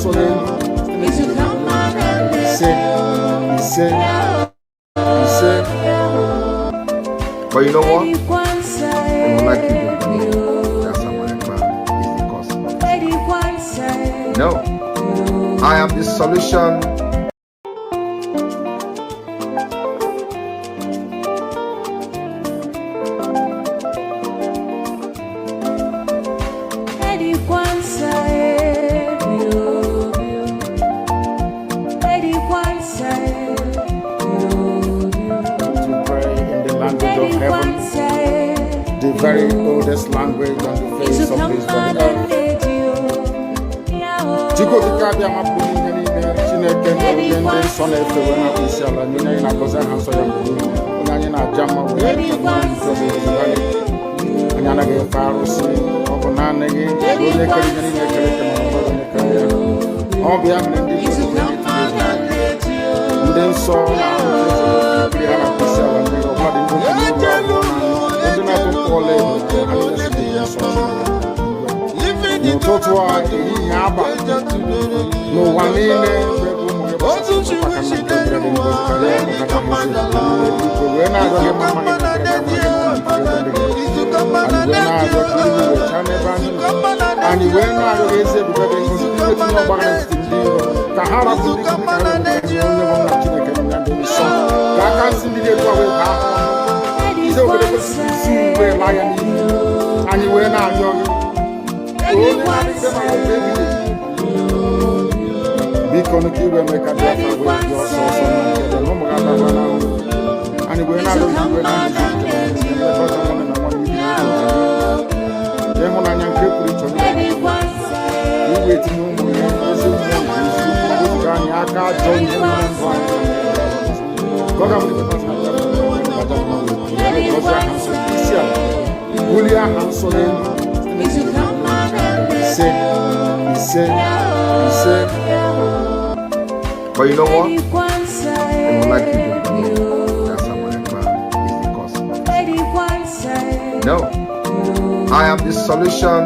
hustling. He said. But you know what? They will like you to believe that someone Ekpa is the cause. No. I am the solution. The very oldest language on the face of this earth. Chico the Cabia Mapuni, Chineke, and son of the winner, we shall and in a cosa hands of Yanina Jama, and Yanaka Faros, Obanana, all the and then so no one in Because you will make a Biafra with your source and we're not going But you know what? They will like you to believe that someone Ekpa is the cause. No. I am the solution,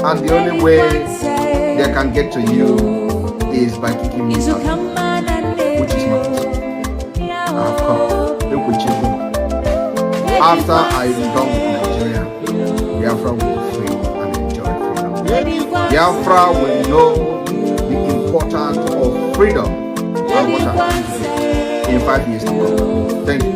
and the only way they can get to you is by kicking me out, which is not possible. I have come. Look what you do. After I am done with Nigeria, Biafra will be free and enjoy freedom. Biafra will know the importance of freedom and what happens in 5 years to come. Thank you.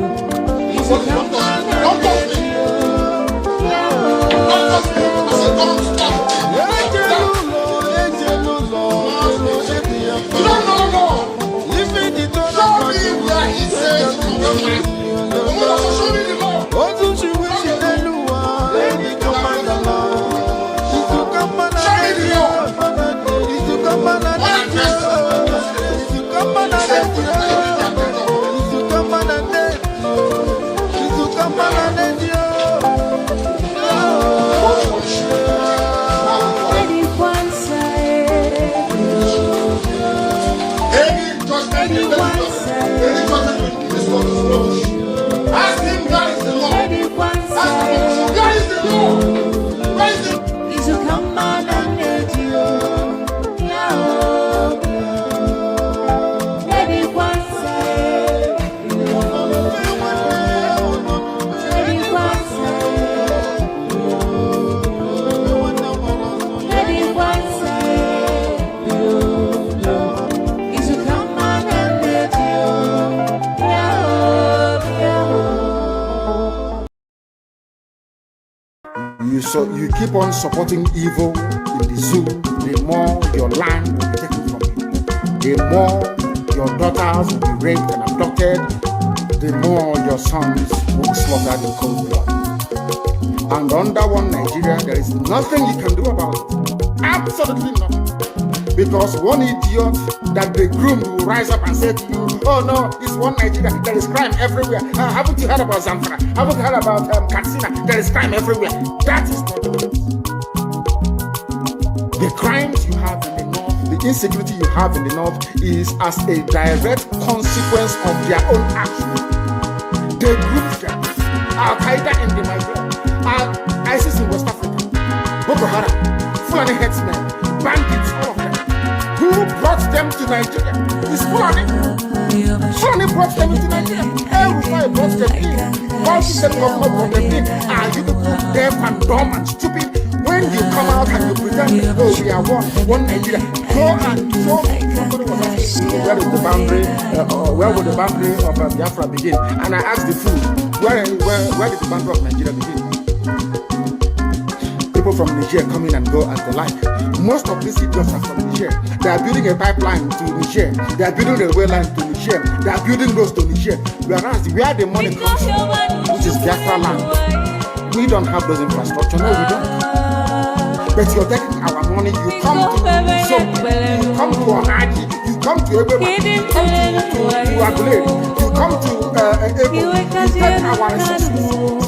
So you keep on supporting evil in the zoo, the more your land will be taken from you. The more your daughters will be raped and abducted, the more your sons will be slaughtered in cold blood. And under one Nigeria, there is nothing you can do about it. Absolutely nothing. Because one idiot that they groomed will rise up and say to you, oh no, it's one Nigeria, there is crime everywhere. Haven't you heard about Zamfara? Haven't you heard about Katsina? There is crime everywhere. That is not the case. The crimes you have in the north, the insecurity you have in the north is as a direct consequence of their own action. They grouped them. Al-Qaeda in the Maghreb, ISIS in West Africa, Boko Haram, Fulani headsmen, bandits, all of them. Who Who brought them to Nigeria? It's Fulani. Fulani brought them into Nigeria. Everybody brought them in. Once the government brought them in, are you people deaf and dumb and stupid? When you come out and you pretend, oh, we are one Nigeria, go and show somebody was asking, where is the boundary, where would the boundary of Biafra begin? And I asked the fool, where did the boundary of Nigeria begin? People from Niger come in and go as they like. Most of these idiots are from Niger. They are building a pipeline to Niger. They are building a railway line to Niger. They are building roads to Niger. Whereas where the money comes from, which is Biafra land, we don't have those infrastructure. No, we don't. But you're taking our money. You come to you come to Ohaji, you come to everybody, you come to Agulere, you come to Ebo, you take our resources,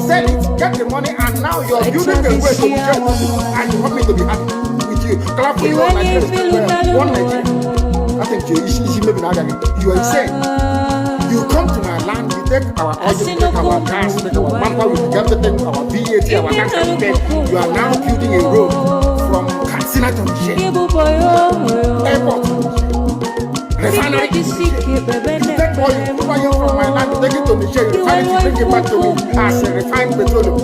sell it, get the money, and now you're building the way to get money, and you want me to be happy with you. Clap for your Nigeria. One Nigeria. I think you maybe not. You are insane. You come to my land, you take our oil, you take our gas, you take our manpower, you take everything, our VAT, our tax, everything. You are now building a road from Katsina to Niger. Airport to Niger. Refinery to Niger. You take oil from my land, you take it to Niger, you refine it, you bring it back to me as a refined petroleum.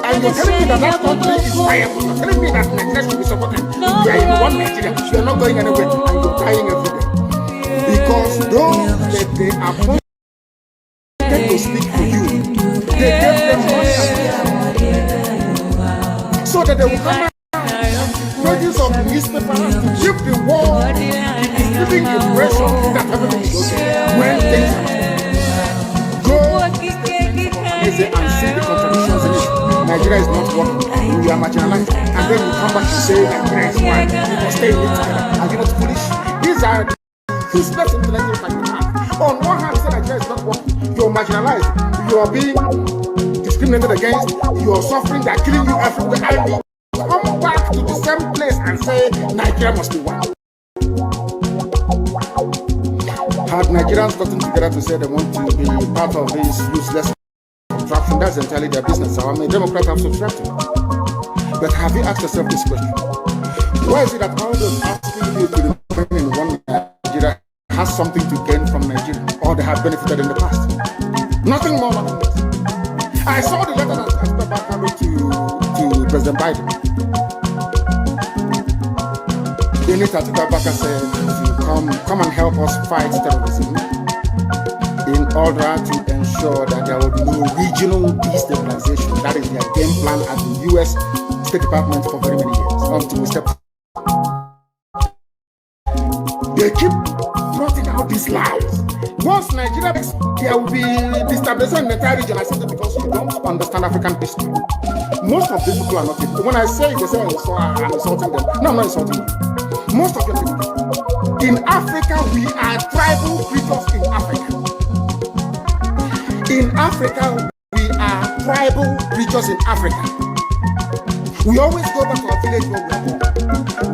And you're telling me that country is viable. You're telling me that Nigeria should be supported. You are in one Nigeria. You are not going anywhere and you're dying every day. Because those that they appointed to speak for you, they gave them money so that they will come out. Pages of newspaper to give the world the giving impression that everything is okay. When things go easy and see the contradictions in it. Nigeria is not working. We are marginalized. And then you come back to say Nigeria is fine. You must stay in it together. Are you not foolish? These are useless intellectuals that you have. On one hand, you say Nigeria is not working. You are marginalized. You are being discriminated against. You are suffering. They are killing you everywhere. And you come back to the same place and say Nigeria must be one. Had Nigerians gotten together to say they want to be part of this useless contraption, that's entirely their business. So I'm a Democrat, I'm subscribed to it. But have you asked yourself this question? Why is it that all those asking you to remain in one Nigeria has something to gain from Nigeria, or they have benefited in the past? Nothing more, nothing less. I saw the letter that Ekpa carried to President Biden. In it, Ekpa said, come and help us fight terrorism in order to ensure that there will be no regional destabilization. That is their game plan at the U.S. State Department for very many years until we step. They keep trotting out these lies. Once Nigeria makes, there will be destabilization in the entire region. I say that because you don't understand African history. Most of these people are not people. When I say it, they say I'm insulting them. No, I'm not insulting you. Most of them people. In Africa, we are tribal creatures in Africa. In Africa, we are tribal creatures in Africa. We always go back to our village where we are born,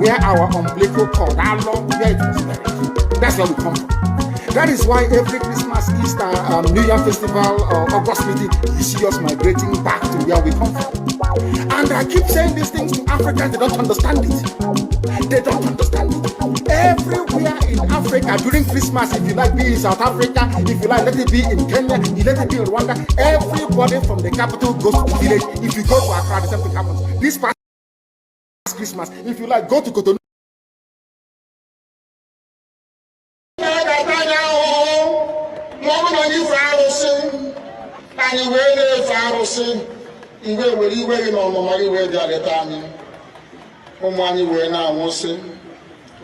where our umbilical cord, how long, where it was buried. That's where we come from. That is why every Christmas, Easter, New Year festival, or August meeting, you see us migrating back to where we come from. And I keep saying these things to Africans, they don't understand it. They don't understand it. Everywhere in Africa during Christmas, if you like, be in South Africa, if you like, let it be in Kenya, let it be in Rwanda, everybody from the capital goes to the village. If you go to Accra, the same thing happens. This past Christmas, if you like, go to Kotonu.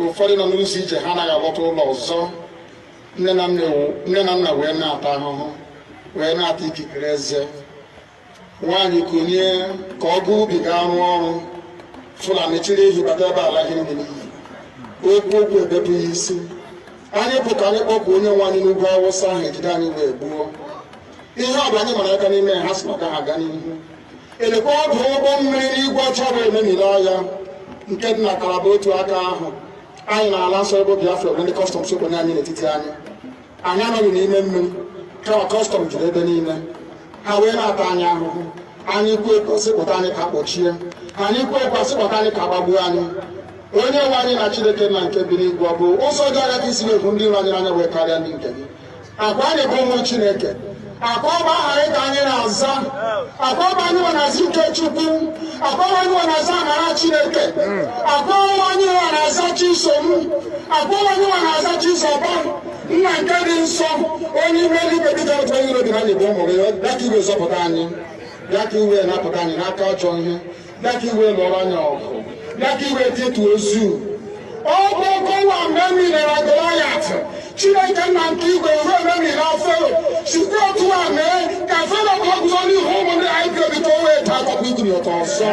Ụfọdụ nọ n'ụzọ ije ha anaghị alọta ụlọ ọzọ. Nne na nna wee na-ata ahụhụ, wee na-ata ikikere eze. Nwaanyị konye ka ọ gaa ubi gaa rụọ ọrụ. Fulani chiri ehi bata ebe ala ihe niile n'iyi. Okwu ebepụ ya isi. Anyị pụta anyị kpọpụ onye nwe anyị n'ugwu Awụsa ahụ ejide anyị wee gbuo. Ihe ọ bụ anyị mara aka n'ime ha si maka ha gaa n'ihu. Elekwa ọdụ ụgbọ mmiri n'igwe ọcha bụ ememiri ọya nke dị na Kalaba otu aka ahụ. Anyị na-ala nsọ ebe Biafra ndị kọstọm sokwenye anyị n'etiti anyị. Anyị anọghị n'ime mmiri kama kọstọm jiri ebe niile. Ha wee na-ata anyị ahụhụ. Anyị kwuo sịpụta anyị ka kpọchie. anyị kwekwasị kpọta anyị ka gbagbuo anyị onye nwe anyị na Chineke na nke bi n'igwe ọ bụ ụzọ dị anya ka isi na-ekwu ndị iro anyị n'anya wee karịa ndị nke gị akwa anyị bụ ụmụ Chineke akwa ọba aha anyị ka anyị na-aza akwa ọba anyị nwe na-aza ike Chukwu akwa ọba anyị nwe na-aza amara Chineke akwa ọba anyị nwe na-aza Chisom akwa ọba anyị nwe na-aza Chizoba nna nke dị nsọ onye ime eluigwe dịka otu onye iro dị na anyị bụ ụmụ gị bịa ka iwe zọpụta anyị bịa ka iwe napụta anyị n'aka ọjọọ ihe bịa ka iwe lụọrọ anyị ọgụ bịa ka iwe tịtụ ozu ọgụgụwa mgbe mmiri Goliath Chineke nna nke igwe ruo mmiri Fero site otu a mee ka Fero ka ọ guzo n'ihu ụmụ ndị IPOB ka o wee taa akpọkpọ ikiri ọtọ ọzọ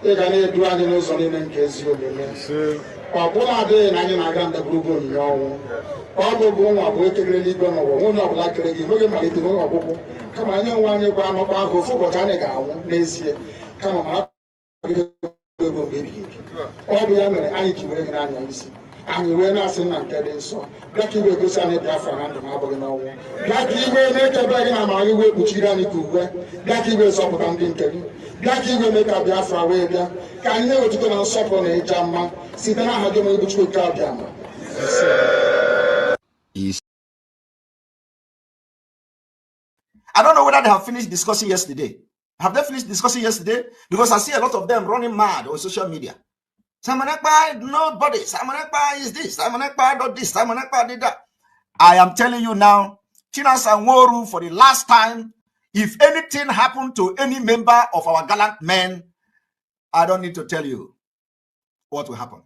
ị ga na-edu anyị n'ụzọ niile nke ezi omume ọ bụla adịghị na anyị na-aga ndagwurugwu onyinye ọnwụ ọ bụbụ nwa bụ ekebere eluigwe n'ụwa onye ọbụla kere gị n'oge mmalite n'oge ọgwụgwụ kama anyị onwe anyị gwa amakwa ahụ ofu ụbọchị anyị ga-anwụ n'ezie kama ma ego mgbe ebighị ebi ọ bụ ya mere anyị ji were gị n'anya isi anyị wee na-asị nna nke dị nsọ bịa ka iwe gosi anyị Biafra na ndụ ma abụghị n'ọnwụ bịa ka iwe na-ekebe gị na amara iwe kpuchiri anyị ka uwe bịa ka iwe zọpụta ndị nke gị bịa ka iwe mee ka Biafra wee bịa ka anyị na-ewetụta na nsọpụrụ na ịja mma site n'aha gị onye bụ Chukwu nke abịa ma I don't know whether they have finished discussing yesterday. Have they finished discussing yesterday? Because I see a lot of them running mad on social media. Simon Ekpa, nobody. Simon Ekpa is this. Simon Ekpa did this. Simon Ekpa did that. I am telling you now, Chinasa Nworu, for the last time, if anything happened to any member of our gallant men, I don't need to tell you what will happen.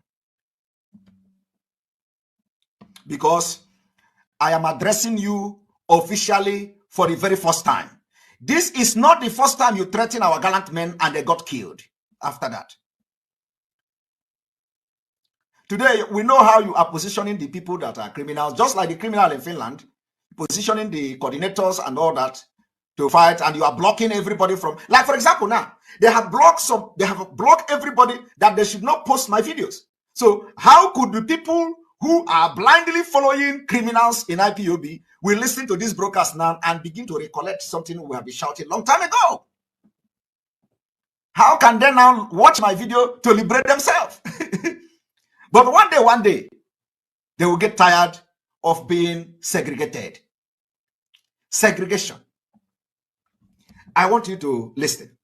Because I am addressing you officially for the very first time. This is not the first time you threaten our gallant men and they got killed after that. Today, we know how you are positioning the people that are criminals, just like the criminal in Finland, positioning the coordinators and all that to fight, and you are blocking everybody from, like for example now, they have blocked everybody that they should not post my videos. So how could the people who are blindly following criminals in IPOB will listen to this broadcast now and begin to recollect something we have been shouting long time ago? How can they now watch my video to liberate themselves? But one day, they will get tired of being segregated. Segregation. I want you to listen.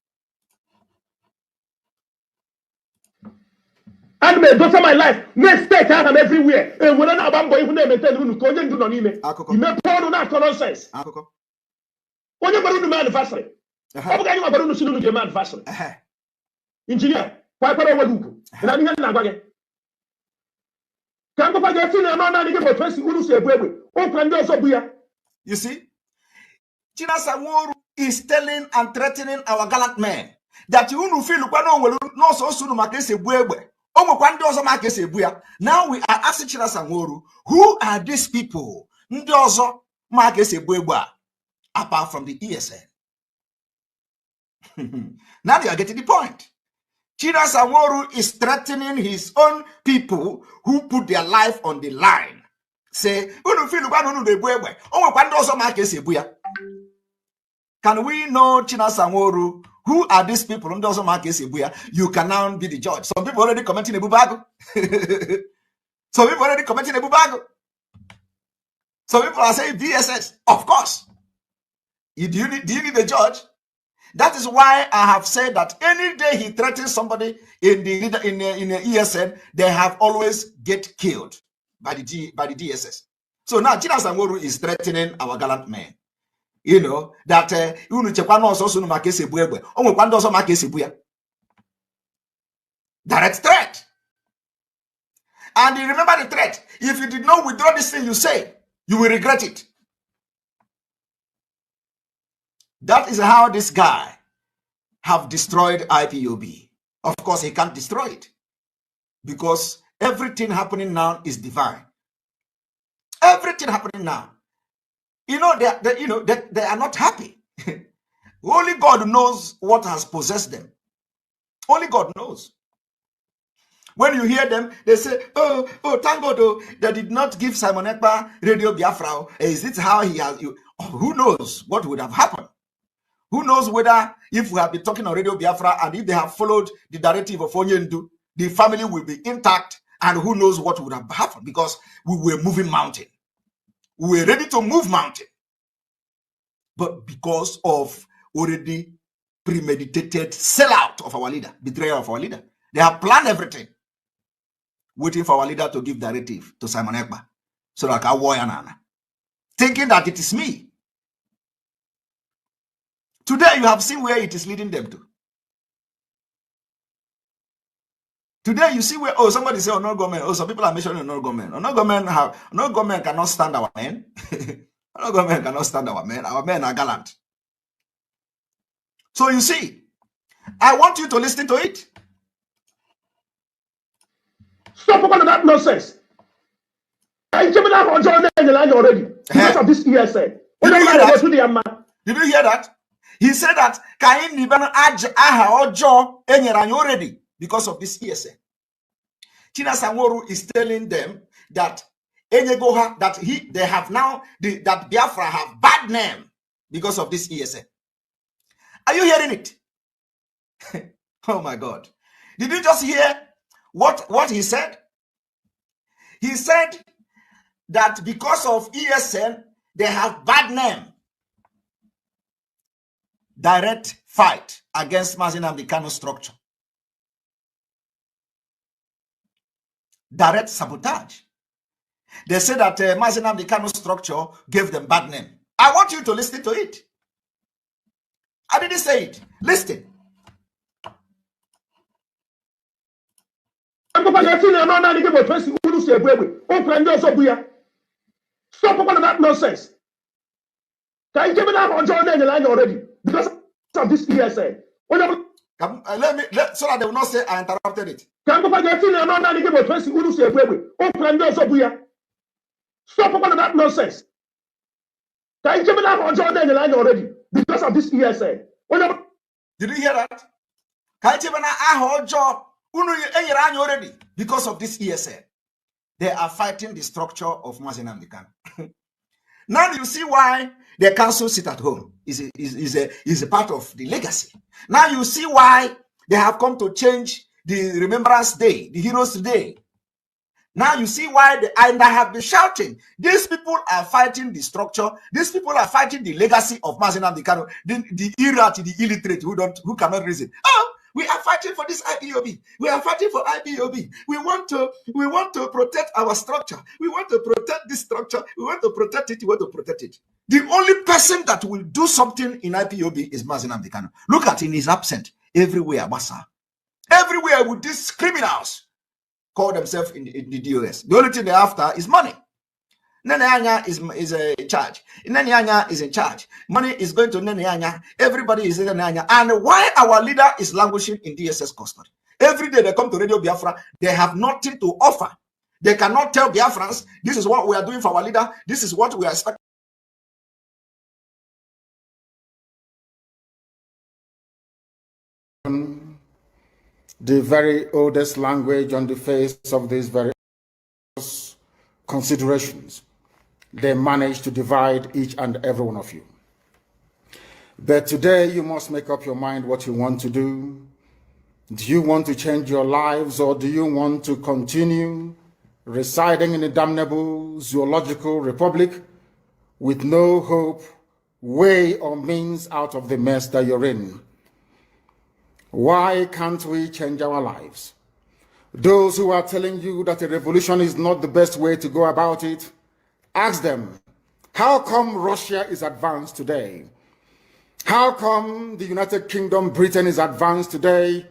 And me go to my life. Me state I am everywhere. And when I am going to maintain you go into no nime. You may pour on nonsense. When you go to manufacturing. How can you go to the manufacturing? Engineer, why para waduko? And I mean na gwage. Kan go pa get na na ni go face unu se ebwe. O kan do so buya. You see? Chinasa Nworu is telling and threatening our gallant men that you unu feel no so sunu maka se buegbe. Now we are asking Chinasa Nworu, who are these people? Apart from the ESN. Now you are getting the point. Chinasa Nworu is threatening his own people who put their life on the line. Say, can we know Chinasa Nworu? Who are these people? You can now be the judge. Some people already commenting a bubago. Some people already commenting a bubago. Some people are saying DSS. Of course. Do you need a judge? That is why I have said that any day he threatens somebody in the ESN, they have always get killed by the DSS. So now Chinasa Nworu is threatening our gallant men. You know that direct threat. And you remember the threat. If you did not withdraw this thing you say, you will regret it. That is how this guy have destroyed IPOB. Of course, he can't destroy it because everything happening now is divine. Everything happening now. You know, they are not happy. Only God knows what has possessed them. Only God knows. When you hear them, they say, oh, thank God, they did not give Simon Ekpa Radio Biafra. Is it how he has... who knows what would have happened? Who knows whether if we have been talking on Radio Biafra and if they have followed the directive of Onyendu, the family will be intact, and who knows what would have happened, because we were moving mountain. We were ready to move mountain. But because of already premeditated sellout of our leader, betrayal of our leader, they have planned everything, waiting for our leader to give directive to Simon Ekpa, so that I war Nana, thinking that it is me. Today, you have seen where it is leading them to. Today, you see where, oh, somebody say, oh, no government. Oh, some people are mentioning no government. Oh, no government cannot stand our men. No government cannot stand our men. Our men are gallant. So you see, I want you to listen to it. Stop about that nonsense. I came out on John already because of this ESA. Did you hear that? Did you hear that? He said that Kain Nibano Aha Ojo Enyeran already because of this ESA. China Sangoru is telling them that Enyegoha, that they have now that Biafra have bad name because of this ESA. Are you hearing it? Oh my God. Did you just hear what he said? He said that because of ESN, they have bad name. Direct fight against Nnamdi Kanu structure. Direct sabotage. They say that Nnamdi Kanu structure gave them bad name. I want you to listen to it. I didn't say it. Listen. Stop about that nonsense. Can you give me that on John already? Because of this ESA. So that they will not say I interrupted it. Stop about that nonsense. Can you give me that on John already? Because of this ESA. Did you hear that? Already because of this ESA. They are fighting the structure of Nnamdi Kanu. Now you see why the council sit at home is a part of the legacy. Now you see why they have come to change the Remembrance Day, the Heroes Day. Now you see why and I have been shouting, these people are fighting the structure, these people are fighting the legacy of Nnamdi Kanu, the illiterate, the illiterate who cannot reason. Oh, we are fighting for this IPOB. We are fighting for IPOB. We want to protect our structure. We want to protect this structure. We want to protect it. We want to protect it. The only person that will do something in IPOB is Nnamdi Kanu. Look at him, he's absent everywhere, Massa. Everywhere with these criminals call themselves in the DOS. The only thing they're after is money. Neneanya is in charge. Neneanya is in charge. Money is going to Neneanya. Everybody is in Neneanya. And why our leader is languishing in DSS custody? Every day they come to Radio Biafra, they have nothing to offer. They cannot tell Biafrans, this is what we are doing for our leader. This is what we are expecting. The very oldest language on the face of these very considerations. They managed to divide each and every one of you. But today you must make up your mind what you want to do. Do you want to change your lives, or do you want to continue residing in a damnable zoological republic with no hope, way, or means out of the mess that you're in? Why can't we change our lives? Those who are telling you that a revolution is not the best way to go about it, ask them, how come Russia is advanced today? How come the United Kingdom, Britain is advanced today?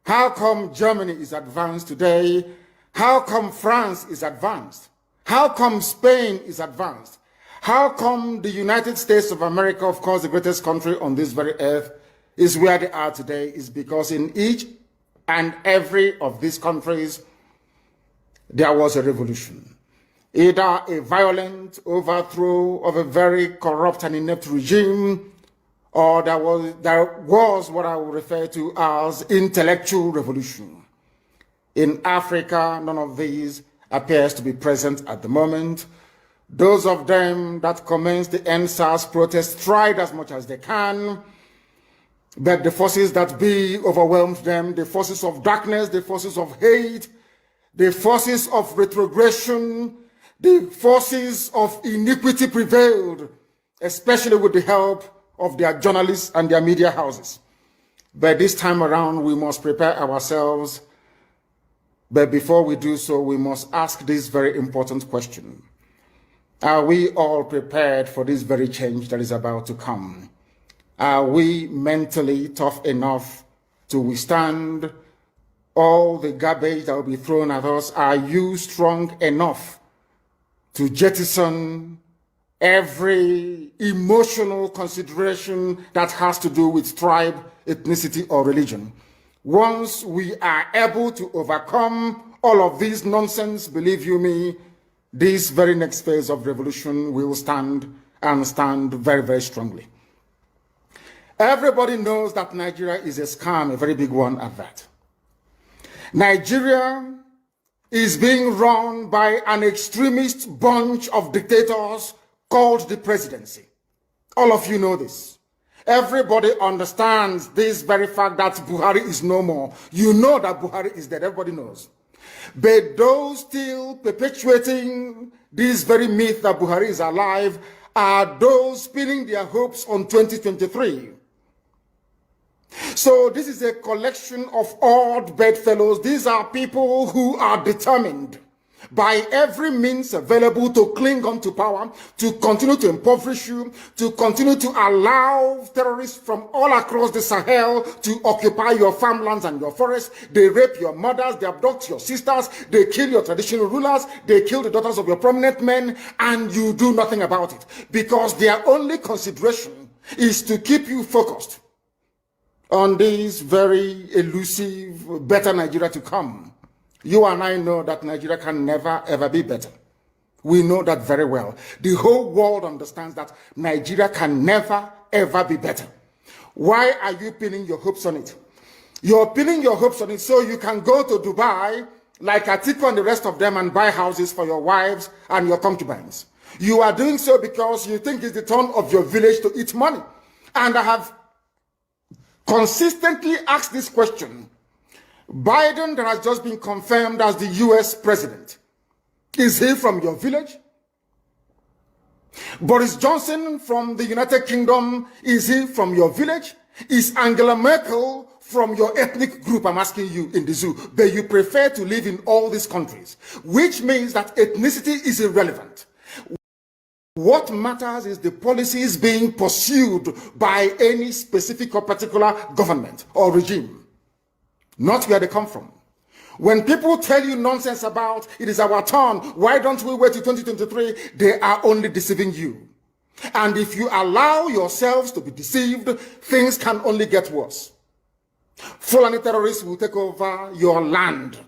How come Germany is advanced today? How come France is advanced? How come Spain is advanced? How come the United States of America, of course the greatest country on this very earth, is where they are today? Is because in each and every of these countries there was a revolution. Either a violent overthrow of a very corrupt and inept regime, or there was what I would refer to as intellectual revolution. In Africa, none of these appears to be present at the moment. Those of them that commenced the NSAS protest tried as much as they can, But the forces that be overwhelmed them, the forces of darkness, the forces of hate, the forces of retrogression, the forces of iniquity prevailed, especially with the help of their journalists and their media houses. But this time around, we must prepare ourselves. But before we do so, we must ask this very important question. Are we all prepared for this very change that is about to come? Are we mentally tough enough to withstand all the garbage that will be thrown at us? Are you strong enough to jettison every emotional consideration that has to do with tribe, ethnicity, or religion? Once we are able to overcome all of this nonsense, believe you me, this very next phase of revolution will stand and stand very, very strongly. Everybody knows that Nigeria is a scam, a very big one at that. Nigeria is being run by an extremist bunch of dictators called the presidency. All of you know this. Everybody understands this very fact that Buhari is no more. You know that Buhari is dead. Everybody knows. But those still perpetuating this very myth that Buhari is alive are those pinning their hopes on 2023. So this is a collection of odd bedfellows. These are people who are determined by every means available to cling on to power, to continue to impoverish you, to continue to allow terrorists from all across the Sahel to occupy your farmlands and your forests. They rape your mothers, they abduct your sisters, they kill your traditional rulers, they kill the daughters of your prominent men, and you do nothing about it because their only consideration is to keep you focused on this very elusive, better Nigeria to come. You and I know that Nigeria can never, ever be better. We know that very well. The whole world understands that Nigeria can never, ever be better. Why are you pinning your hopes on it? You're pinning your hopes on it so you can go to Dubai, like Atiku and the rest of them, and buy houses for your wives and your concubines. You are doing so because you think it's the turn of your village to eat money. And I have consistently asked this question. Biden, that has just been confirmed as the US president, is he from your village? Boris Johnson from the United Kingdom, is he from your village? Is Angela Merkel from your ethnic group? I'm asking you in the zoo. But you prefer to live in all these countries, which means that ethnicity is irrelevant. What matters is the policies being pursued by any specific or particular government or regime, not where they come from. When people tell you nonsense about it is our turn, why don't we wait till 2023? They are only deceiving you. And if you allow yourselves to be deceived, things can only get worse. Fulani terrorists will take over your land.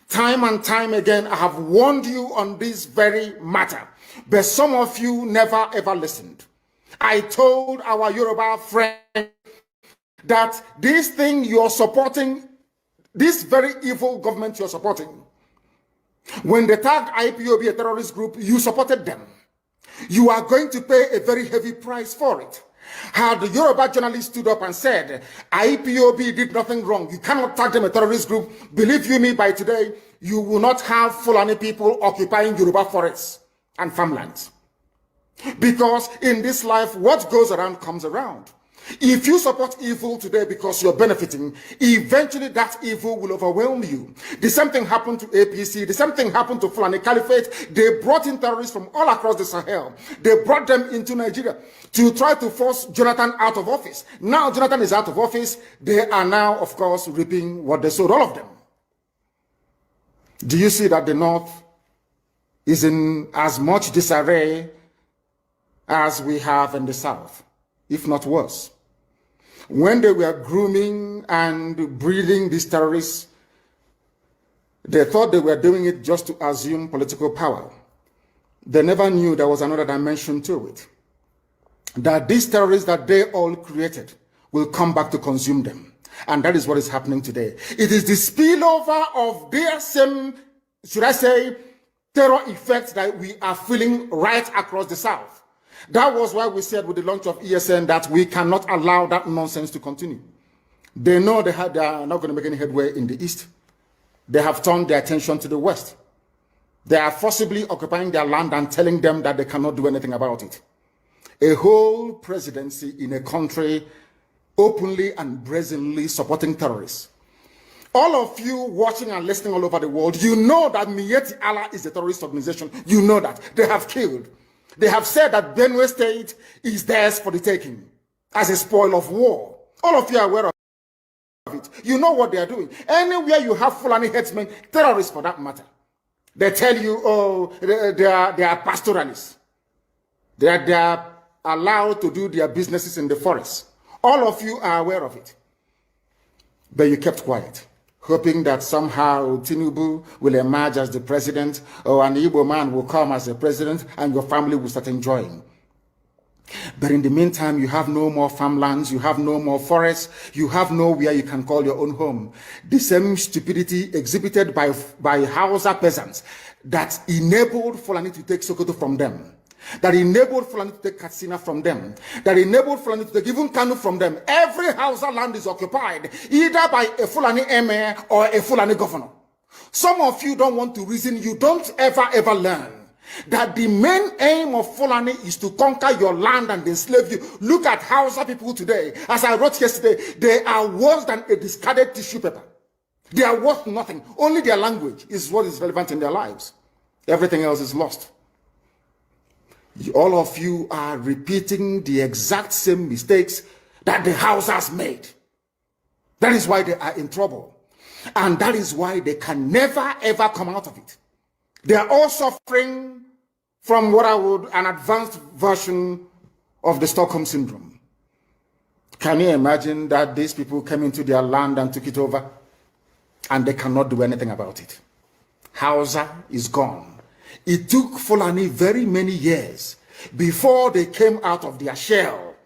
Time and time again, I have warned you on this very matter, but some of you never ever listened. I told our Yoruba friend that this thing you're supporting, this very evil government you're supporting, when they tagged IPOB a terrorist group, you supported them. You are going to pay a very heavy price for it. Had the Yoruba journalist stood up and said, IPOB did nothing wrong, you cannot tag them a terrorist group, believe you me, by today, you will not have Fulani people occupying Yoruba forests and farmlands. Because in this life, what goes around comes around. If you support evil today because you're benefiting, eventually that evil will overwhelm you. The same thing happened to APC. The same thing happened to Fulani Caliphate. They brought in terrorists from all across the Sahel. They brought them into Nigeria to try to force Jonathan out of office. Now Jonathan is out of office. They are now, of course, reaping what they sowed, all of them. Do you see that the North is in as much disarray as we have in the South, if not worse? When they were grooming and breeding these terrorists, they thought they were doing it just to assume political power. They never knew there was another dimension to it. That these terrorists that they all created will come back to consume them. And that is what is happening today. It is the spillover of their same, should I say, terror effects that we are feeling right across the South. That was why we said with the launch of ESN that we cannot allow that nonsense to continue. They know they are not going to make any headway in the East. They have turned their attention to the West. They are forcibly occupying their land and telling them that they cannot do anything about it. A whole presidency in a country openly and brazenly supporting terrorists. All of you watching and listening all over the world, you know that Miyetti Allah is a terrorist organization. You know that. They have killed. They have said that Benue State is theirs for the taking as a spoil of war. All of you are aware of it. You know what they are doing. Anywhere you have Fulani headsmen, terrorists for that matter, they tell you, oh, they are pastoralists. They are allowed to do their businesses in the forest. All of you are aware of it. But you kept quiet, hoping that somehow Tinubu will emerge as the president, or an Igbo man will come as the president, and your family will start enjoying. But in the meantime, you have no more farmlands, you have no more forests, you have nowhere you can call your own home. The same stupidity exhibited by Hausa peasants that enabled Fulani to take Sokoto from them, that enabled Fulani to take Katsina from them, that enabled Fulani to take even Kanu from them. Every Hausa land is occupied either by a Fulani emir or a Fulani governor. Some of you don't want to reason, you don't ever learn that the main aim of Fulani is to conquer your land and enslave you. Look at Hausa people today. As I wrote yesterday, they are worse than a discarded tissue paper. They are worth nothing. Only their language is what is relevant in their lives. Everything else is lost. All of you are repeating the exact same mistakes that the Hausas made. That is why they are in trouble. And that is why they can never ever come out of it. They are all suffering from what I would an advanced version of the Stockholm Syndrome. Can you imagine that these people came into their land and took it over and they cannot do anything about it? Hausa is gone. It took Fulani very many years before they came out of their shell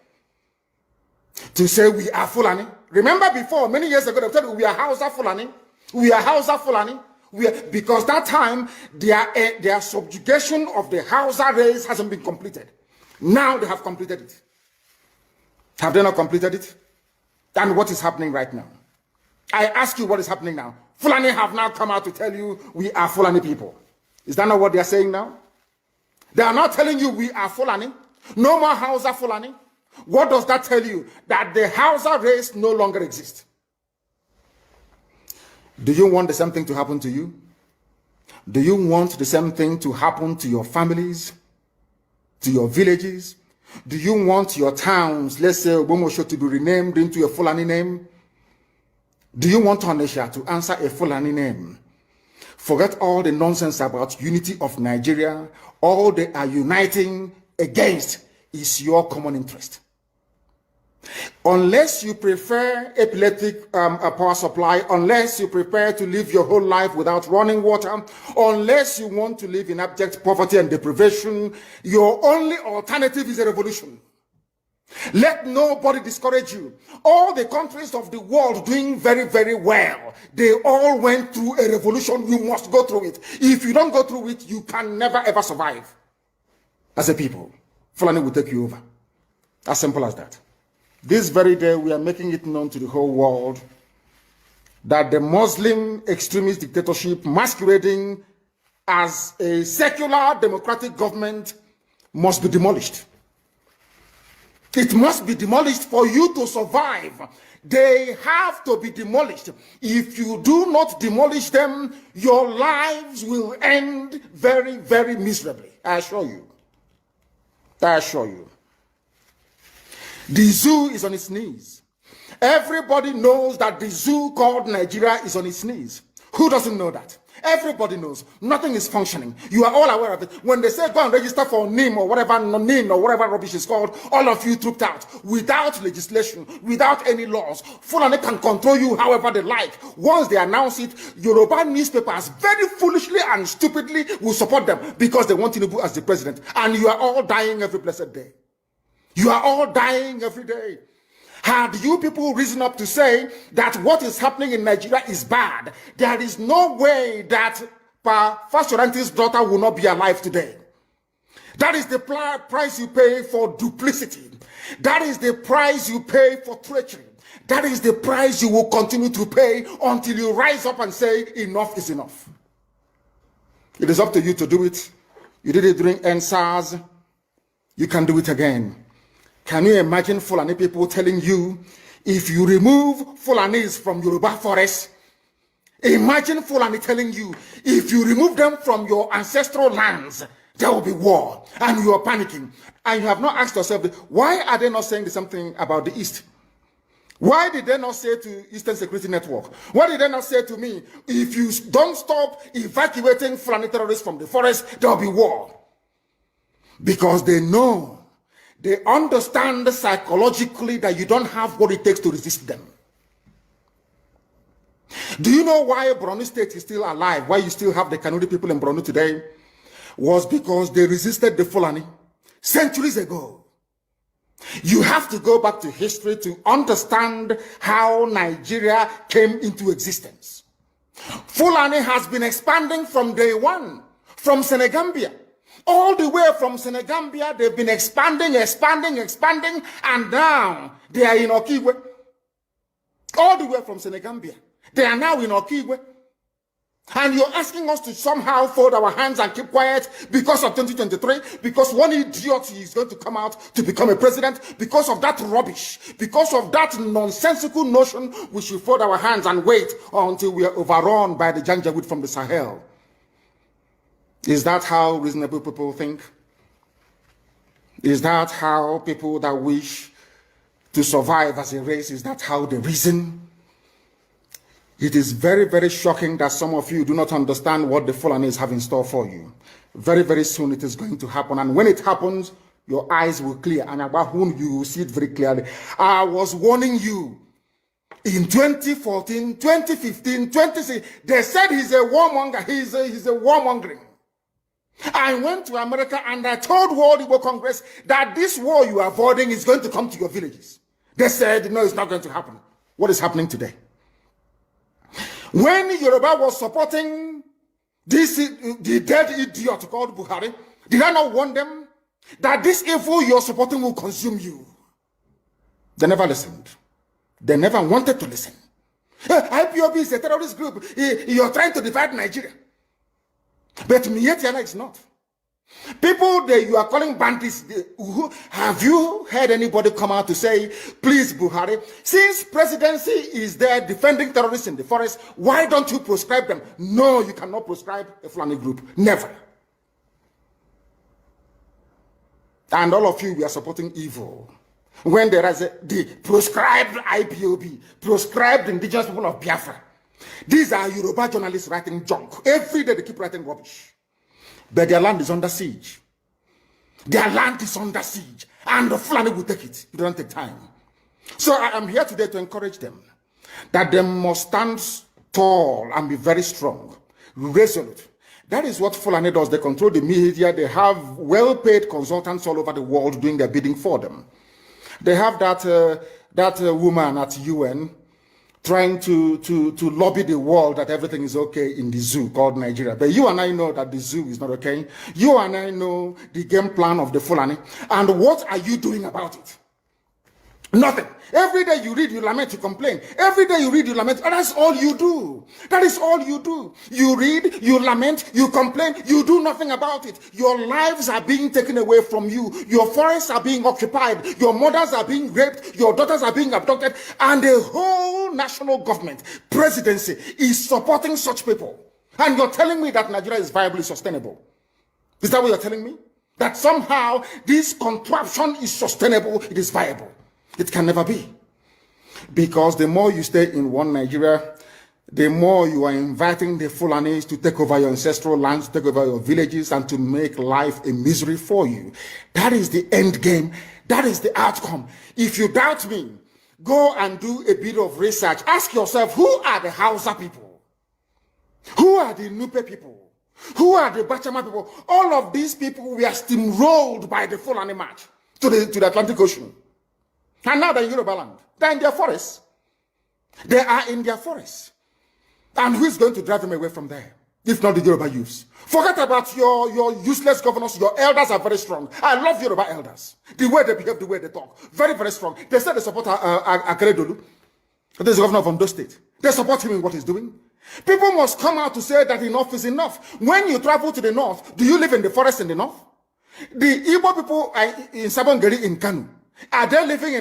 to say we are Fulani. Remember before, many years ago, they told you we are Hausa Fulani. We are Hausa Fulani. Because that time, their subjugation of the Hausa race hasn't been completed. Now they have completed it. Have they not completed it? And what is happening right now? I ask you what is happening now. Fulani have now come out to tell you we are Fulani people. Is that not what they are saying now? They are not telling you we are Fulani. No more Hausa Fulani. What does that tell you? That the Hausa race no longer exists. Do you want the same thing to happen to you? Do you want the same thing to happen to your families, to your villages? Do you want your towns, let's say Obomosho, to be renamed into a Fulani name? Do you want Onisha to answer a Fulani name? Forget all the nonsense about unity of Nigeria. All they are uniting against is your common interest. Unless you prefer epileptic power supply, unless you prepare to live your whole life without running water, unless you want to live in abject poverty and deprivation, your only alternative is a revolution. Let nobody discourage you. All the countries of the world doing very, very well, they all went through a revolution. You must go through it. If you don't go through it, you can never ever survive. As a people, Fulani will take you over. As simple as that. This very day, we are making it known to the whole world that the Muslim extremist dictatorship masquerading as a secular democratic government must be demolished. It must be demolished for you to survive. They have to be demolished. If you do not demolish them, your lives will end very, very miserably. I assure you. I assure you. The zoo is on its knees. Everybody knows that the zoo called Nigeria is on its knees. Who doesn't know that? Everybody knows. Nothing is functioning. You are all aware of it. When they say go and register for NIM or whatever, NIM or whatever rubbish is called, all of you trooped out without legislation, without any laws. Fulani can control you however they like. Once they announce it, Yoruba newspapers very foolishly and stupidly will support them because they want Tinubu as the president. And you are all dying every blessed day. You are all dying every day. Had you people risen up to say that what is happening in Nigeria is bad, there is no way that Fasoranti's daughter will not be alive today. That is the price you pay for duplicity. That is the price you pay for treachery. That is the price you will continue to pay until you rise up and say, enough is enough. It is up to you to do it. You did it during NSAS. You can do it again. Can you imagine Fulani people telling you, if you remove Fulanis from Yoruba forest, imagine Fulani telling you, if you remove them from your ancestral lands, there will be war, and you are panicking. And you have not asked yourself, why are they not saying the same thing about the East? Why did they not say to Eastern Security Network? Why did they not say to me, if you don't stop evacuating Fulani terrorists from the forest, there will be war? Because they know, they understand psychologically that you don't have what it takes to resist them. Do you know why Borno State is still alive? Why you still have the Kanu people in Borno today? Was because they resisted the Fulani centuries ago. You have to go back to history to understand how Nigeria came into existence. Fulani has been expanding from day one, from Senegambia. All the way from Senegambia, they've been expanding, and now they are in Okigwe. All the way from Senegambia. They are now in Okigwe. And you're asking us to somehow fold our hands and keep quiet because of 2023, because one idiot is going to come out to become a president, because of that rubbish, because of that nonsensical notion, we should fold our hands and wait until we are overrun by the Janjaweed from the Sahel. Is that how reasonable people think? Is that how people that wish to survive as a race, is that how they reason? It is very, very shocking that some of you do not understand what the Fulanis have in store for you. Very, very soon it is going to happen. And when it happens, your eyes will clear. And about whom you will see it very clearly. I was warning you. In 2014, 2015, 2016, they said he's a warmonger. He's a warmongering. I went to America and I told World Igbo Congress that this war you are avoiding is going to come to your villages. They said, no, it's not going to happen. What is happening today? When Yoruba was supporting the dead idiot called Buhari, did I not warn them that this evil you're supporting will consume you? They never listened. They never wanted to listen. IPOB is a terrorist group. You're trying to divide Nigeria. But Mietiana is not. People that you are calling bandits, have you heard anybody come out to say, please Buhari, since presidency is there defending terrorists in the forest, why don't you proscribe them? No, you cannot proscribe a Fulani group. Never. And all of you, we are supporting evil. When there is the proscribed IPOB, proscribed indigenous people of Biafra. These are Yoruba journalists writing junk. Every day they keep writing rubbish. But their land is under siege. Their land is under siege. And the Fulani will take it. It doesn't take time. So I am here today to encourage them that they must stand tall and be very strong, resolute. That is what Fulani does. They control the media. They have well-paid consultants all over the world doing their bidding for them. They have that woman at UN trying to lobby the world that everything is okay in the zoo called Nigeria. But you and I know that the zoo is not okay. You and I know the game plan of the Fulani. And what are you doing about it? Nothing. Every day you read, you lament, you complain. Every day you read, you lament. And that's all you do. That is all you do. You read, you lament, you complain. You do nothing about it. Your lives are being taken away from you. Your forests are being occupied. Your mothers are being raped. Your daughters are being abducted. And the whole national government, presidency, is supporting such people. And you're telling me that Nigeria is viably sustainable. Is that what you're telling me? That somehow this contraption is sustainable, it is viable. It can never be. Because the more you stay in one Nigeria, the more you are inviting the Fulanis to take over your ancestral lands, to take over your villages, and to make life a misery for you. That is the end game. That is the outcome. If you doubt me, go and do a bit of research. Ask yourself, who are the Hausa people? Who are the Nupe people? Who are the Bachama people? All of these people were steamrolled by the Fulani march to the Atlantic Ocean. And now they're in Yoruba land. They're in their forests. They are in their forests. And who is going to drive them away from there? if not the Yoruba youths. Forget about your useless governors. Your elders are very strong. I love Yoruba elders. The way they behave, the way they talk. Very, very strong. They said they support Akeredolu. This is the governor of Ondo State. They support him in what he's doing. People must come out to say that enough is enough. When you travel to the north, do you live in the forest in the north? The Igbo people in Sabongeri in Kanu, are they living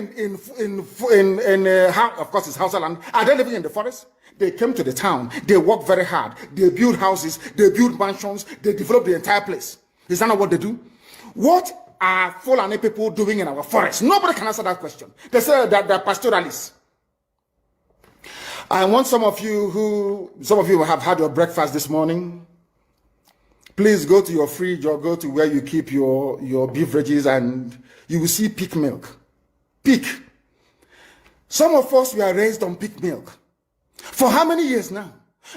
of course it's Hausa land, are they living in the forest? They came to the town, they work very hard, they build houses, they build mansions, they develop the entire place. Is that not what they do? What are Fulani people doing in our forest? Nobody can answer that question. They say that they're pastoralists. I want some of you have had your breakfast this morning. Please go to your fridge or go to where you keep your beverages and you will see pig milk. Pig. Some of us were raised on pig milk. For how many years now?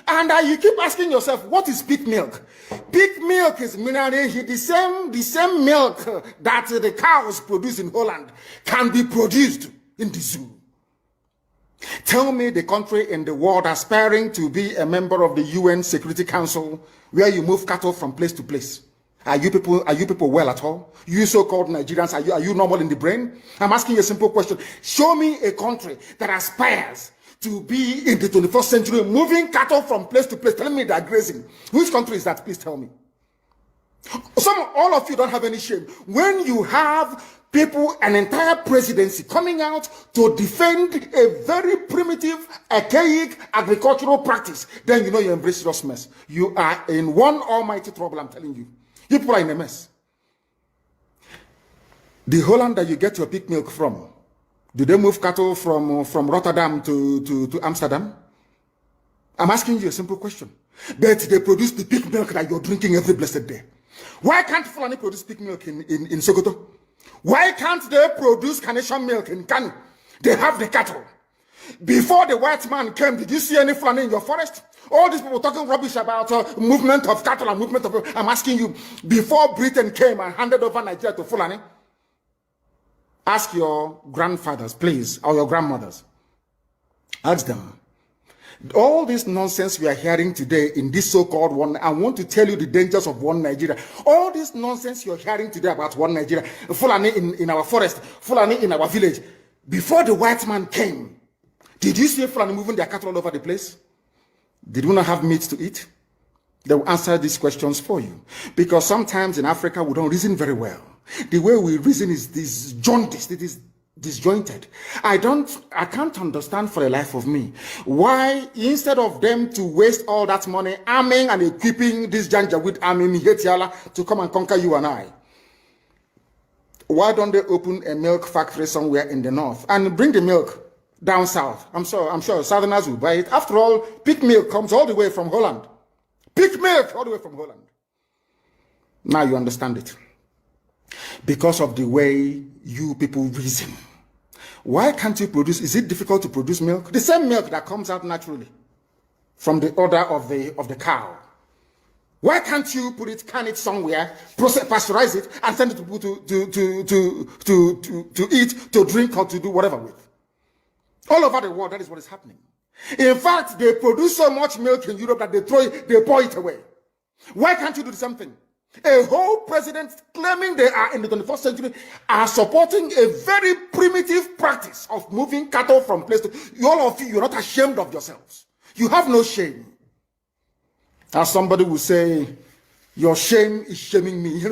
And you keep asking yourself, what is pig milk? Pig milk is the same milk that the cows produce in Holland can be produced in the zoo. Tell me the country in the world aspiring to be a member of the UN Security Council where you move cattle from place to place. Are you people well at all? You so-called Nigerians, are you normal in the brain? I'm asking you a simple question. Show me a country that aspires to be in the 21st century moving cattle from place to place. Tell me they're grazing. Which country is that? Please tell me. All of you don't have any shame. When you have people, an entire presidency coming out to defend a very primitive, archaic agricultural practice, then you know you embrace serious mess. You are in one almighty trouble, I'm telling you. You people are in a mess. The Holland that you get your pig milk from, do they move cattle from Rotterdam to Amsterdam? I'm asking you a simple question. But they produce the pig milk that you're drinking every blessed day. Why can't Fulani produce pig milk in Sokoto? Why can't they produce carnation milk in Kanu? They have the cattle. Before the white man came, did you see any Fulani in your forest? All these people talking rubbish about movement of cattle and movement of... I'm asking you, before Britain came and handed over Nigeria to Fulani, ask your grandfathers, please, or your grandmothers. Ask them. All this nonsense we are hearing today in this so-called one, I want to tell you the dangers of one Nigeria. All this nonsense you're hearing today about one Nigeria, Fulani in our forest, Fulani in our village. Before the white man came, did you see Fulani moving their cattle all over the place? Did we not have meat to eat? They will answer these questions for you. Because sometimes in Africa, we don't reason very well. The way we reason is disjointed. It is disjointed. I can't understand for the life of me why instead of them to waste all that money arming and equipping this Janjaweed army in Hetiala to come and conquer you and I, why don't they open a milk factory somewhere in the north and bring the milk down south? I'm sure Southerners will buy it. After all, pig milk comes all the way from Holland. Pig milk all the way from Holland. Now you understand it. Because of the way you people reason. Why can't you produce? Is it difficult to produce milk? The same milk that comes out naturally from the udder of the cow. Why can't you can it somewhere, pasteurize it, and send it to people to eat, to drink, or to do whatever with? All over the world, that is what is happening. In fact, they produce so much milk in Europe that they pour it away. Why can't you do the same thing? A whole president claiming they are in the 21st century are supporting a very primitive practice of moving cattle from place to... All of you, you're not ashamed of yourselves. You have no shame. As somebody will say, your shame is shaming me.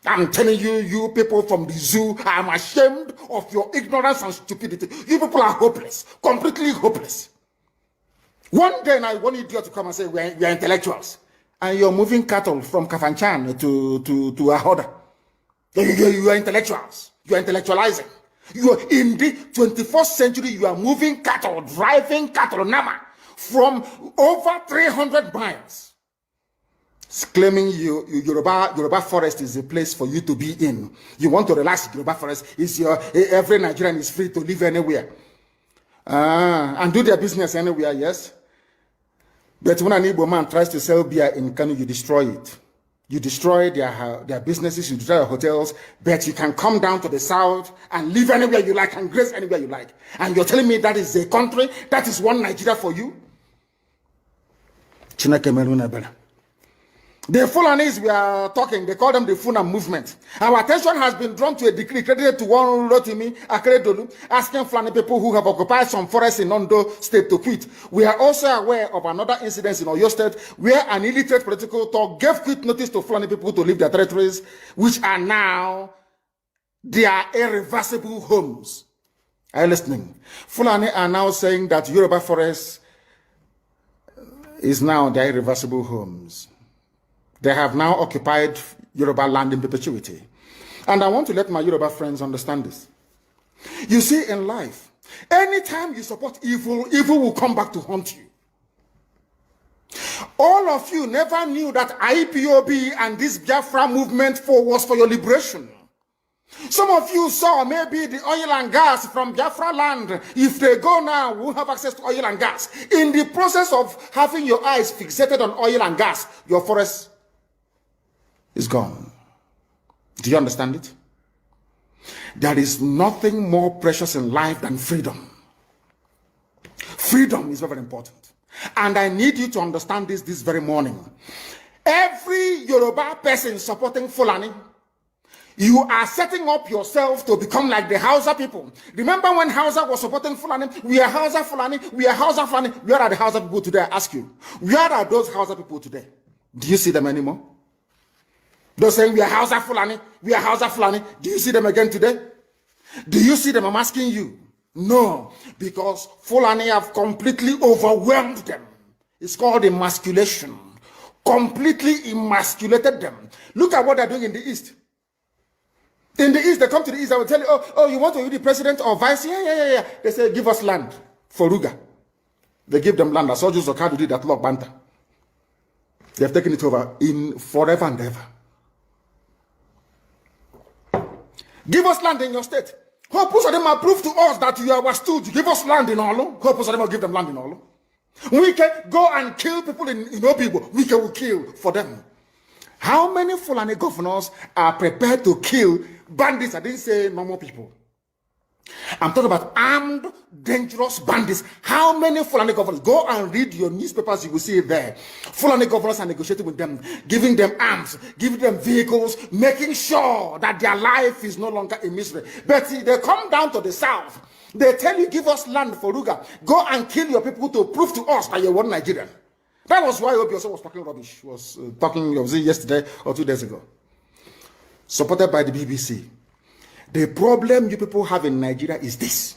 I'm telling you, you people from the zoo, I'm ashamed of your ignorance and stupidity. You people are hopeless, completely hopeless. One day now, one idiot to come and say, we are intellectuals. And you're moving cattle from Kafanchan to Ahoda. You are intellectuals. You are intellectualizing. You are in the 21st century. You are moving cattle, driving cattle, Nama, from over 300 miles. It's claiming Yoruba forest is a place for you to be in. You want to relax. Yoruba forest is every Nigerian is free to live anywhere and do their business anywhere. Yes. But when an Igbo man tries to sell beer in Kanu, you destroy it. You destroy their businesses, you destroy their hotels, but you can come down to the south and live anywhere you like and graze anywhere you like. And you're telling me that is a country, that is one Nigeria for you? The Fulanis we are talking, they call them the Funa movement. Our attention has been drawn to a decree credited to one Rotimi Akeredolu, asking Fulani people who have occupied some forests in Ondo State to quit. We are also aware of another incident in Oyo State where an illiterate political talk gave quit notice to Fulani people to leave their territories, which are now their irreversible homes. Are you listening? Fulani are now saying that Yoruba forest is now their irreversible homes. They have now occupied Yoruba land in perpetuity. And I want to let my Yoruba friends understand this. You see, in life, anytime you support evil, evil will come back to haunt you. All of you never knew that IPOB and this Biafra movement was for your liberation. Some of you saw maybe the oil and gas from Biafra land. If they go now, we'll have access to oil and gas. In the process of having your eyes fixated on oil and gas, your forest is gone. Do you understand it? There is nothing more precious in life than freedom. Freedom is very important. And I need you to understand this very morning. Every Yoruba person supporting Fulani, you are setting up yourself to become like the Hausa people. Remember when Hausa was supporting Fulani? We are Hausa Fulani, we are Hausa Fulani. Where are the Hausa people today? I ask you. Where are those Hausa people today? Do you see them anymore? They're saying we are Hausa Fulani, we are Hausa Fulani. Do you see them again today? Do you see them? I'm asking you. No, because Fulani have completely overwhelmed them. It's called emasculation. Completely emasculated them. Look at what they're doing in the East. In the East, they come to the East, I will tell you, oh, you want to be the president or vice? Yeah. They say, give us land for Ruga. They give them land. I saw Joseph Kanu did that Lord Banta. They have taken it over in forever and ever. Give us land in your state. Hope of them prove to us that you are stood. Give us land in Olo. Hope of them will give them land in Olo. We can go and kill people in Obibo. We can kill for them. How many Fulani governors are prepared to kill bandits? I didn't say normal people. I'm talking about armed, dangerous bandits. How many Fulani governors? Go and read your newspapers, you will see it there. Fulani governors are negotiating with them, giving them arms, giving them vehicles, making sure that their life is no longer a misery. But they come down to the south. They tell you, give us land for Ruga. Go and kill your people to prove to us that you're one Nigerian. That was why Obi was talking rubbish. He was talking, was it yesterday or 2 days ago? Supported by the BBC. The problem you people have in Nigeria is this.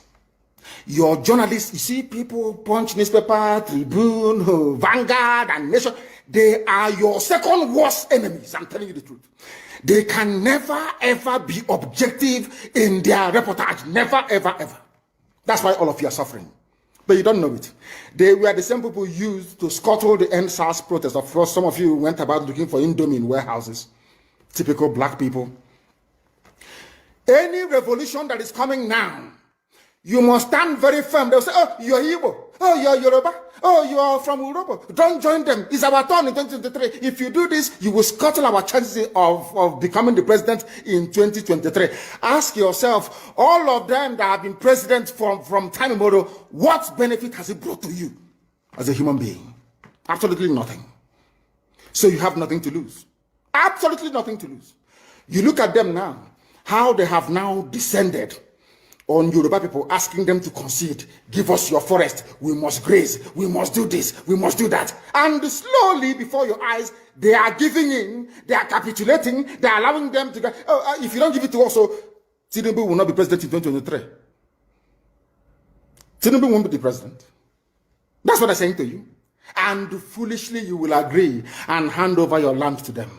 Your journalists, you see people, Punch newspaper, Tribune, Vanguard, and Nation, they are your second worst enemies. I'm telling you the truth. They can never, ever be objective in their reportage. Never, ever, ever. That's why all of you are suffering. But you don't know it. They were the same people used to scuttle the NSAS protest. Of course, some of you went about looking for Indomie in warehouses. Typical black people. Any revolution that is coming now, you must stand very firm. They'll say, oh, you're Igbo. Oh, you're Yoruba. Oh, you are from Europe. Don't join them. It's our turn in 2023. If you do this, you will scuttle our chances of becoming the president in 2023. Ask yourself, all of them that have been president from time immemorial, what benefit has it brought to you as a human being? Absolutely nothing. So you have nothing to lose. Absolutely nothing to lose. You look at them now, how they have now descended on Yoruba people, asking them to concede, give us your forest, we must graze, we must do this, we must do that. And slowly before your eyes, they are giving in, they are capitulating, they are allowing them to go, if you don't give it to us, Tinubu will not be president in 2023. Tinubu won't be the president. That's what I'm saying to you. And foolishly you will agree and hand over your land to them.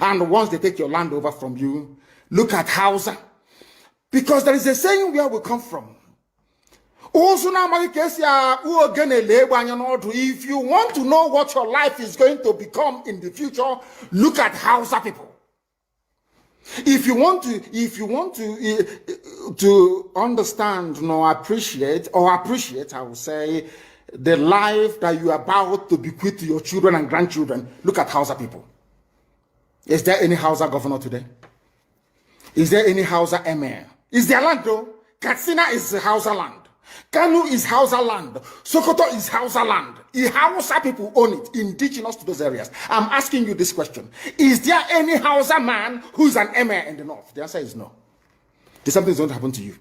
And once they take your land over from you, look at Hausa. Because there is a saying where we come from. If you want to know what your life is going to become in the future, look at Hausa people. If you want to understand, appreciate, I would say, the life that you are about to bequeath to your children and grandchildren, look at Hausa people. Is there any Hausa governor today? Is there any Hausa emir? Is their land though? Katsina is Hausa land. Kanu is Hausa land. Sokoto is Hausa land. Hausa people own it, indigenous to those areas. I'm asking you this question. Is there any Hausa man who's an emir in the north? The answer is no. Something's going to happen to you.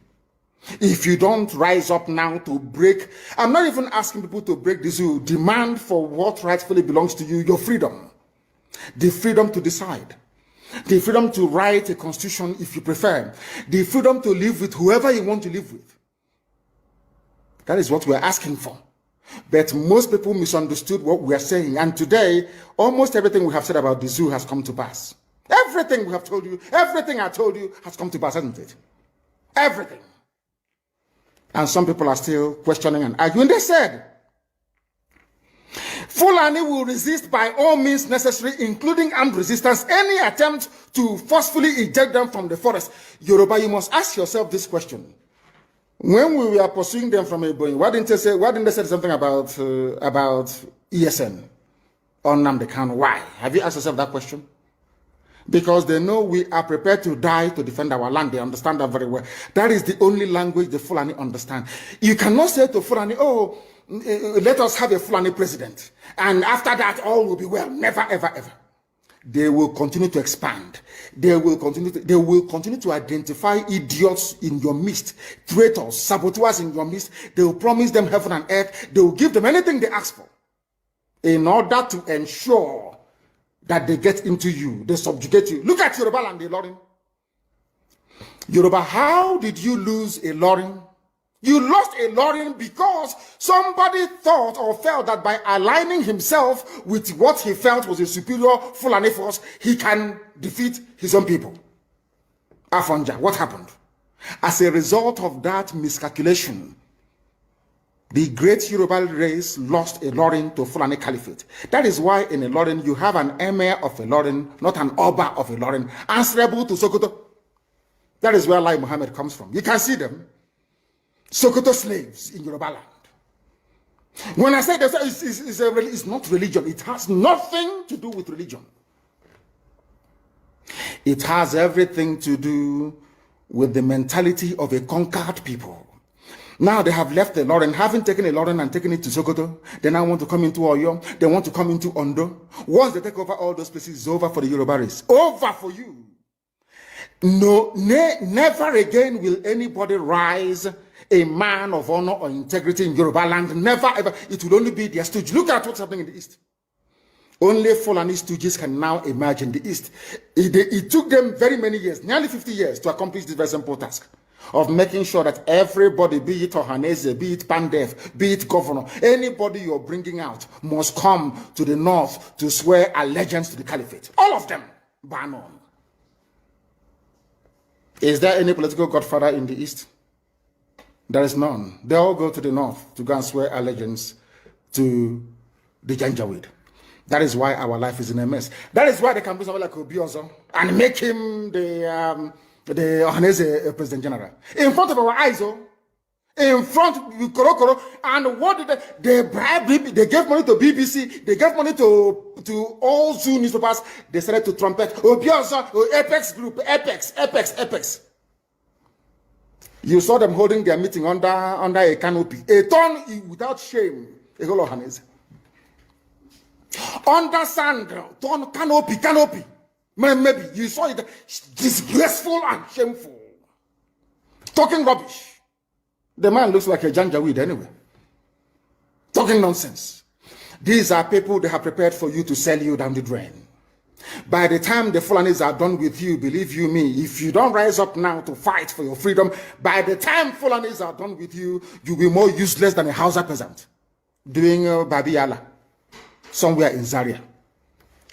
If you don't rise up now to break, I'm not even asking people to break the zoo. Demand for what rightfully belongs to you, your freedom. The freedom to decide. The freedom to write a constitution if you prefer. The freedom to live with whoever you want to live with. That is what we're asking for. But most people misunderstood what we are saying. And today, almost everything we have said about the zoo has come to pass. Everything we have told you, everything I told you has come to pass, hasn't it? Everything. And some people are still questioning and arguing. They said, Fulani will resist by all means necessary, including armed resistance, any attempt to forcefully eject them from the forest. Yoruba, you must ask yourself this question. When we were pursuing them from Ebonyi, why didn't they say something about ESN or Nnamdi Kanu? Why? Have you asked yourself that question? Because they know we are prepared to die to defend our land. They understand that very well. That is the only language the Fulani understand. You cannot say to Fulani, oh, let us have a Fulani president. And after that, all will be well. Never, ever, ever. They will continue to expand. They will continue to identify idiots in your midst, traitors, saboteurs in your midst. They will promise them heaven and earth. They will give them anything they ask for in order to ensure that they get into you, they subjugate you. Look at Yoruba land, Ilorin. Yoruba, how did you lose Ilorin? You lost Ilorin because somebody thought or felt that by aligning himself with what he felt was a superior Fulani force, he can defeat his own people. Afonja, what happened? As a result of that miscalculation, the great Yoruba race lost Ilorin to Fulani Caliphate. That is why in Ilorin you have an emir of Ilorin, not an Oba of Ilorin, answerable to Sokoto. That is where Lai Muhammad comes from. You can see them. Sokoto slaves in Yoruba land. When I say that, it's not religion. It has nothing to do with religion. It has everything to do with the mentality of a conquered people. Now they have left Ilorin, having taken Ilorin and taken it to Sokoto. They now want to come into Oyo. They want to come into Ondo. Once they take over all those places, it's over for the Yoruba race. Over for you. No, never again will anybody rise a man of honor or integrity in Yoruba land. Never ever. It will only be their stooge. Look at what's happening in the East. Only Fulani stooges can now emerge in the East. It took them very many years, nearly 50 years, to accomplish this very simple task of making sure that everybody, be it Ohanese, be it Pandef, be it governor, anybody you're bringing out must come to the north to swear allegiance to the caliphate. All of them, bar none. Is there any political godfather in the East? There is none. They all go to the north to go and swear allegiance to the Janjaweed. That is why our life is in a mess. That is why they can bring somebody like Obiozo and make him the Ohanese President General. In front of our eyes, in front of Korokoro. And what did they bribe? They gave money to BBC. They gave money to all Zoo newspapers. They started to trumpet. Obiozo, Apex Group, Apex. You saw them holding their meeting under a canopy. A ton without shame. A whole Ohanese. Under sand, ton canopy. Maybe you saw it disgraceful and shameful. Talking rubbish. The man looks like a Janjaweed anyway. Talking nonsense. These are people they have prepared for you to sell you down the drain. By the time the Fulanis are done with you, believe you me, if you don't rise up now to fight for your freedom, by the time Fulanis are done with you, you'll be more useless than a Hausa peasant doing Babiala somewhere in Zaria.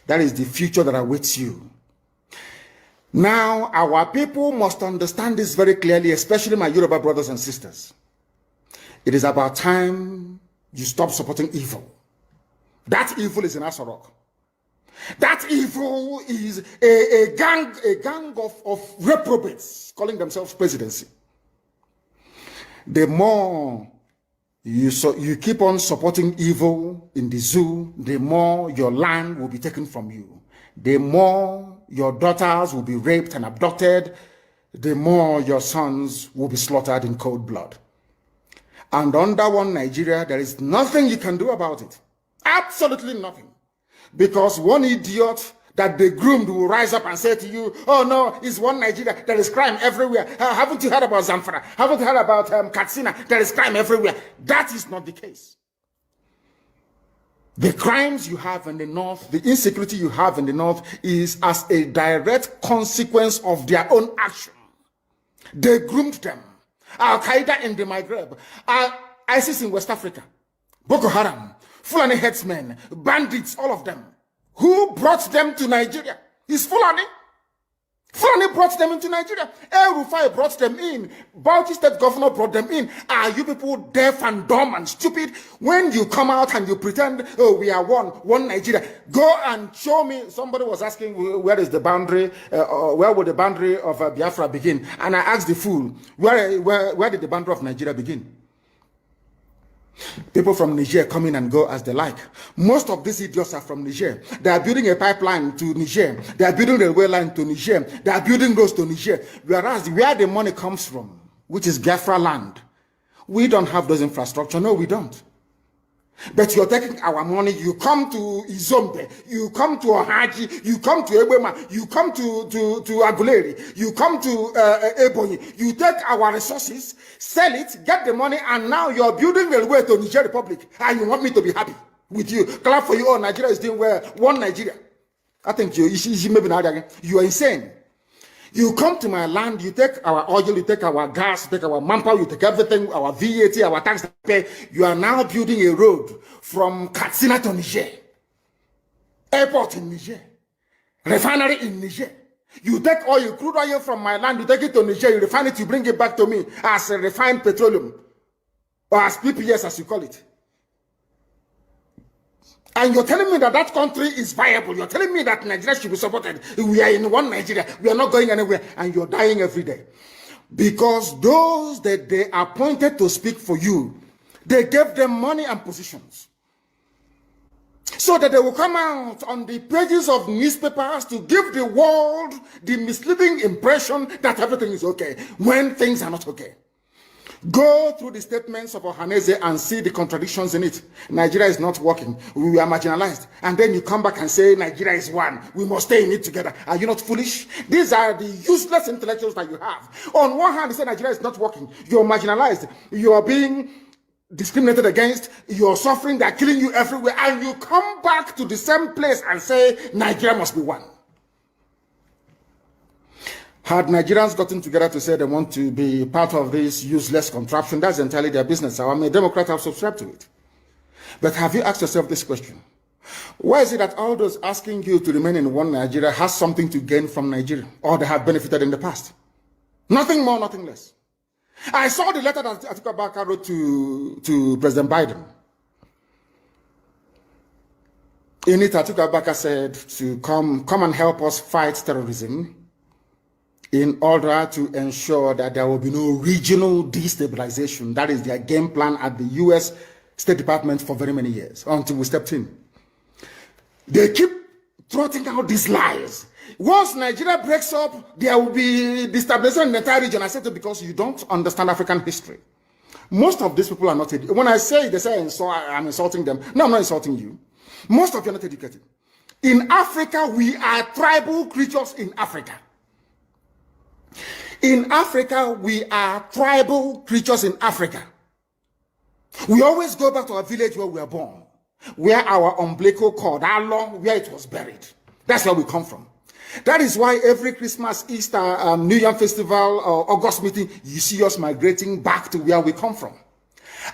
That is the future that awaits you. Now, our people must understand this very clearly, especially my Yoruba brothers and sisters. It is about time you stop supporting evil. That evil is in Asarok. That evil is a gang of reprobates calling themselves presidency. The more you keep on supporting evil in the zoo, the more your land will be taken from you. The more your daughters will be raped and abducted, the more your sons will be slaughtered in cold blood. And under one Nigeria, there is nothing you can do about it. Absolutely nothing. Because one idiot that they groomed will rise up and say to you, oh no, it's one Nigeria, there is crime everywhere. Haven't you heard about Zamfara? Haven't you heard about Katsina? There is crime everywhere. That is not the case. The crimes you have in the north, the insecurity you have in the north is as a direct consequence of their own action. They groomed them. Al-Qaeda in the Maghreb, ISIS in West Africa, Boko Haram, Fulani headsmen, bandits, all of them. Who brought them to Nigeria? It's Fulani. Fulani brought them into Nigeria. El Rufai brought them in. Bauchi State Governor brought them in. Are you people deaf and dumb and stupid? When you come out and you pretend, oh, we are one Nigeria, go and show me. Somebody was asking, where is the boundary, where would the boundary of Biafra begin? And I asked the fool, where did the boundary of Nigeria begin? People from Niger come in and go as they like. Most of these idiots are from Niger. They are building a pipeline to Niger. They are building a railway line to Niger. They are building roads to Niger. Whereas where the money comes from, which is Biafra land, we don't have those infrastructure. No, we don't. But you're taking our money. You come to Izombe, you come to Ohaji, you come to Ebema, you come to Aguleri, you come to Ebonyi. You take our resources, sell it, get the money, and now you're building a way to Niger Republic. And you want me to be happy with you? Clap for you. Oh, Nigeria is doing well. One Nigeria. I think you are insane. You come to my land, you take our oil, you take our gas, you take our manpower, you take everything, our VAT, our tax pay. You are now building a road from Katsina to Niger. Airport in Niger. Refinery in Niger. You take oil, crude oil from my land, you take it to Niger, you refine it, you bring it back to me as a refined petroleum. Or as PPS as you call it. And you're telling me that that country is viable. You're telling me that Nigeria should be supported. We are in one Nigeria. We are not going anywhere. And you're dying every day. Because those that they appointed to speak for you, they gave them money and positions. So that they will come out on the pages of newspapers to give the world the misleading impression that everything is okay, when things are not okay. Go through the statements of Ohaneze and see the contradictions in it. Nigeria is not working. We are marginalized. And then you come back and say Nigeria is one. We must stay in it together. Are you not foolish? These are the useless intellectuals that you have. On one hand, you say Nigeria is not working. You're marginalized. You are being discriminated against. You're suffering. They're killing you everywhere. And you come back to the same place and say Nigeria must be one. Had Nigerians gotten together to say they want to be part of this useless contraption, that's entirely their business. I'm a Democrat, I've subscribed to it. But have you asked yourself this question? Why is it that all those asking you to remain in one Nigeria has something to gain from Nigeria, or they have benefited in the past? Nothing more, nothing less. I saw the letter that Atiku Abubakar wrote to President Biden. In it, Atiku Abubakar said to come and help us fight terrorism, in order to ensure that there will be no regional destabilization. That is their game plan at the U.S. State Department for very many years, until we stepped in. They keep trotting out these lies. Once Nigeria breaks up, there will be destabilization in the entire region. I said it because you don't understand African history. Most of these people are not educated. When I say, they say I'm insulting them. No, I'm not insulting you. Most of you are not educated. In Africa, we are tribal creatures in Africa. In Africa, we are tribal creatures in Africa. We always go back to our village where we were born, where our umbilical cord, how long, where it was buried. That's where we come from. That is why every Christmas, Easter, New Year festival, or August meeting, you see us migrating back to where we come from.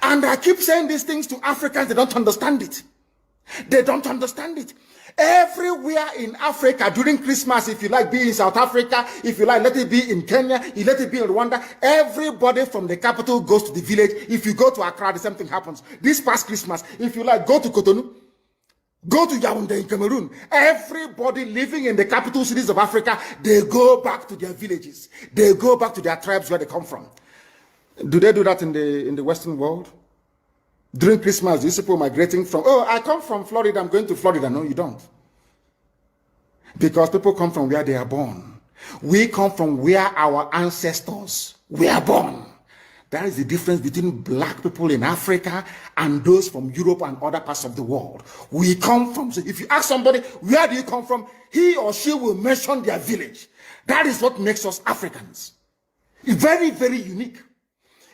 And I keep saying these things to Africans, they don't understand it. They don't understand it. Everywhere in Africa during Christmas, if you like, be in South Africa, if you like, let it be in Kenya, you let it be in Rwanda, everybody from the capital goes to the village. If you go to Accra, the same thing happens. This past Christmas, if you like, go to Cotonou, go to Yaoundé in Cameroon. Everybody living in the capital cities of Africa, they go back to their villages. They go back to their tribes where they come from. Do they do that in the Western world? During Christmas, these people migrating from, oh, I come from Florida, I'm going to Florida. No, you don't. Because people come from where they are born. We come from where our ancestors were born. That is the difference between black people in Africa and those from Europe and other parts of the world. We come from, so if you ask somebody, where do you come from? He or she will mention their village. That is what makes us Africans. It's very, very unique.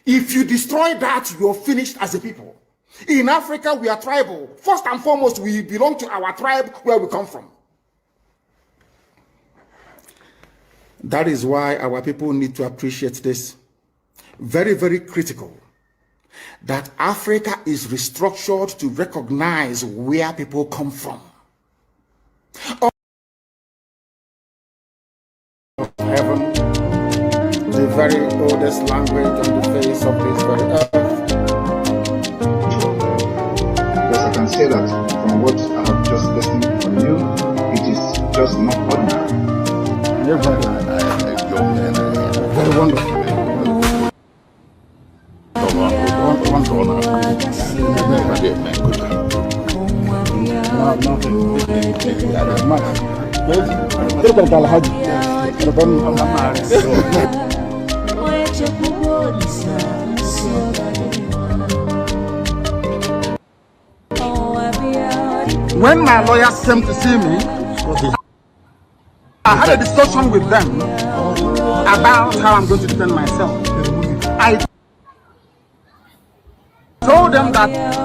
If you destroy that, you're finished as a people. In Africa, we are tribal. First and foremost, we belong to our tribe where we come from. That is why our people need to appreciate this. Very, very critical. That Africa is restructured to recognize where people come from. Heaven, the very oldest language on the face of this very earth. Because I can say that from what I have just listened from you, it is just not ordinary. Very wonderful. When my lawyers came to see me, I had a discussion with them about how I'm going to defend myself. I told them that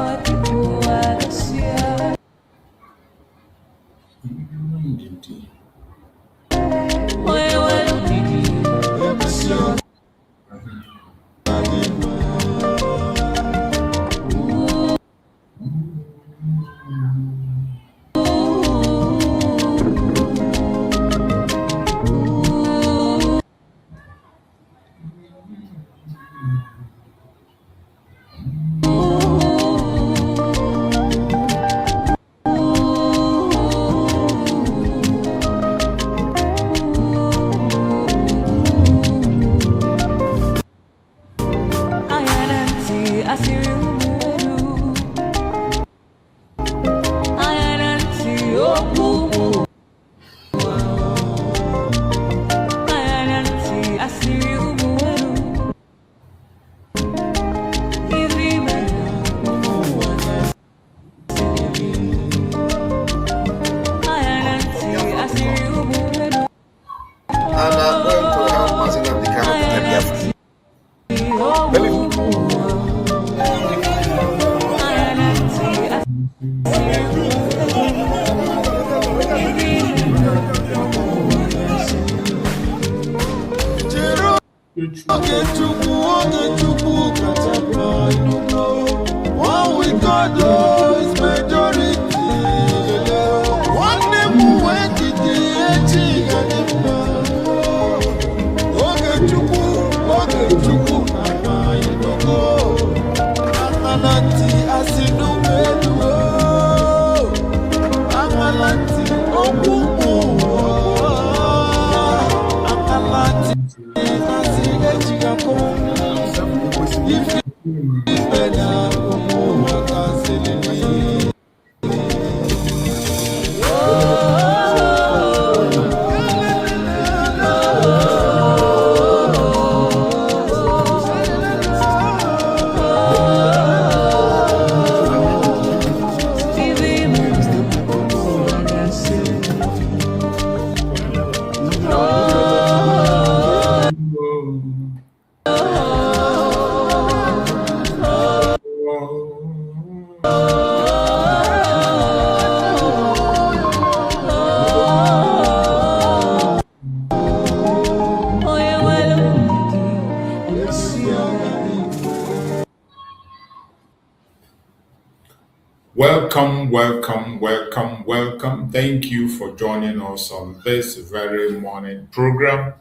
Welcome. Thank you for joining us on this very morning program.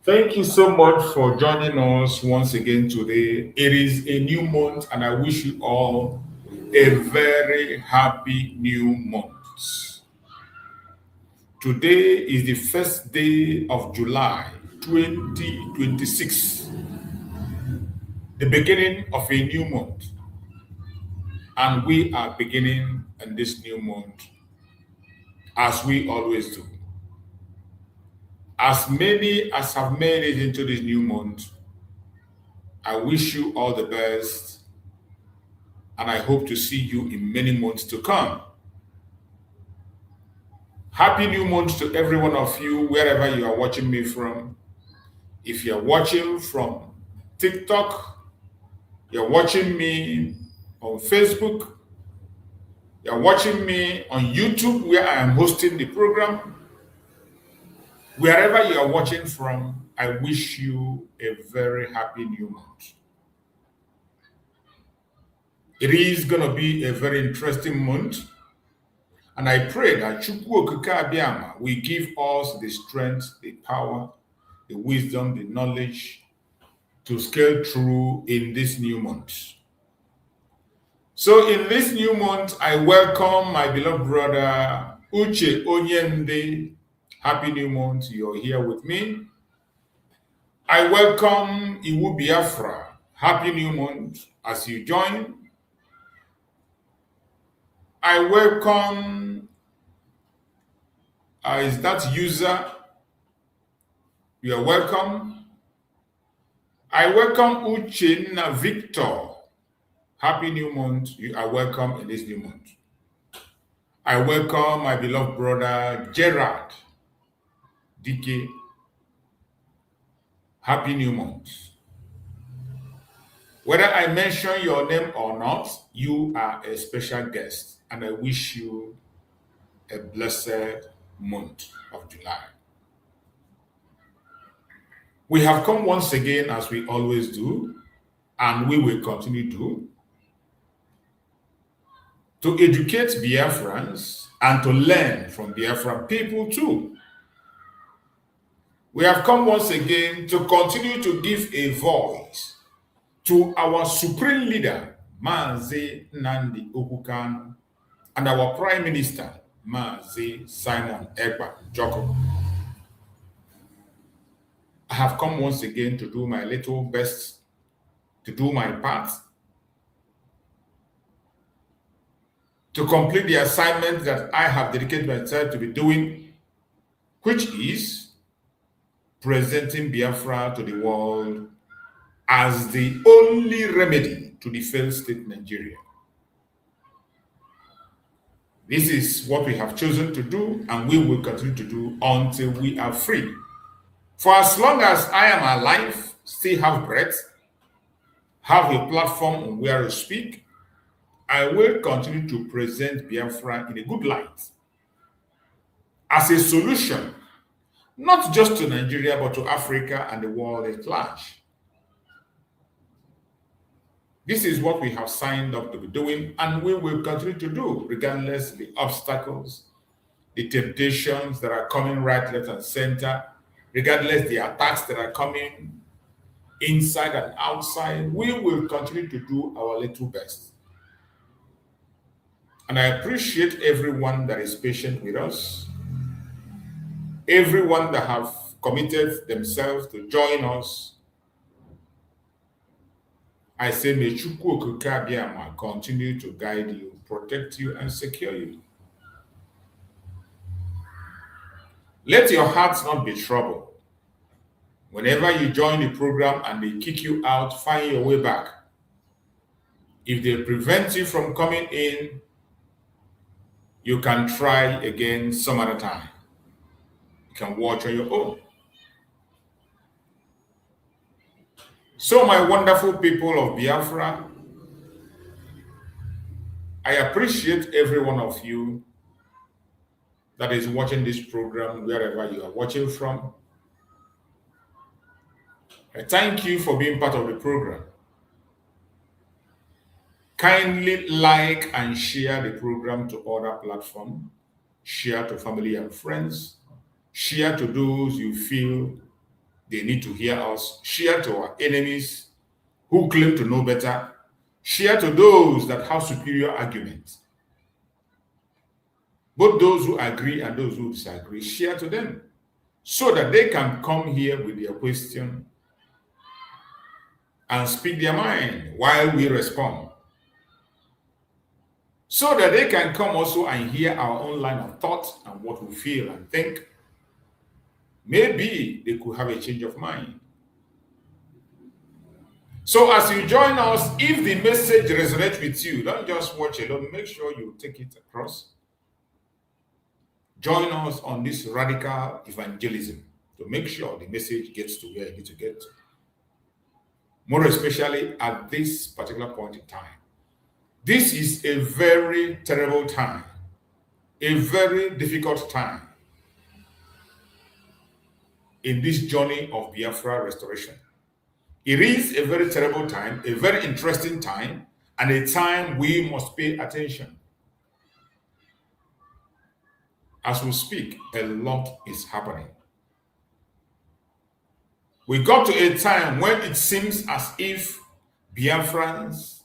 Thank you so much for joining us once again today. It is a new month, and I wish you all a very happy new month. Today is the first day of July 2026, the beginning of a new month. And we are beginning in this new month as we always do. As many as have made it into this new month, I wish you all the best, and I hope to see you in many months to come. Happy new month to every one of you, wherever you are watching me from. If you're watching from TikTok, you're watching me on Facebook, you're watching me on YouTube, where I am hosting the program. Wherever you are watching from, I wish you a very happy new month. It is going to be a very interesting month. And I pray that Chukwu Okike Abiama will give us the strength, the power, the wisdom, the knowledge to scale through in this new month. So in this new month, I welcome my beloved brother Uche Onyende. Happy new month, you're here with me. I welcome Iwu Biafra. Happy new month as you join. I welcome, is that user? You are welcome. I welcome Uchenna Victor. Happy new month. You are welcome in this new month. I welcome my beloved brother Gerard DK. Happy new month. Whether I mention your name or not, you are a special guest, and I wish you a blessed month of July. We have come once again, as we always do, and we will continue to educate Biafrans and to learn from Biafran people too. We have come once again to continue to give a voice to our supreme leader, Nnamdi Kanu, and our Prime Minister, Simon Ekpa Joko. I have come once again to do my little best, to do my part, to complete the assignment that I have dedicated myself to be doing, which is presenting Biafra to the world as the only remedy to the failed state Nigeria. This is what we have chosen to do, and we will continue to do until we are free. For as long as I am alive, still have breath, have a platform on where to speak, I will continue to present Biafra in a good light as a solution, not just to Nigeria, but to Africa and the world at large. This is what we have signed up to be doing, and we will continue to do, regardless of the obstacles, the temptations that are coming right, left, and center, regardless the attacks that are coming inside and outside. We will continue to do our little best. And I appreciate everyone that is patient with us, everyone that have committed themselves to join us. I say, may Chukwu Okike Abiama continue to guide you, protect you, and secure you. Let your hearts not be troubled. Whenever you join the program and they kick you out, find your way back. If they prevent you from coming in, you can try again some other time. You can watch on your own. So, my wonderful people of Biafra, I appreciate every one of you that is watching this program, wherever you are watching from. I thank you for being part of the program. Kindly like and share the program to other platforms. Share to family and friends. Share to those you feel they need to hear us. Share to our enemies who claim to know better. Share to those that have superior arguments. Both those who agree and those who disagree, share to them so that they can come here with their question and speak their mind while we respond. So that they can come also and hear our own line of thought and what we feel and think. Maybe they could have a change of mind. So as you join us, if the message resonates with you, don't just watch alone. Make sure you take it across. Join us on this radical evangelism to make sure the message gets to where it needs to get to. More especially at this particular point in time. This is a very terrible time, a very difficult time in this journey of Biafra restoration. It is a very terrible time, a very interesting time, and a time we must pay attention. As we speak, a lot is happening. We got to a time when it seems as if Biafrans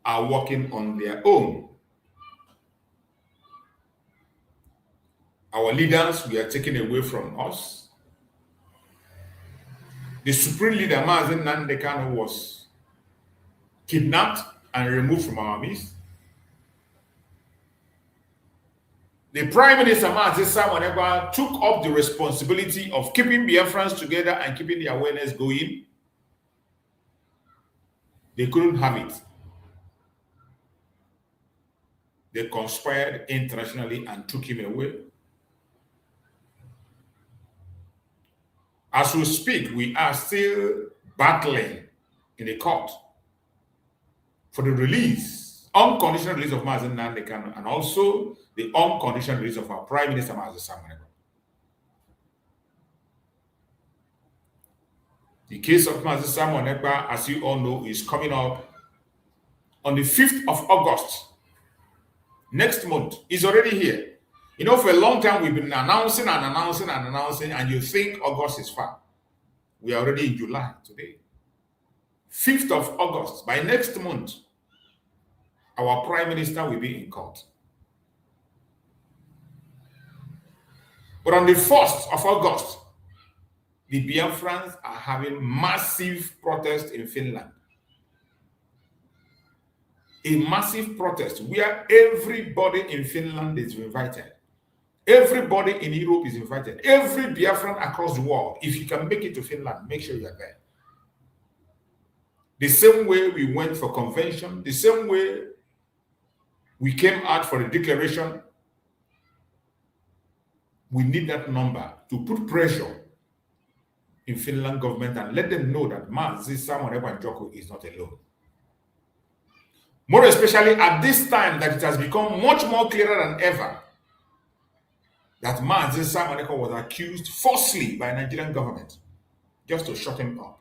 are working on their own. Our leaders were taken away from us. The supreme leader, Nnamdi, Kanu, was kidnapped and removed from our midst. The Prime Minister, Ekpa, took up the responsibility of keeping Biafrans together and keeping the awareness going. They couldn't have it. They conspired internationally and took him away. As we speak, we are still battling in the court for the release, unconditional release of Nnamdi Kanu, and also the unconditional release of our Prime Minister, Ekpa. The case of Ekpa, as you all know, is coming up on the 5th of August. Next month is already here. You know, for a long time, we've been announcing, and you think August is far. We are already in July today. 5th of August, by next month, our Prime Minister will be in court. But on the 1st of August, the Biafrans are having massive protest in Finland. A massive protest where everybody in Finland is invited. Everybody in Europe is invited. Every Biafran across the world. If you can make it to Finland, make sure you are there. The same way we went for convention, the same way we came out for the declaration, we need that number to put pressure in Finland government and let them know that Samuel Ekpa is not alone. More especially at this time that it has become much more clearer than ever that Samuel Ekpa was accused falsely by Nigerian government just to shut him up.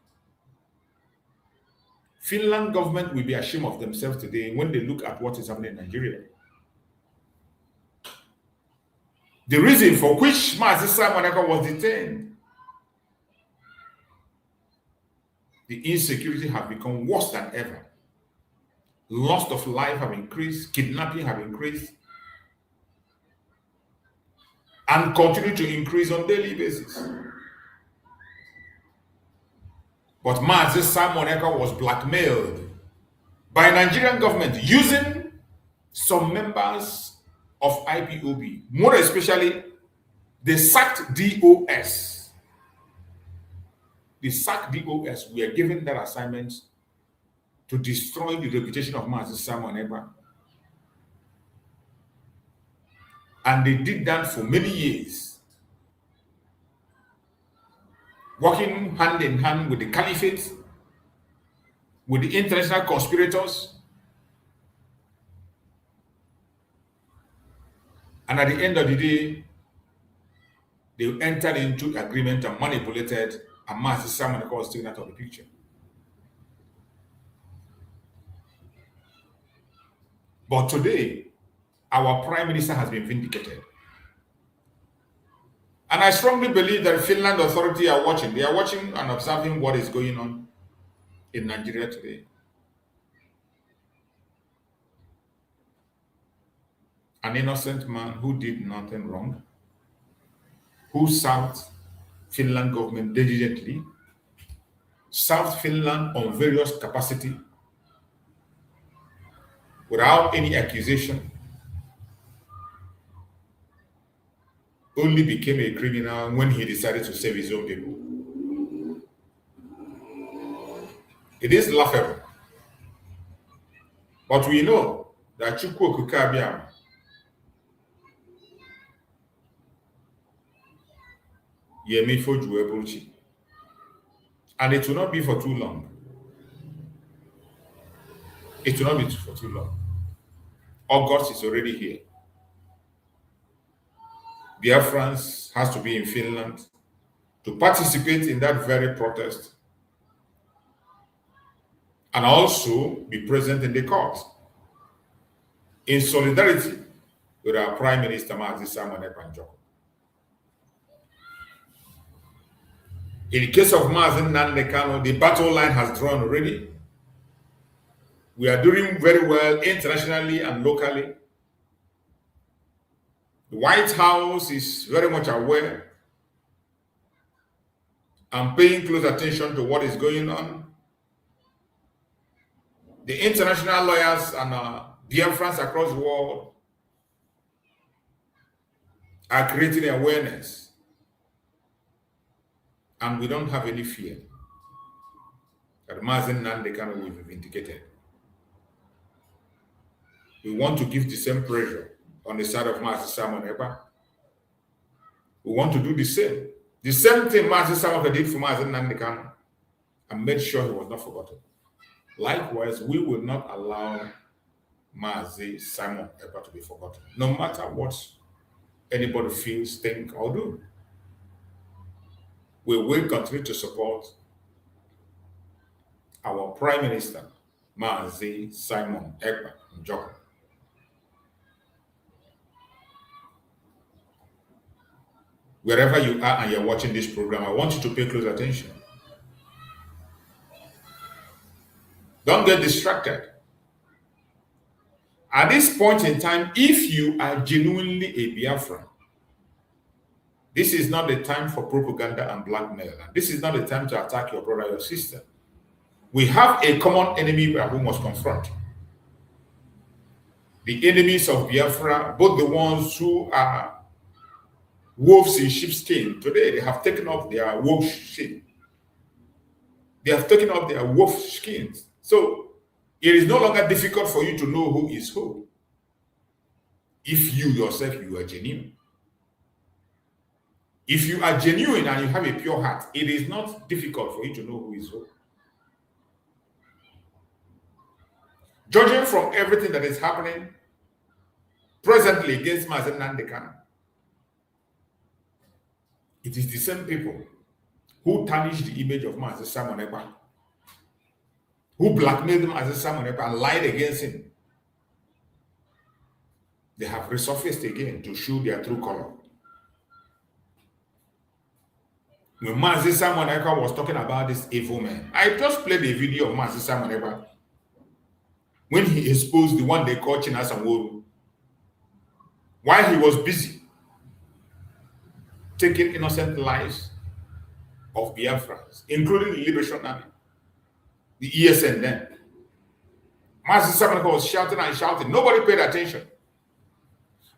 Finland government will be ashamed of themselves today when they look at what is happening in Nigeria. The reason for which Samuel Ekpa was detained, the insecurity has become worse than ever. Loss of life have increased, kidnapping have increased, and continue to increase on a daily basis. But Samuel Ekpa was blackmailed by Nigerian government using some members of IPOB, more especially the sacked DOS. The sacked DOS were given that assignment to destroy the reputation of Samuel Ekpa. And they did that for many years, working hand in hand with the caliphate, with the international conspirators. And at the end of the day, they entered into agreement and manipulated, and Samuel Ekpa was taken out of the picture. But today, our Prime Minister has been vindicated. And I strongly believe that Finland authority are watching. They are watching and observing what is going on in Nigeria today. An innocent man who did nothing wrong, who served Finland government diligently, served Finland on various capacity without any accusation, only became a criminal when he decided to save his own people. It is laughable. But we know that Chukwu Okukabiam Yemi Foju Ebuchi. And it will not be for too long. It will not be for too long. August is already here. Biafrans has to be in Finland to participate in that very protest and also be present in the court in solidarity with our Prime Minister Mazi Simon Ekpa. In the case of Mazi Nnamdi Kanu, the battle line has drawn already. We are doing very well internationally and locally. The White House is very much aware and paying close attention to what is going on. The international lawyers and Biafrans across the world are creating awareness. And we don't have any fear that Mazi Nnamdi Kanu will be vindicated. We want to give the same pressure on the side of Mazi Simon Ekpa. We want to do the same. The same thing Mazi Simon Ekpa did for Mazi Nnamdi Kanu and made sure he was not forgotten. Likewise, we will not allow Mazi Simon Ekpa to be forgotten, no matter what anybody feels, think, or do. We will continue to support our Prime Minister, Mazi Simon Ekpa Njoko. Wherever you are and you're watching this program, I want you to pay close attention. Don't get distracted. At this point in time, if you are genuinely a Biafran, this is not the time for propaganda and blackmail. And this is not the time to attack your brother or your sister. We have a common enemy we must confront. The enemies of Biafra, both the ones who are wolves in sheepskin. Today, they have taken off their wolf skin. They have taken off their wolf skins. So, it is no longer difficult for you to know who is who. If you yourself, you are genuine. If you are genuine and you have a pure heart, it is not difficult for you to know who is who. Judging from everything that is happening presently against Mazi Nnamdi Kanu, it is the same people who tarnished the image of Mazi Simon Ekpa, who blackmailed Mazi Simon Ekpa and lied against him. They have resurfaced again to show their true color. When Mazi Simon Ekpa was talking about this evil man, I just played a video of Mazi Simon Ekpa when he exposed the one they call Chinasanworu, while he was busy taking innocent lives of Biafrans, including the Liberation Army, the ESN then. Mazi Simon Ekpa was shouting and shouting. Nobody paid attention.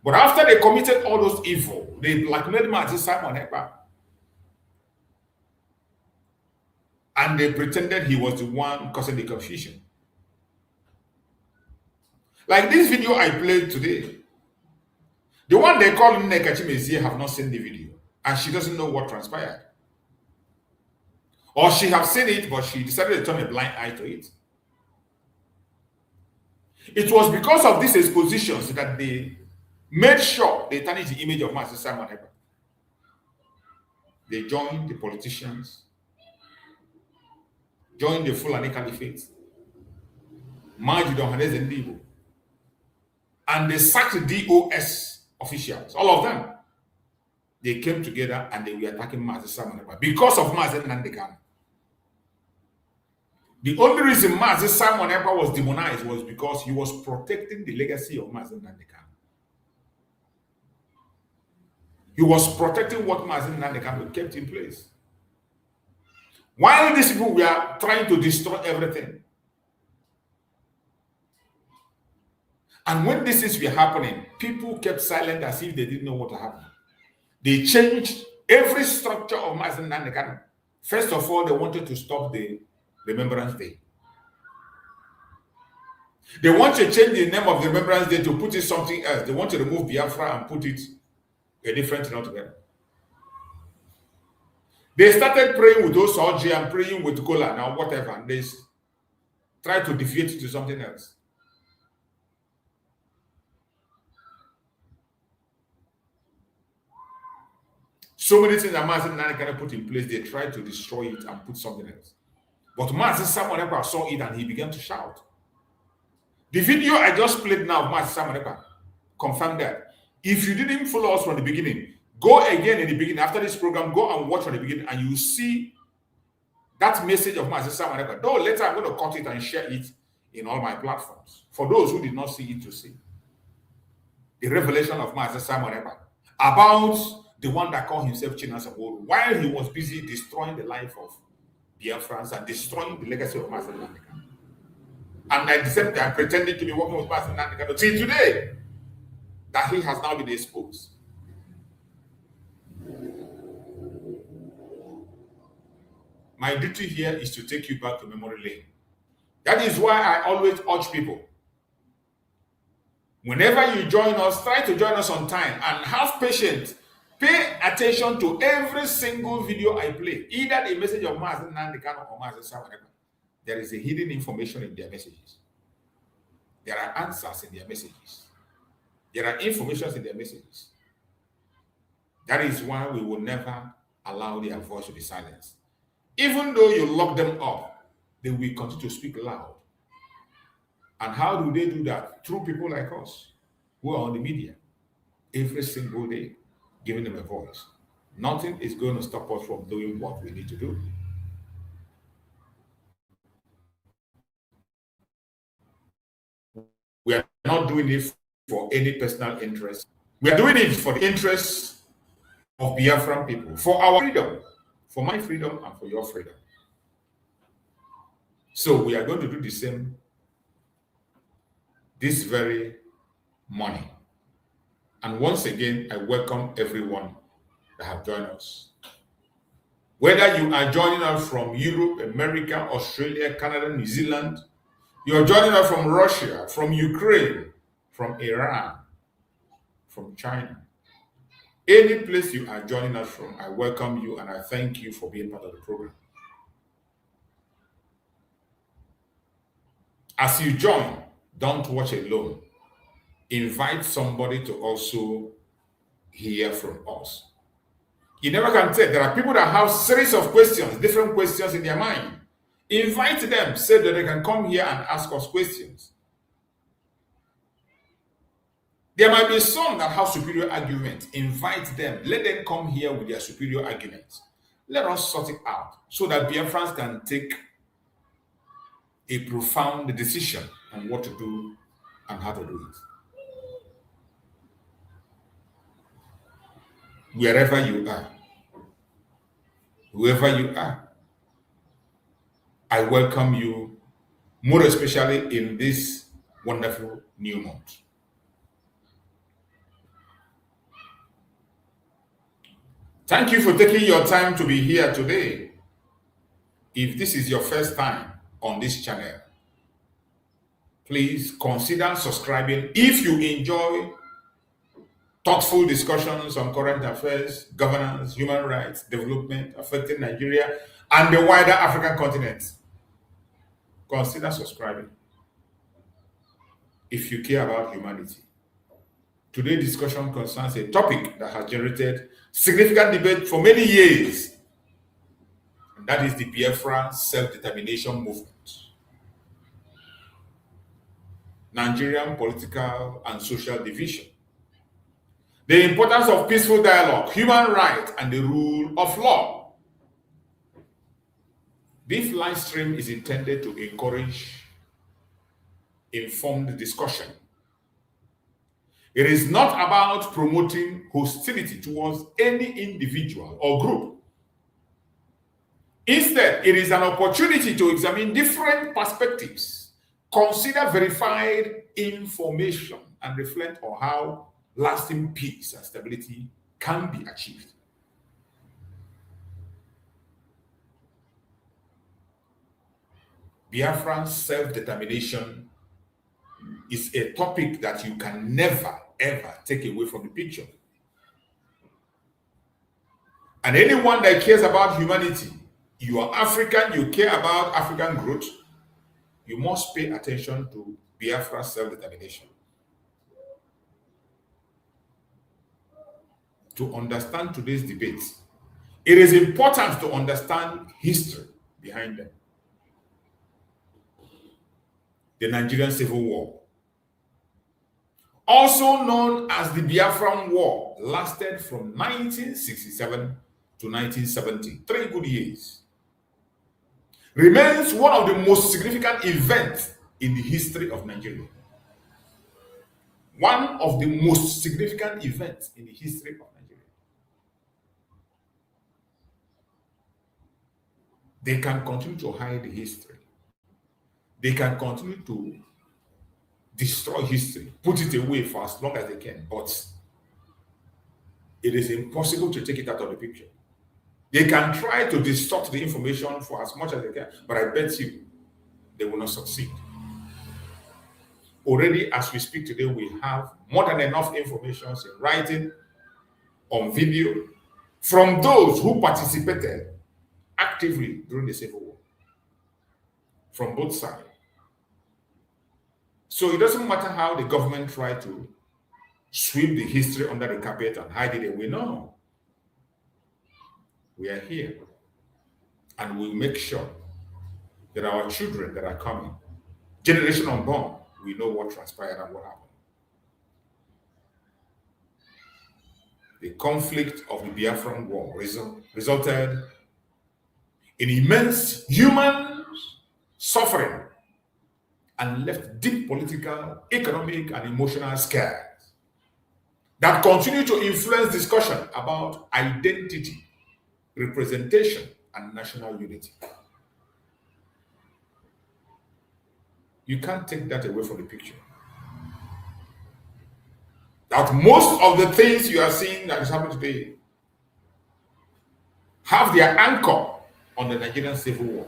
But after they committed all those evil, they blackmailed Mazi Simon Ekpa. And they pretended he was the one causing the confusion. Like this video I played today. The one they call Nneka Chimezie have not seen the video. And she doesn't know what transpired. Or she has seen it, but she decided to turn a blind eye to it. It was because of these expositions that they made sure they tarnished the image of Mazi Simon Ekpa. They joined the politicians, joined the Fulani Caliphate, Majid Ohaneze Ndibo, and they sacked the DOS officials, all of them. They came together and they were attacking Mazi Simon Ekpa because of Mazi Nnamdi Kanu. The only reason Mazi Simon Ekpa was demonized was because he was protecting the legacy of Mazi Nnamdi Kanu. He was protecting what Mazi Nnamdi Kanu kept in place. While these people were trying to destroy everything. And when these things were happening, people kept silent as if they didn't know what happened. They changed every structure of Mazi Nnamdi Kanu. First of all, they wanted to stop the Remembrance Day. They want to change the name of the Remembrance Day to put it something else. They want to remove Biafra and put it a different thing altogether. They started praying with those orgy and praying with cola now, whatever, and they try to deviate it to something else. So many things that Master Nnamdi cannot put in place, they try to destroy it and put something else. But Master Samuel Ekpa saw it and he began to shout. The video I just played now of Master Samuel Ekpa confirmed that. If you didn't follow us from the beginning, go again in the beginning. After this program, go and watch from the beginning and you see that message of Master Samuel Ekpa. Though later I'm going to cut it and share it in all my platforms. For those who did not see it to see. The revelation of Master Samuel Ekpa about the one that called himself Chinasaboru, while he was busy destroying the life of Biafrans and destroying the legacy of Master Nnamdi. And at the same time, pretending to be working with Master Nnamdi till today, that he has now been exposed. My duty here is to take you back to memory lane. That is why I always urge people, whenever you join us, try to join us on time and have patience. Pay attention to every single video I play, either the message of Master Nnamdi or Master Samuel Ekpa. There is a hidden information in their messages. There are answers in their messages. There are informations in their messages. That is why we will never allow their voice to be silenced. Even though you lock them up, they will continue to speak loud. And how do they do that? Through people like us, who are on the media, every single day, giving them a voice. Nothing is going to stop us from doing what we need to do. We are not doing it for any personal interest. We are doing it for the interests of Biafran people, for our freedom, for my freedom and for your freedom. So we are going to do the same this very morning. And once again, I welcome everyone that have joined us. Whether you are joining us from Europe, America, Australia, Canada, New Zealand, you are joining us from Russia, from Ukraine, from Iran, from China. Any place you are joining us from, I welcome you and I thank you for being part of the program. As you join, don't watch alone. Invite somebody to also hear from us. You never can tell. There are people that have series of questions, different questions in their mind. Invite them so that they can come here and ask us questions. There might be some that have superior arguments. Invite them. Let them come here with their superior arguments. Let us sort it out so that Biafrans can take a profound decision on what to do and how to do it. Wherever you are, whoever you are, I welcome you, more especially in this wonderful new month. Thank you for taking your time to be here today. If this is your first time on this channel, please consider subscribing if you enjoy thoughtful discussions on current affairs, governance, human rights, development affecting Nigeria and the wider African continent. Consider subscribing if you care about humanity. Today's discussion concerns a topic that has generated significant debate for many years, and that is the Biafra self-determination movement. Nigerian political and social division, the importance of peaceful dialogue, human rights, and the rule of law. This live stream is intended to encourage informed discussion. It is not about promoting hostility towards any individual or group. Instead, it is an opportunity to examine different perspectives, consider verified information, and reflect on how lasting peace and stability can be achieved. Biafran self-determination is a topic that you can never, ever take away from the picture. And anyone that cares about humanity, you are African, you care about African growth, you must pay attention to Biafra self-determination. To understand today's debates, it is important to understand history behind them. The Nigerian Civil War, also known as the Biafran War, lasted from 1967 to 1970, 3 good years. Remains one of the most significant events in the history of Nigeria. One of the most significant events in the history of Nigeria. They can continue to hide the history. They can continue to destroy history, put it away for as long as they can, but it is impossible to take it out of the picture. They can try to distort the information for as much as they can, but I bet you they will not succeed. Already, as we speak today, we have more than enough information in writing, on video, from those who participated actively during the Civil War, from both sides. So it doesn't matter how the government tried to sweep the history under the carpet and hide it away. No. We are here. And we'll make sure that our children that are coming, generation unborn, we know what transpired and what happened. The conflict of the Biafran War resulted in immense human suffering and left deep political, economic, and emotional scars that continue to influence discussion about identity, representation, and national unity. You can't take that away from the picture. That most of the things you are seeing that is happening today have their anchor on the Nigerian Civil War.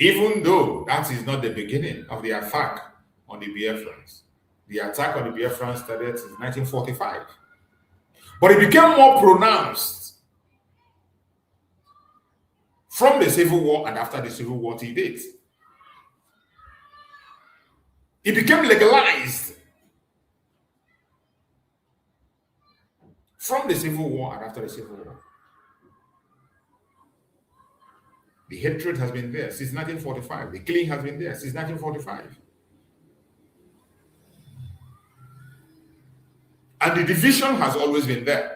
Even though that is not the beginning of the attack on the Biafrans. The attack on the Biafrans started in 1945. But it became more pronounced from the Civil War and after the Civil War till date. It became legalized from the Civil War and after the Civil War. The hatred has been there since 1945. The killing has been there since 1945. And the division has always been there.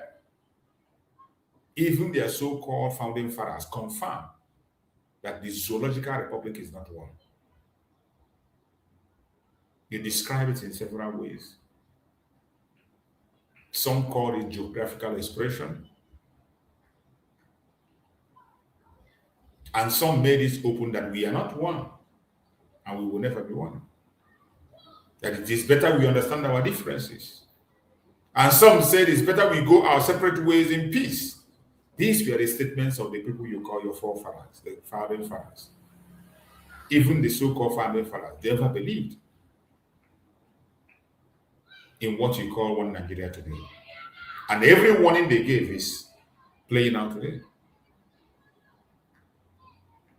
Even their so-called founding fathers confirm that the Zoological Republic is not one. They describe it in several ways. Some call it geographical expression. And some made it open that we are not one, and we will never be one. That it is better we understand our differences. And some said it's better we go our separate ways in peace. These were the statements of the people you call your forefathers, the founding fathers. Even the so-called founding fathers, they never believed in what you call one Nigeria today. And every warning they gave is playing out today.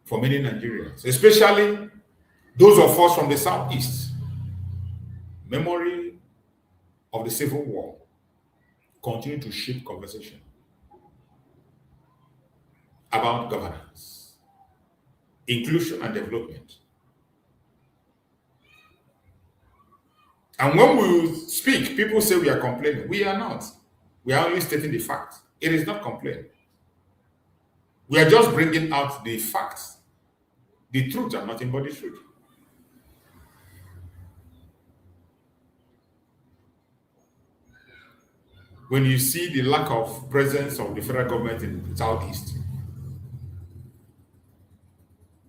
For many Nigerians, especially those of us from the Southeast, memory of the Civil War continue to shape conversation about governance, inclusion, and development. And when we speak, people say we are complaining. We are not. We are only stating the facts. It is not complaining. We are just bringing out the facts, the truth, and nothing but the truth. When you see the lack of presence of the federal government in the Southeast,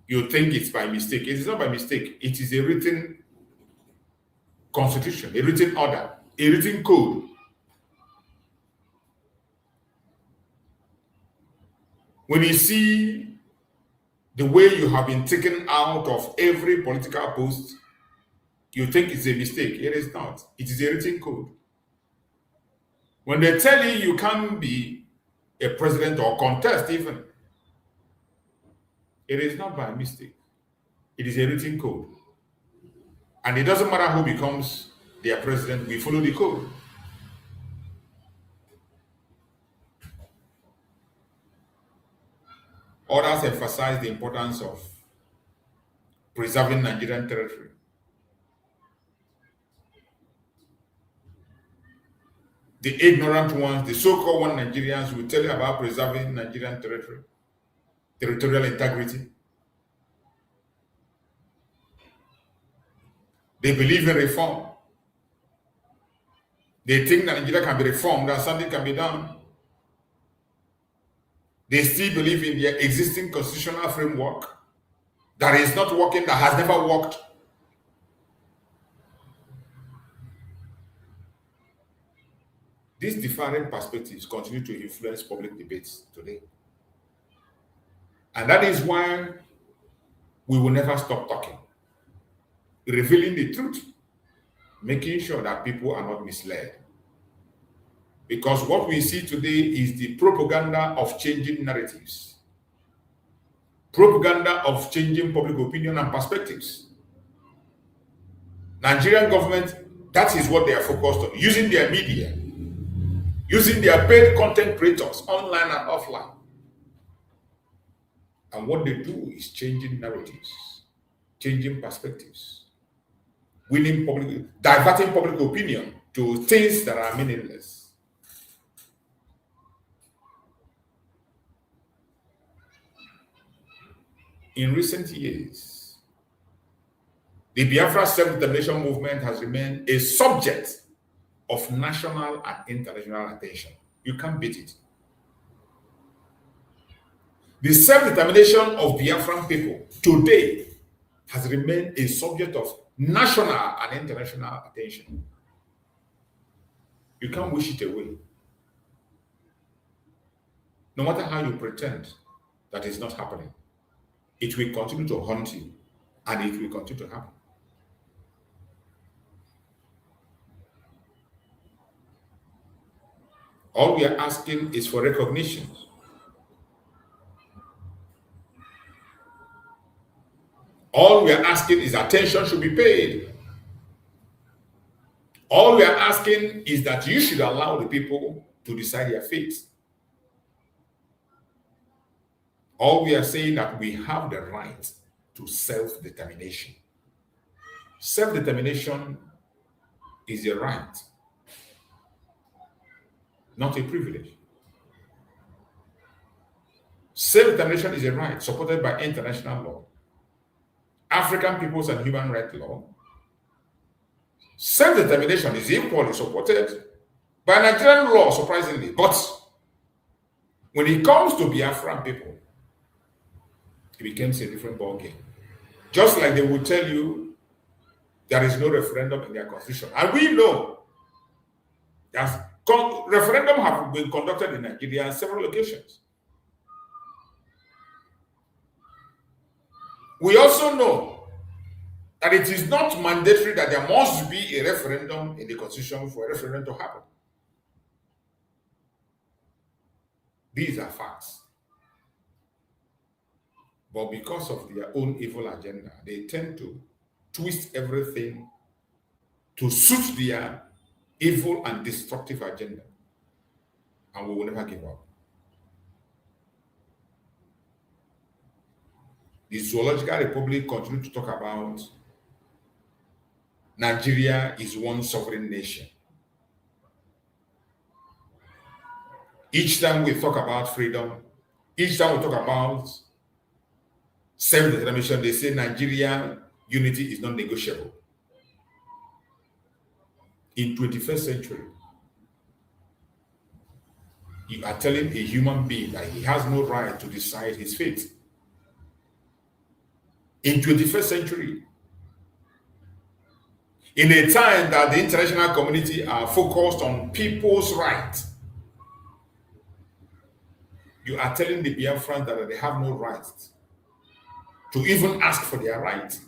you think it's by mistake. It is not by mistake. It is a written constitution, a written order, a written code. When you see the way you have been taken out of every political post, you think it's a mistake. It is not. It is a written code. When they tell you you can't be a president or contest even, it is not by mistake. It is a written code. And it doesn't matter who becomes their president, we follow the code. Others emphasize the importance of preserving Nigerian territory. The ignorant ones, the so-called one Nigerians, will tell you about preserving Nigerian territory, territorial integrity. They believe in reform. They think that Nigeria can be reformed, that something can be done. They still believe in their existing constitutional framework that is not working, that has never worked. These different perspectives continue to influence public debates today. And that is why we will never stop talking, revealing the truth, making sure that people are not misled. Because what we see today is the propaganda of changing narratives, propaganda of changing public opinion and perspectives. Nigerian government, that is what they are focused on, using their media, using their paid content creators online and offline. And what they do is changing narratives, changing perspectives, diverting public opinion to things that are meaningless. In recent years, the Biafra self-determination movement has remained a subject of national and international attention. You can't beat it. The self-determination of Biafran people today has remained a subject of national and international attention. You can't wish it away. No matter how you pretend that it's not happening, it will continue to haunt you, and it will continue to happen. All we are asking is for recognition. All we are asking is attention should be paid. All we are asking is that you should allow the people to decide their fate. All we are saying that we have the right to self-determination. Self-determination is a right, not a privilege. Self-determination is a right supported by international law, African peoples and human rights law. Self-determination is equally supported by Nigerian law, surprisingly. But when it comes to Biafran people, it becomes a different ballgame. Just like they will tell you there is no referendum in their constitution. And we know that referendum have been conducted in Nigeria on several occasions. We also know that it is not mandatory that there must be a referendum in the constitution for a referendum to happen. These are facts. But because of their own evil agenda, they tend to twist everything to suit their evil and destructive agenda. And we will never give up. The Zoological Republic continues to talk about Nigeria is one sovereign nation. Each time we talk about freedom, each time we talk about self-determination, they say Nigeria unity is not negotiable. In 21st century, you are telling a human being that he has no right to decide his fate. In 21st century, in a time that the international community are focused on people's rights, you are telling the Biafrans that they have no rights to even ask for their rights.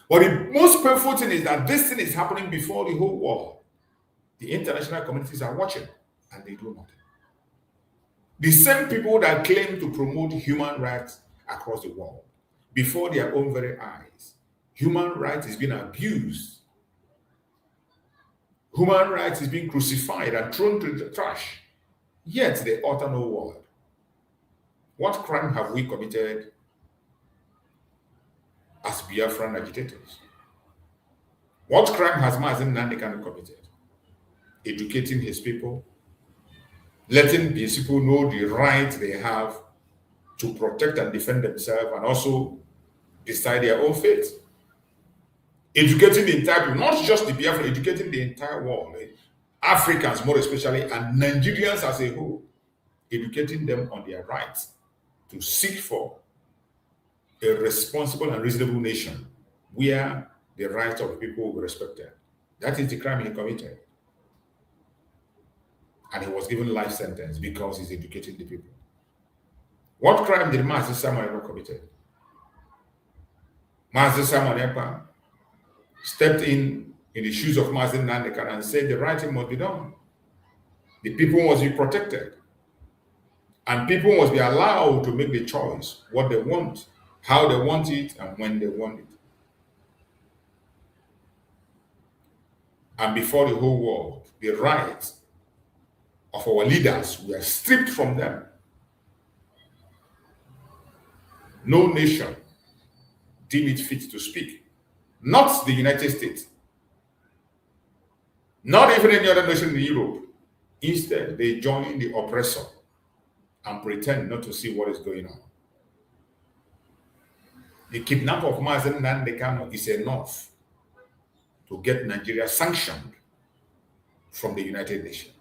But the most painful thing is that this thing is happening before the whole world. The international communities are watching and they do nothing. The same people that claim to promote human rights across the world, before their own very eyes, human rights is being abused. Human rights is being crucified and thrown to the trash. Yet they utter no word. What crime have we committed as Biafran agitators? What crime has Nnamdi Kanu committed? Educating his people, letting these people know the right they have to protect and defend themselves and also decide their own fate. Educating the entire people, not just the Biafra, educating the entire world, Africans more especially, and Nigerians as a whole, educating them on their rights to seek for a responsible and reasonable nation where the rights of people will be respected. That is the crime he committed. And he was given life sentence because he's educating the people. What crime did Mazi Samuel committed? Mazi Samuel Ekpa stepped in the shoes of Mazi Nnamdi Kanu and said the right thing must be done. The people must be protected. And people must be allowed to make the choice, what they want, how they want it, and when they want it. And before the whole world, the rights of our leaders were stripped from them. No nation deemed it fit to speak. Not the United States. Not even any other nation in Europe. Instead, they join the oppressor and pretend not to see what is going on. The kidnapping of Mazi Nnamdi Kanu is enough to get Nigeria sanctioned from the United Nations.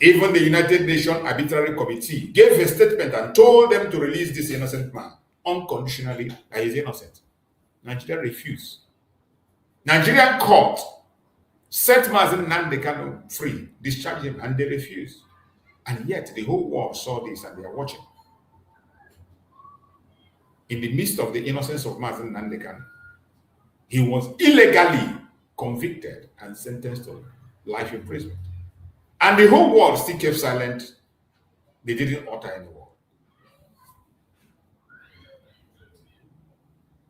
Even the United Nations Arbitrary Committee gave a statement and told them to release this innocent man unconditionally that he's innocent. Nigeria refused. Nigerian court set Mazi Nnamdi Kanu free, discharged him, and they refused. And yet the whole world saw this and they are watching. In the midst of the innocence of Mazi Nnamdi Kanu, he was illegally convicted and sentenced to life imprisonment. And the whole world still kept silent. They didn't utter any word.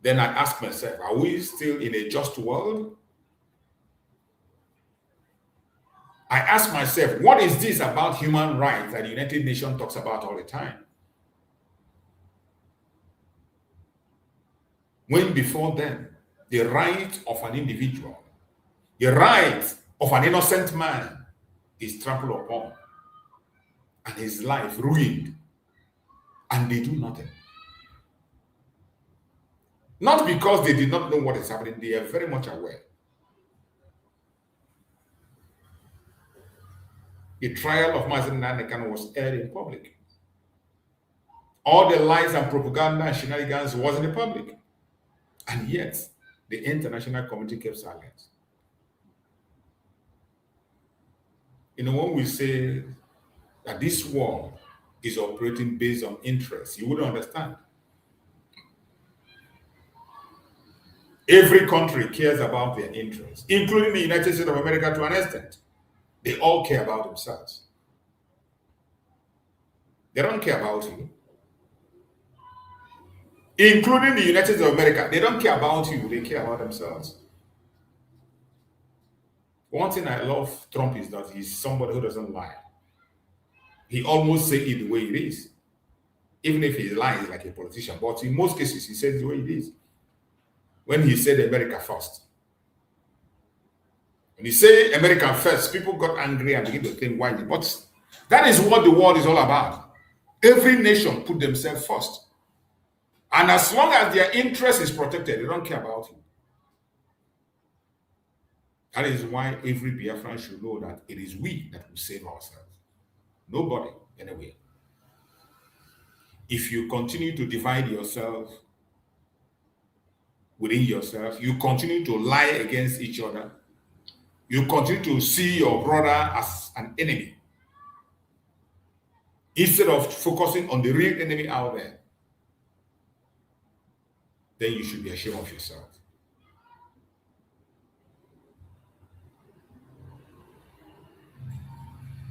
Then I asked myself, are we still in a just world? I asked myself, what is this about human rights that the United Nations talks about all the time? When before then, the right of an individual, the right of an innocent man is trampled upon and his life ruined, and they do nothing. Not because they did not know what is happening, they are very much aware. The trial of Mazi Nnamdi Kanu was aired in public. All the lies and propaganda and shenanigans was in the public. And yet, the international community kept silent. You know, when we say that this world is operating based on interest, you wouldn't understand. Every country cares about their interests, including the United States of America to an extent. They all care about themselves. They don't care about you. Including the United States of America, they don't care about you, they care about themselves. One thing I love Trump is that he's somebody who doesn't lie. He almost says it the way it is. Even if he lies like a politician, but in most cases, he says it the way it is. When he said America first. When he said America first, people got angry and began to think why. But that is what the world is all about. Every nation put themselves first. And as long as their interest is protected, they don't care about you. That is why every Biafran should know that it is we that will save ourselves. Nobody, anyway. If you continue to divide yourself within yourself, you continue to lie against each other, you continue to see your brother as an enemy, instead of focusing on the real enemy out there, then you should be ashamed of yourself.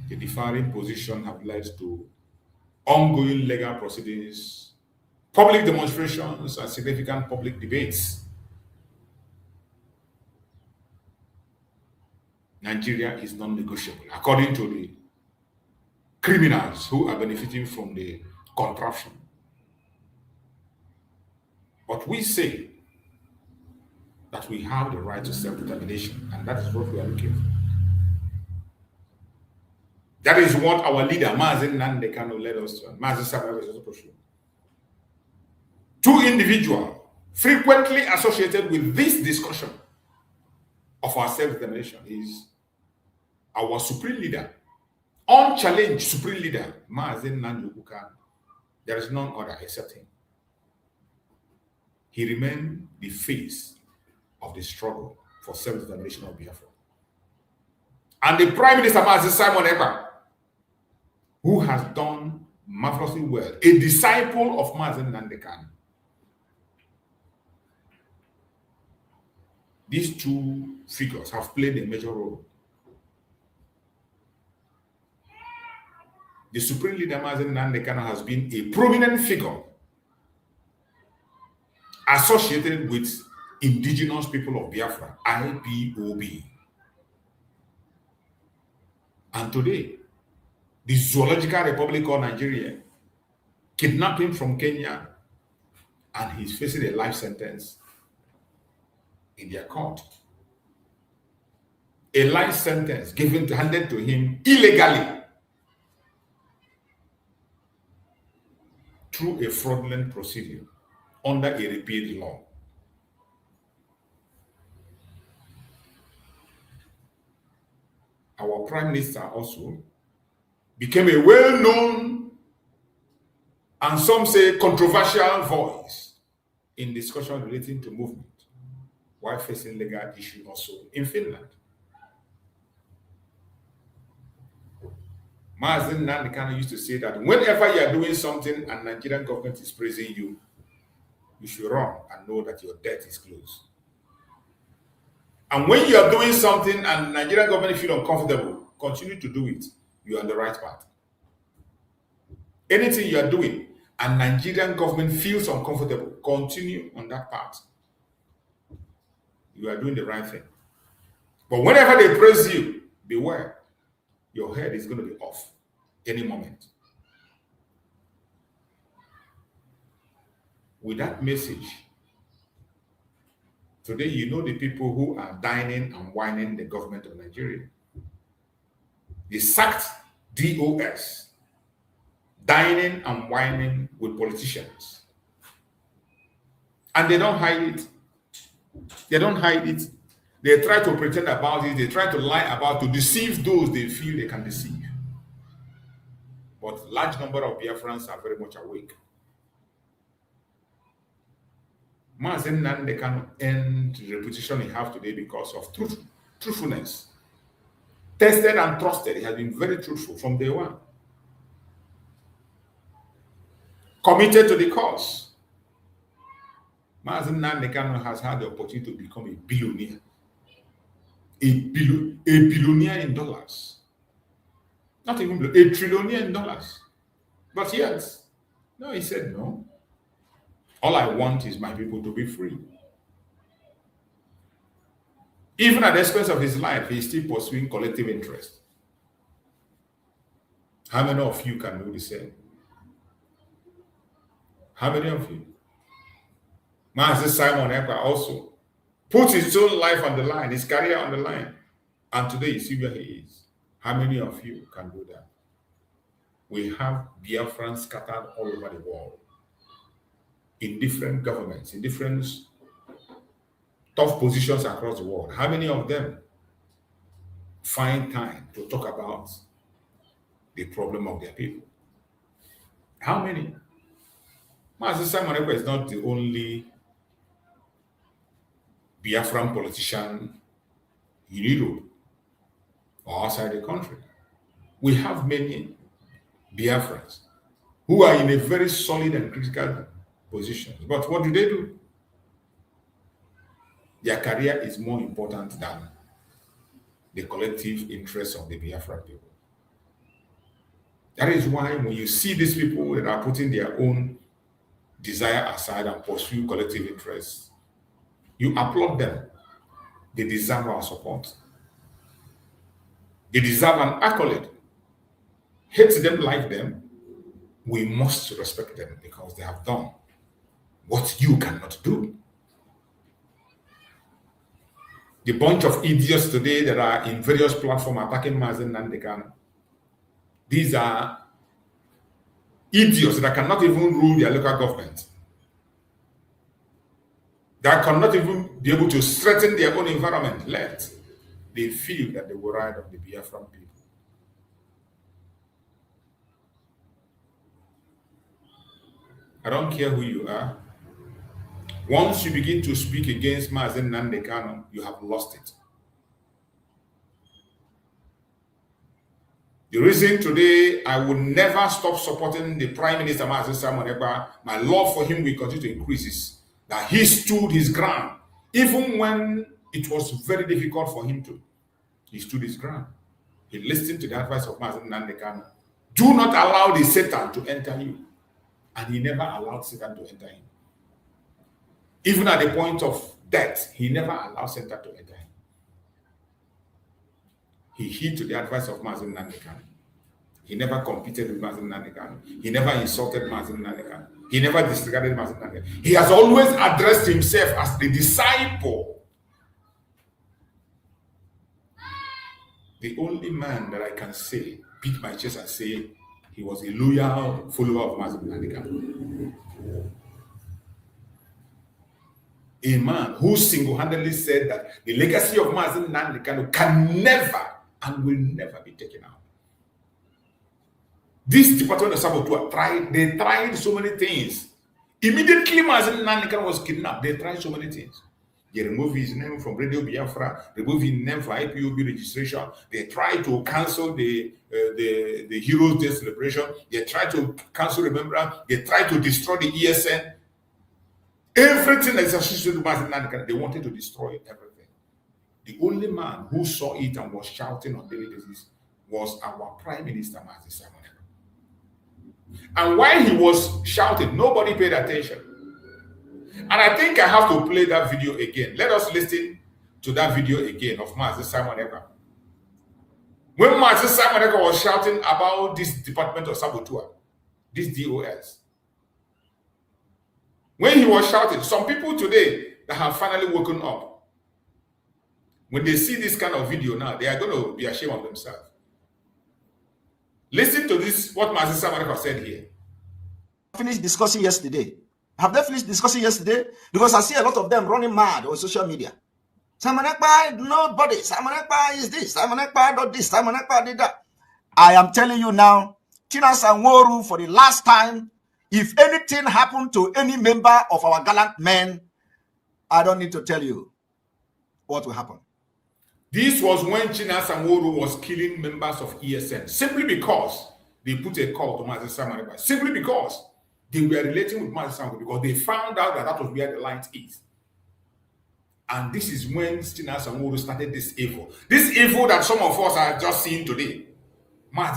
The differing position have led to ongoing legal proceedings, public demonstrations, and significant public debates. Nigeria is non-negotiable, according to the criminals who are benefiting from the contraption. But we say that we have the right to self-determination, and that is what we are looking for. That is what our leader, Nnamdi Kanu, led us to, and Samuel is also pursuing. Two individuals frequently associated with this discussion of our self-determination is our supreme leader, unchallenged supreme leader, Nnamdi Kanu. There is none other except him. He remained the face of the struggle for self-determination of Biafra. And the Prime Minister, Simon Ekpa, who has done marvelously well, a disciple of Nnamdi Kanu. These two figures have played a major role. The Supreme Leader, Nnamdi Kanu, has been a prominent figure associated with indigenous people of Biafra, IPOB. And today, the Zoological Republic of Nigeria kidnapped him from Kenya, and he's facing a life sentence in their court. A life sentence handed to him illegally through a fraudulent procedure under a repealed law. Our Prime Minister also became a well-known and some say controversial voice in discussion relating to movement, while facing legal issue also in Finland. Nnamdi Kanu used to say that whenever you are doing something and Nigerian government is praising you, you should run and know that your death is close. And when you are doing something and Nigerian government feel uncomfortable, continue to do it. You are on the right path. Anything you are doing and Nigerian government feels uncomfortable, continue on that path. You are doing the right thing. But whenever they praise you, beware. Your head is going to be off any moment. With that message, today you know the people who are dining and whining the government of Nigeria. They sacked DOS, dining and whining with politicians. And they don't hide it. They don't hide it. They try to pretend about it. They try to lie about it, to deceive those they feel they can deceive. But large number of Biafrans are very much awake. Nnamdi Kanu earned the reputation he has today because of truthfulness. Tested and trusted. He has been very truthful from day one. Committed to the cause. Nnamdi Kanu has had the opportunity to become a billionaire. A billionaire in dollars. Not even a trillionaire in dollars. But yet, no, he said no. All I want is my people to be free. Even at the expense of his life, he's still pursuing collective interest. How many of you can do the same? How many of you? Simon Ekpa also put his own life on the line, his career on the line. And today you see where he is. How many of you can do that? We have Biafrans scattered all over the world, in different governments, in different tough positions across the world. How many of them find time to talk about the problem of their people? How many? Simon Ekpa is not the only Biafran politician in Europe or outside the country. We have many Biafrans who are in a very solid and critical position. But what do? Their career is more important than the collective interests of the Biafra people. That is why when you see these people that are putting their own desire aside and pursue collective interests, you applaud them. They deserve our support. They deserve an accolade. Hate them, like them, we must respect them because they have done what you cannot do. The bunch of idiots today that are in various platforms attacking Nnamdi Kanu, these are idiots that cannot even rule their local government, that cannot even be able to strengthen their own environment, let they feel that they will ride on the Biafran people. I don't care who you are. Once you begin to speak against Nnamdi Kanu, you have lost it. The reason today I will never stop supporting the Prime Minister, Ekpa, my love for him will continue to increase, is that he stood his ground. Even when it was very difficult for him to, he stood his ground. He listened to the advice of Nnamdi Kanu. Do not allow the Satan to enter you. And he never allowed Satan to enter him. Even at the point of death, he never allowed Satan to enter him. He heeded to the advice of Nnamdi Kanu. He never competed with Nnamdi Kanu. He never insulted Nnamdi Kanu. He never disregarded Nnamdi Kanu. He has always addressed himself as the disciple. The only man that I can say, beat my chest and say, he was a loyal follower of Nnamdi Kanu. A man who single-handedly said that the legacy of Nnamdi Kanu can never and will never be taken out. This Department of Saboteur tried so many things. Immediately Nnamdi Kanu was kidnapped, they tried so many things. They removed his name from Radio Biafra, removed his name for IPOB registration. They tried to cancel the Heroes Day celebration. They tried to cancel Remembrance. They tried to destroy the ESN. Everything that is associated with Nnamdi Kanu, they wanted to destroy everything. The only man who saw it and was shouting on daily basis was our Prime Minister, Simon. And while he was shouting, nobody paid attention. And I think I have to play that video again. Let us listen to that video again of Simon Ekpa. When Simon Ekpa was shouting about this Department of Saboteur, this DOS, when he was shouting, some people today that have finally woken up, when they see this kind of video now, they are going to be ashamed of themselves. Listen to this, what Simon Ekpa said here. Finished discussing yesterday. Have they finished discussing yesterday? Because I see a lot of them running mad on social media. Simon Ekpa, nobody. Simon Ekpa is this. Simon Ekpa did this. Simon Ekpa did that. I am telling you now, Chinasa Nworu, for the last time, if anything happened to any member of our gallant men, I don't need to tell you what will happen. This was when Chinasa Nworu was killing members of ESN, simply because they put a call to Simon Ekpa, simply because they were relating with Simon, because they found out that that was where the light is. And this is when Chinasa Nworu started this evil. This evil that some of us are just seeing today.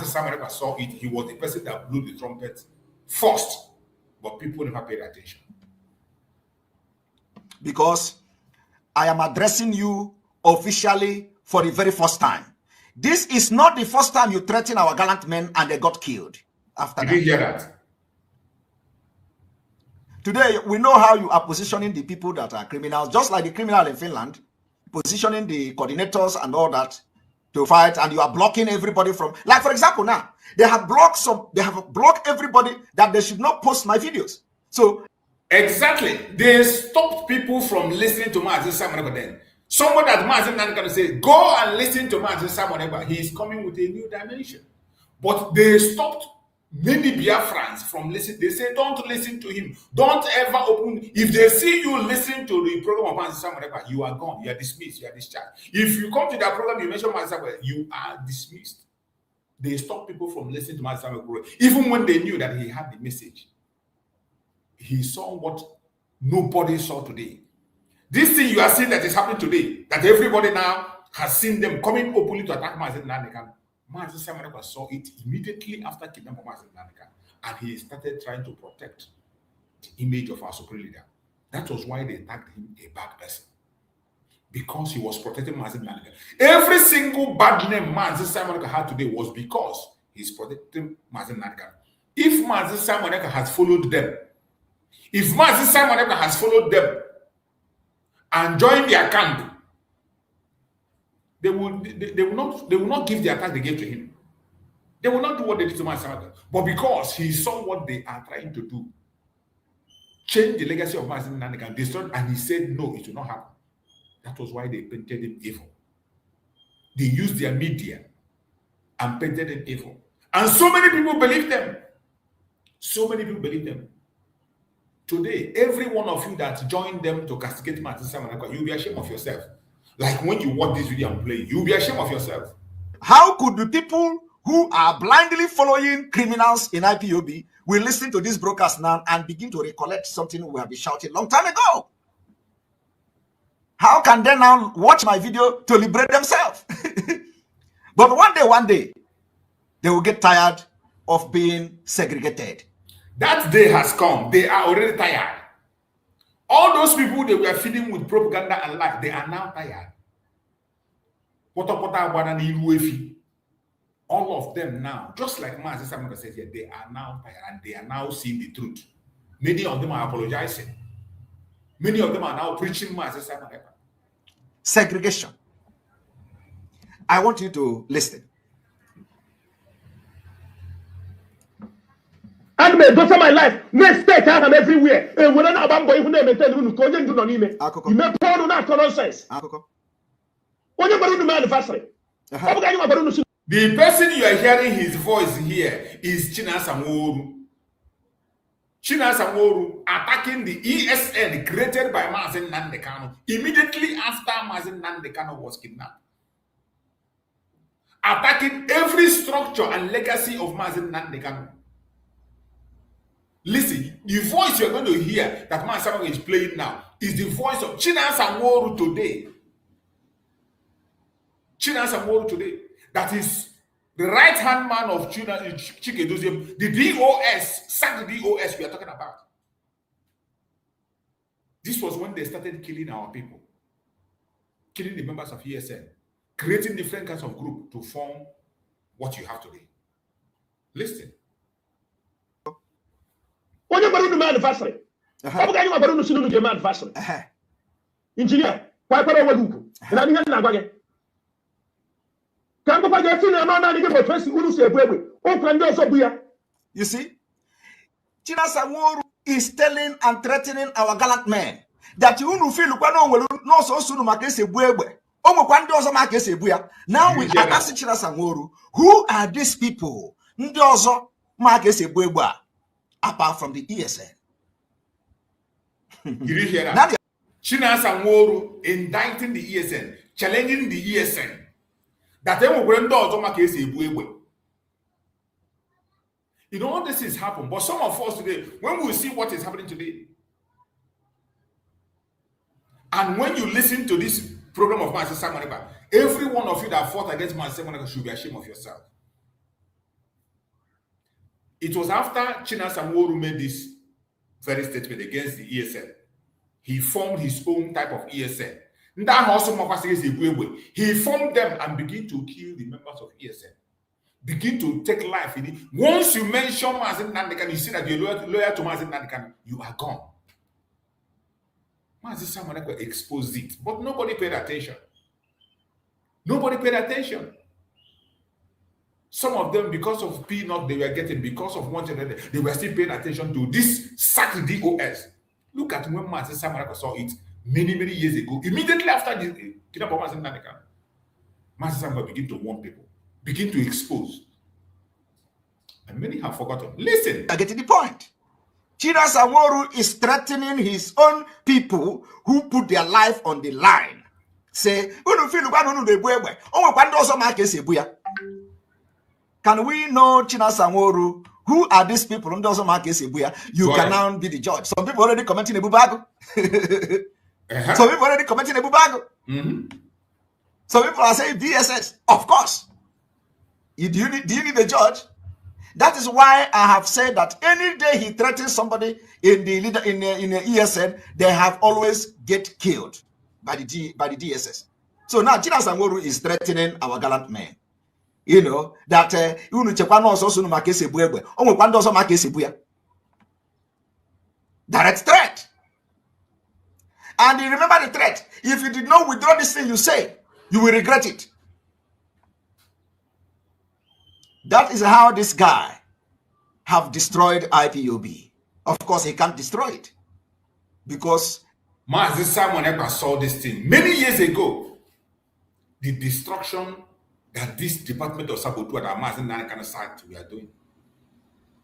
Simon Ekpa saw it. He was the person that blew the trumpet first, but people never paid attention. Because I am addressing you officially for the very first time. This is not the first time you threaten our gallant men and they got killed. After Did you hear that? Today, we know how you are positioning the people that are criminals, just like the criminal in Finland, positioning the coordinators and all that to fight, and you are blocking everybody from, like for example now, they have blocked everybody that they should not post my videos. So exactly, they stopped people from listening to Simon Ekpa then. Someone that Nnamdi Kanu say, go and listen to Simon Ekpa. He is coming with a new dimension. But they stopped many Biafrans from listening. They say, don't listen to him. Don't ever open. If they see you listening to the program of Simon Ekpa, you are gone. You are dismissed. You are discharged. If you come to that program, you mention Simon Ekpa, you are dismissed. They stopped people from listening to Mazi Samuel Okoro. Even when they knew that he had the message, he saw what nobody saw today. This thing you are seeing that is happening today, that everybody now has seen them coming openly to attack Mazi Nnamdi. Mazi Samuel Okoro saw it immediately after kidnapping Mazi Nnamdi, and he started trying to protect the image of our supreme leader. That was why they tagged him a bad person, because he was protecting Mazi Nnamdi. Every single bad name Mazi Samuel Okoro had today was because he's protecting Mazi Nnamdi. If Mazi Samuel Okoro has followed them, if Mazi Samuel Okoro has followed them and joined their camp, they will not give the attack they gave to him. They will not do what they did to Mazi Samuel Okoro. But because he saw what they are trying to do, change the legacy of Mazi Nnamdi and destroy, and he said no, it will not happen. That was why they painted him evil. They used their media and painted him evil. And so many people believe them. So many people believe them. Today, every one of you that joined them to castigate Mazi Samuel Okoro, you'll be ashamed of yourself. Like when you watch this video and play, you'll be ashamed of yourself. How could the people who are blindly following criminals in IPOB will listen to this broadcast now and begin to recollect something we have been shouting long time ago? How can they now watch my video to liberate themselves? But one day, they will get tired of being segregated. That day has come. They are already tired. All those people they were feeding with propaganda and lies, they are now tired. All of them now, just like Mazi Samuel said here, they are now tired and they are now seeing the truth. Many of them are apologizing. Many of them are now preaching Mazi Samuel. Segregation. I want you to listen. And me go to my life. Next state I am everywhere. And when I am boy who name tell you ko jen do no ni me. You me pour na nonsense. Onye gbaru no anniversary. The person you are hearing his voice here is Chinasa Nworu. Chinasa Nworu attacking the ESN created by Mazi Nnamdi Kanu immediately after Mazi Nnamdi Kanu was kidnapped. Attacking every structure and legacy of Mazi Nnamdi Kanu. Listen, the voice you're going to hear that Mazi Samuel is playing now is the voice of Chinasa Nworu today. Chinasa Nworu today. That is the right-hand man of Chikedozie, the DOS, sack the DOS we are talking about. This was when they started killing our people, killing the members of ESN, creating different kinds of groups to form what you have today. Listen. Onye gbaru no anniversary. Obuga you gbaru no sinu no anniversary. Engineer, why para waduku? Na ni na agwage. You see, Chinasa Nworu is telling and threatening our gallant men that you feel no so soon now we are asking Chinasa Nworu, who are these people? Apart from the ESN. Did you hear that? Chinasa Nworu indicting the ESN, challenging the ESN. That they will bring doors on my case. You know all this is happening, but some of us today, when we see what is happening today, and when you listen to this program of Mazi Samuel Okoro, every one of you that fought against Mazi Samuel Okoro should be ashamed of yourself. It was after Chinasa Nworu made this very statement against the ESN. He formed his own type of ESN. He formed them and began to kill the members of ESN. Begin to take life in it. Once you mention Mazi Nnamdi, you see that you're loyal to Mazi Nnamdi, you are gone. Mazi Samuel Okoro exposed it, but nobody paid attention. Nobody paid attention. Some of them, because of peanut they were getting, because of one another, they were still paying attention to this sacked DOS. Look at when Mazi Samuel Okoro saw it many years ago. Immediately after the kidnapping of Mazi Nnamdi, Mazi Samuel Okoro began to warn people, begin to expose. And many have forgotten. Listen. I get to the point. Chinasa Nworu is threatening his own people who put their life on the line. Say, Can we know Chinasanworu? Who are these people? You can now be the judge. Some people already commenting a bubago. Some people already commenting a bubago. Some people are saying DSS. Of course. Do you need a judge? That is why I have said that any day he threatens somebody in the leader in the ESN, they have always get killed by the DSS. So now Chinasanworu is threatening our gallant men. You know that direct threat. And you remember the threat. If you did not withdraw this thing you say, you will regret it. That is how this guy have destroyed IPOB. Of course, he can't destroy it because Mazi Simon Ekpa saw this thing many years ago. The destruction that this Department of Saboteur that Mazi Nani site we are doing.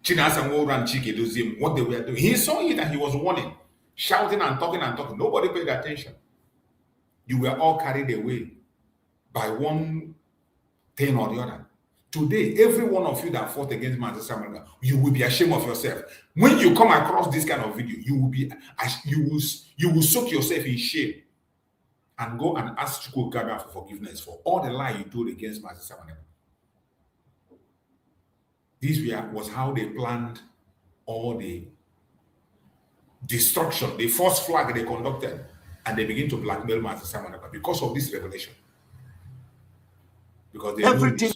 Chinasanworu and Chike Doziem, what they were doing. He saw it and he was warning, shouting and talking and talking. Nobody paid attention. You were all carried away by one thing or the other. Today, every one of you that fought against Mazi Simon, you will be ashamed of yourself. When you come across this kind of video, you will soak yourself in shame and go and ask Chukwu Gaga for forgiveness for all the lie you told against Mazi Simon. This was how they planned all the destruction, the false flag they conducted, and they begin to blackmail Mazi Simon because of this revelation. Because everything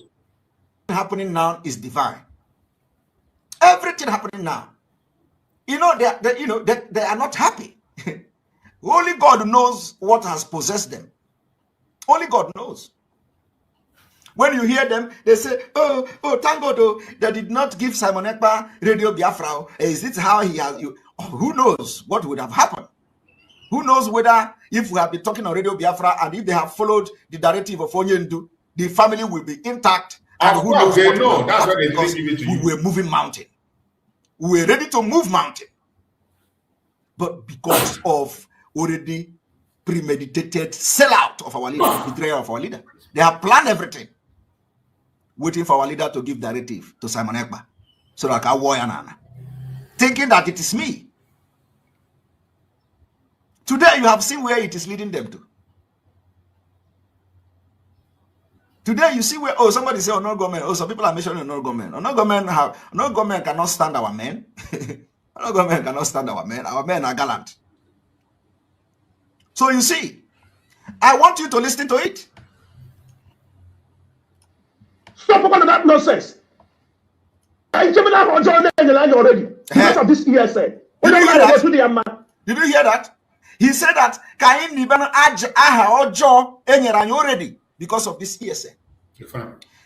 happening now is divine. Everything happening now, they are not happy. Only God knows what has possessed them. Only God knows. When you hear them, they say, oh, thank God, they did not give Simon Ekpa Radio Biafra. Is this how he has you? Oh, who knows what would have happened? Who knows whether if we have been talking on Radio Biafra and if they have followed the directive of Onyendu, the family will be intact. And who knows what will that's happen, what they because give it to we you. were moving mountain. We were ready to move mountain. But because of already premeditated sellout of our leader, betrayal of our leader, they have planned everything, waiting for our leader to give directive to Simon Ekpa, so that I war Nana, thinking that it is me. Today you have seen where it is leading them to. Today you see where somebody say no government. Some people are mentioning no government. No government cannot stand our men. No government cannot stand our men. Our men are gallant. So you see, I want you to listen to it. Stop all of that nonsense. I came out on John already because of this ESN. Did you hear that? He said that Kain Nibano Aj Aha Ojo Enyerany already because of this ESN.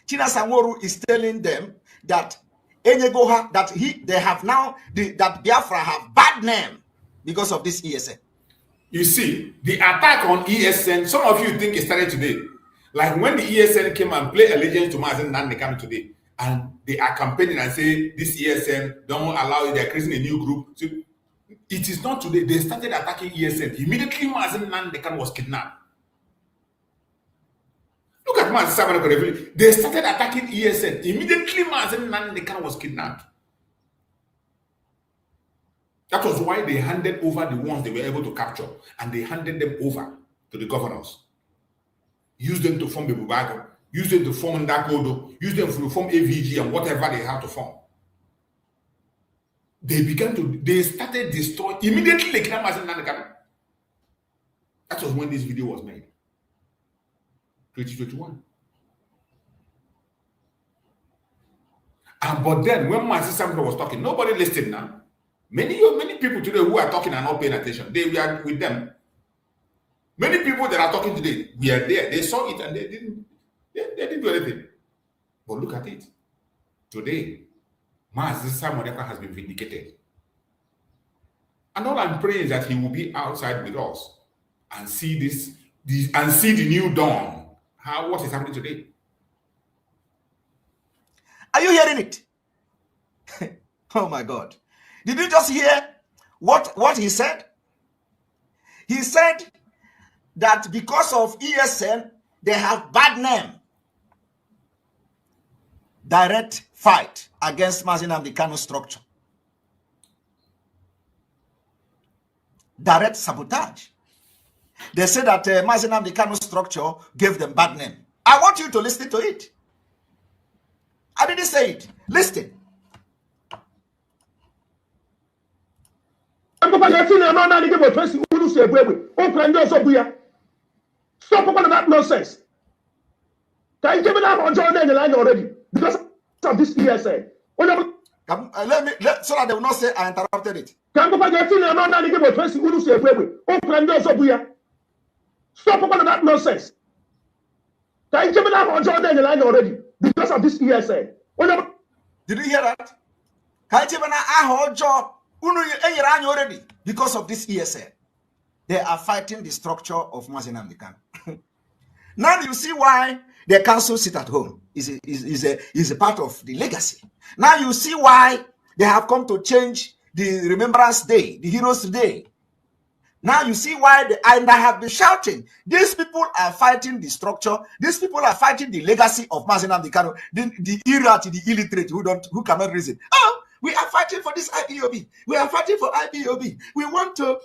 Chinasanworu is telling them that Enyegoha, that they have now that Biafra have bad name because of this ESN. You see, the attack on ESN, some of you think it started today. Like when the ESN came and played allegiance to Mazi Nnamdi Kanu today, and they are campaigning and say this ESN don't allow it, they're creating a new group. So it is not today. They started attacking ESN. Immediately Mazi Nnamdi Kanu was kidnapped. Look at Mazi Simon. They started attacking ESN. Immediately Mazi Nnamdi Kanu was kidnapped. That was why they handed over the ones they were able to capture, and they handed them over to the governors. Use them to form the Bubago, use them to form Ndakodo, use them to form AVG and whatever they had to form. They started destroying, immediately they came as Nnamdi. That was when this video was made. 2021. But then when Mazi Simon was talking, nobody listened now. Many people today who are talking are not paying attention. We are with them. Many people that are talking today, we are there. They saw it and they didn't do anything. But look at it. Today, Mazi Simon has been vindicated. And all I'm praying is that he will be outside with us and see the new dawn. What is happening today? Are you hearing it? Oh my God. Did you just hear what he said? He said that because of ESN, they have bad name. direct fight against Nnamdi Kanu structure. Direct sabotage. They say that Nnamdi Kanu structure gave them bad name. I want you to listen to it. I didn't say it. Listen. Stop talking about nonsense. Can you give me that on John in the line already? Because of this ESA. So that they will not say I interrupted it. Stop talking about nonsense. Can you give me that on John in the line already? Because of this ESA. Did you hear that? Already because of this ESA. They are fighting the structure of Nnamdi Kanu. Now you see why the council sit at home is a part of the legacy. Now you see why they have come to change the Remembrance Day, the Heroes Day. Now you see why and I have been shouting, these people are fighting the structure, these people are fighting the legacy of Nnamdi Kanu, the irate, the illiterate who cannot reason. Oh, we are fighting for this IPOB. We are fighting for IPOB. We want to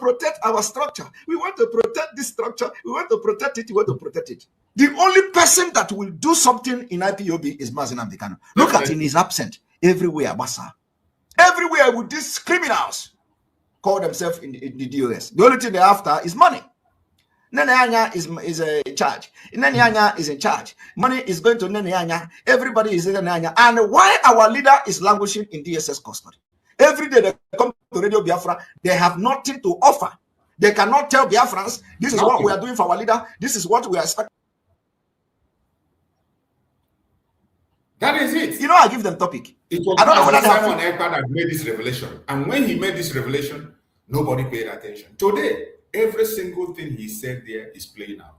protect our structure. We want to protect this structure. We want to protect it. We want to protect it. The only person that will do something in IPOB is Nnamdi Kanu. Look at him, he's absent everywhere, Basa. Everywhere with these criminals call themselves in the DOS. The only thing they're after is money. Neneanya is in charge. Neneanya is in charge. Money is going to Neneanya. Everybody is in Neneanya. And why our leader is languishing in DSS custody? Every day they come to Radio Biafra, they have nothing to offer. They cannot tell Biafrans, this is what we are doing for our leader. This is what we are expecting. That is it. You know, I give them topic. It was I don't know whether Simon Ekpa that made this revelation. And when he made this revelation, nobody paid attention. Today, every single thing he said there is playing out.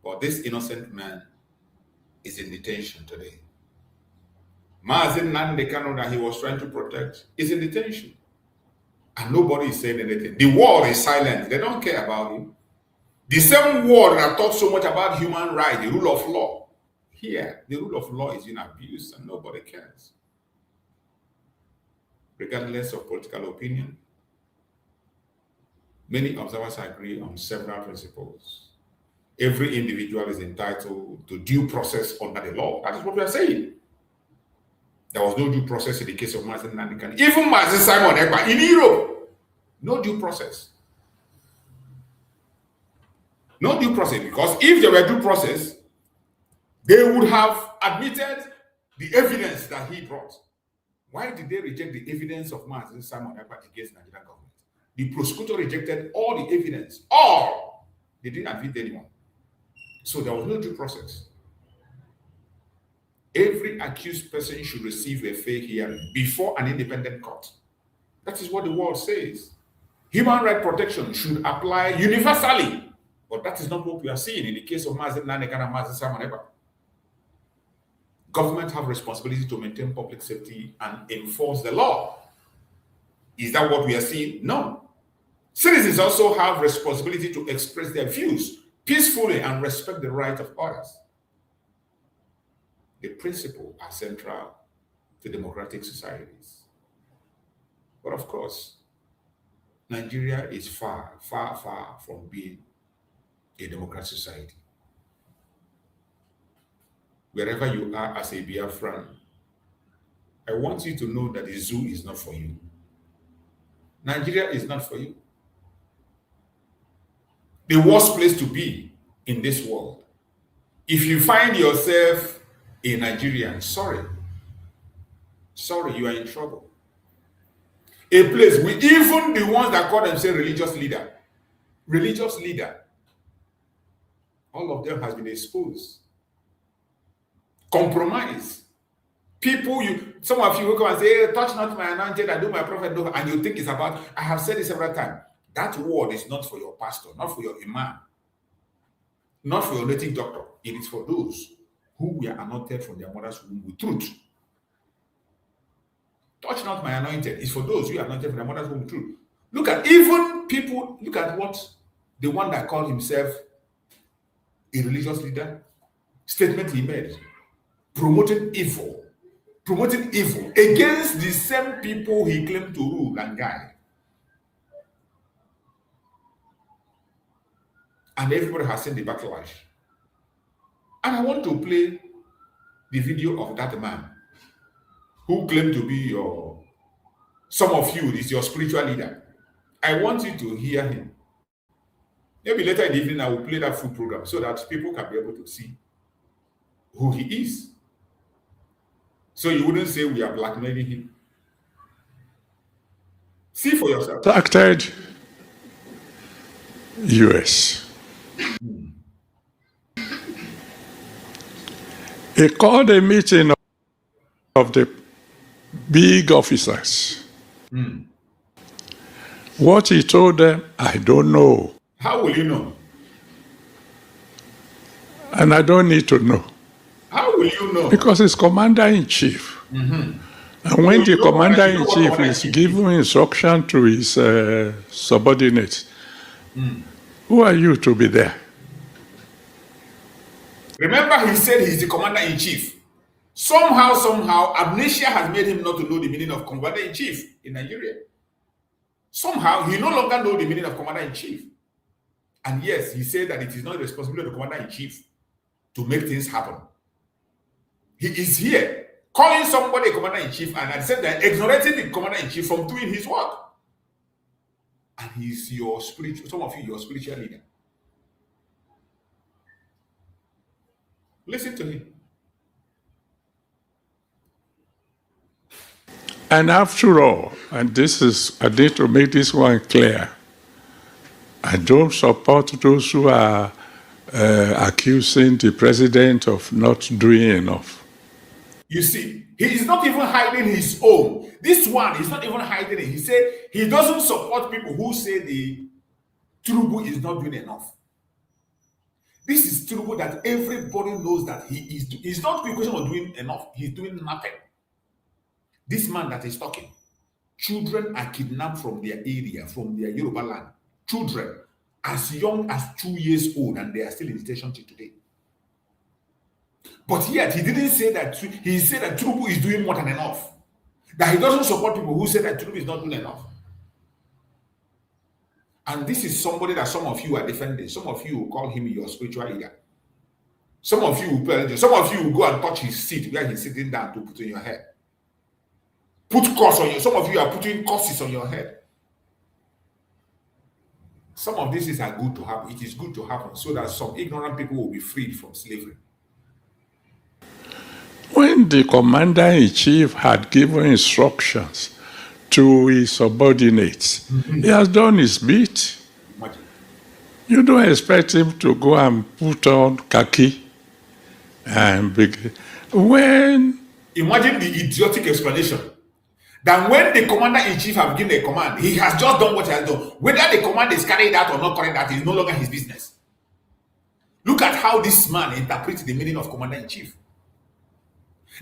But this innocent man is in detention today. Nnamdi Kanu that he was trying to protect is in detention. And nobody is saying anything. The world is silent. They don't care about him. The same world that talks so much about human rights, the rule of law. Here, the rule of law is being abused and nobody cares. Regardless of political opinion, many observers agree on several principles. Every individual is entitled to due process under the law. That is what we are saying. There was no due process in the case of Nnamdi Kanu. Even Simon Ekpa in Europe, no due process. No due process, because if there were due process, they would have admitted the evidence that he brought. Why did they reject the evidence of Simon Ekpa against the Nigerian government? The prosecutor rejected all the evidence. All! They didn't admit anyone. So there was no due process. Every accused person should receive a fair hearing before an independent court. That is what the world says. Human rights protection should apply universally. But that is not what we are seeing in the case of Nnamdi Kanu and Simon Ekpa. Government have responsibility to maintain public safety and enforce the law. Is that what we are seeing? No. Citizens also have responsibility to express their views peacefully and respect the right of others. The principles are central to democratic societies. But of course, Nigeria is far, far, far from being a democratic society. Wherever you are as a Biafran, I want you to know that the zoo is not for you. Nigeria is not for you. The worst place to be in this world. If you find yourself a Nigerian, sorry, you are in trouble. A place with even the ones that call themselves religious leader, all of them has been exposed. Compromise. People, some of you will come and say, hey, touch not my anointed, I do my prophet, and you think it's about, I have said it several times, that word is not for your pastor, not for your imam, not for your native doctor. It is for those who were anointed from their mother's womb with truth. Touch not my anointed is for those who are anointed from their mother's womb with truth. Look at even people, look at what the one that called himself a religious leader, statement he made. promoting evil against the same people he claimed to rule and guide. And everybody has seen the backlash. And I want to play the video of that man who claimed to be some of you is your spiritual leader. I want you to hear him. Maybe later in the evening I will play that full program so that people can be able to see who he is. So you wouldn't say we are blackmailing him. See for yourself. Contacted US. He called a meeting of the big officers. What he told them, I don't know. How will you know? And I don't need to know. How will you know? Because he's commander-in-chief. And when the commander-in-chief is giving instruction to his subordinates, who are you to be there? Remember, he said he's the commander-in-chief. Somehow, amnesia has made him not to know the meaning of commander-in-chief in Nigeria. Somehow, he no longer knows the meaning of commander-in-chief. And yes, he said that it is not the responsibility of the commander-in-chief to make things happen. He is here calling somebody a commander-in-chief and at the same time exonerating the commander-in-chief from doing his work. And he's your spiritual, some of you, your spiritual leader. Listen to him. And after all, and I need to make this one clear, I don't support those who are accusing the president of not doing enough. You see, he is not even hiding his own. This one is not even hiding it. He said he doesn't support people who say the Tinubu is not doing enough. This is Tinubu that everybody knows that he is doing. It's not a question of doing enough. He's doing nothing. This man that is talking, children are kidnapped from their area, from their Yoruba land. Children as young as 2 years old, and they are still in detention till today. But yet, he didn't say that. He said that Tinubu is doing more than enough. That he doesn't support people who say that Tinubu is not doing enough. And this is somebody that some of you are defending. Some of you will call him your spiritual leader. Some of you will go and touch his seat where he's sitting down to put in your head. Put curse on you. Some of you are putting curses on your head. Some of these are good to happen. It is good to happen so that some ignorant people will be freed from slavery. When the commander-in-chief had given instructions to his subordinates, he has done his bit. Imagine. You don't expect him to go and put on khaki and imagine the idiotic explanation that when the commander-in-chief have given a command, he has just done what he has done. Whether the command is carrying that or not carrying that is no longer his business. Look at how this man interprets the meaning of commander-in-chief.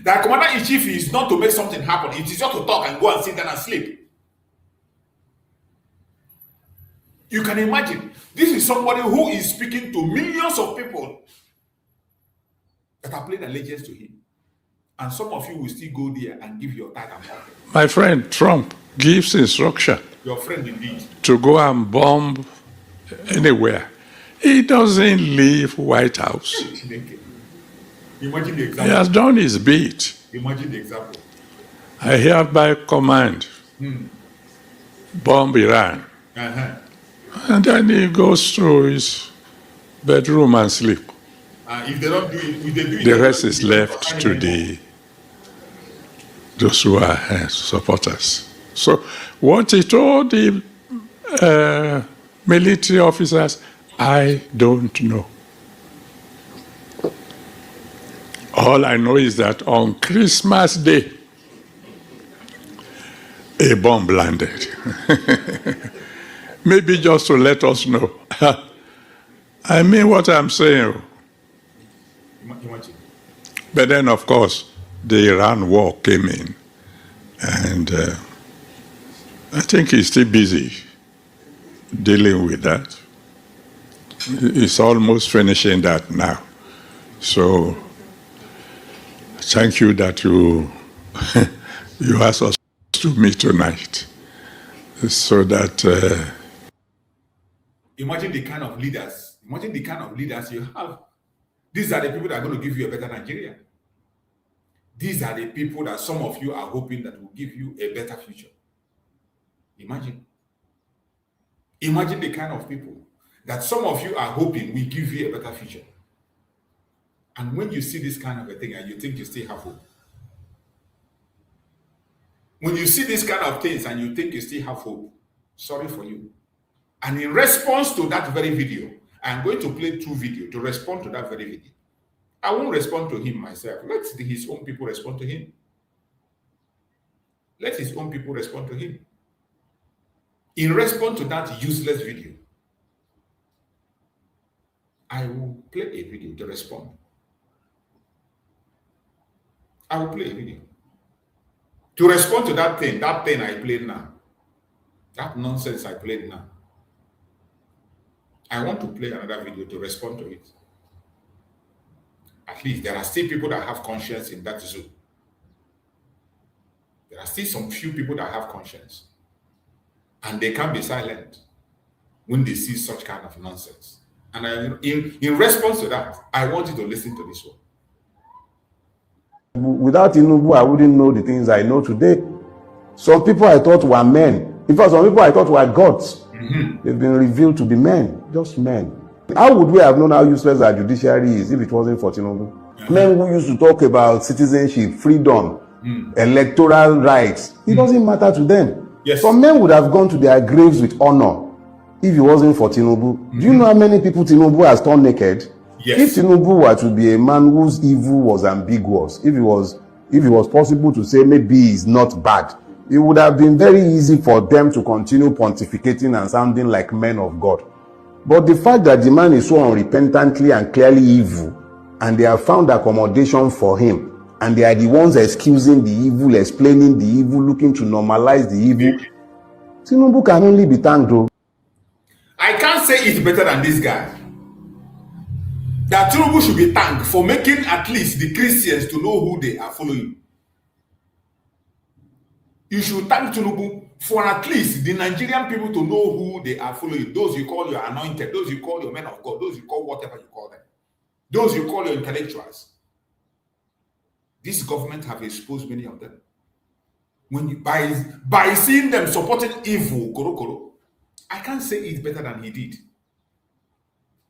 That commander-in-chief is not to make something happen. It is just to talk and go and sit down and sleep. You can imagine, this is somebody who is speaking to millions of people that are paying allegiance to him. And some of you will still go there and give your tithe and offering. my friend Trump gives instruction Your friend indeed. to go and bomb anywhere. He doesn't leave White House. Imagine the He example. has done his bit. Imagine the example. I hereby command, bomb Iran. And then he goes to his bedroom and sleep. If they don't do it, if they do it, The rest is left to those who are supporters. So what he told the military officers, I don't know. All I know is that on Christmas Day, a bomb landed. Maybe just to let us know. I mean what I'm saying. Imagine. But then, of course, the Iran war came in. And I think he's still busy dealing with that. He's almost finishing that now. So thank you that you you asked us to meet tonight, so that. Imagine the kind of leaders. Imagine the kind of leaders you have. These are the people that are going to give you a better Nigeria. These are the people that some of you are hoping that will give you a better future. Imagine. Imagine the kind of people that some of you are hoping will give you a better future. And when you see this kind of a thing and you think you still have hope, when you see this kind of things and you think you still have hope, sorry for you. And in response to that very video, I'm going to play 2 videos to respond to that very video. I won't respond to him myself. Let his own people respond to him. Let his own people respond to him. In response to that useless video, I will play a video to respond. I will play a video to respond to that thing I played now. That nonsense I played now. I want to play another video to respond to it. At least there are still people that have conscience in that zoo. There are still some few people that have conscience. And they can't be silent when they see such kind of nonsense. And in response to that, I want you to listen to this one. Without Tinubu, I wouldn't know the things I know today. Some people I thought were men. In fact, some people I thought were gods. They've been revealed to be men, just men. How would we have known how useless our judiciary is if it wasn't for Tinubu? Men who used to talk about citizenship, freedom, electoral rights, it doesn't matter to them. Yes. Some men would have gone to their graves with honor if it wasn't for Tinubu. Do you know how many people Tinubu has torn naked? Yes. If Tinubu were to be a man whose evil was ambiguous, if it was possible to say maybe he's not bad, it would have been very easy for them to continue pontificating and sounding like men of God. But the fact that the man is so unrepentantly and clearly evil, and they have found accommodation for him, and they are the ones excusing the evil, explaining the evil, looking to normalize the evil, Tinubu can only be thanked though. I can't say it's better than this guy. That Tinubu should be thanked for making at least the Christians to know who they are following. You should thank Tinubu for at least the Nigerian people to know who they are following. Those you call your anointed, those you call your men of God, those you call whatever you call them, those you call your intellectuals. This government have exposed many of them. When you by seeing them supporting evil, Koro, I can't say it's better than he did.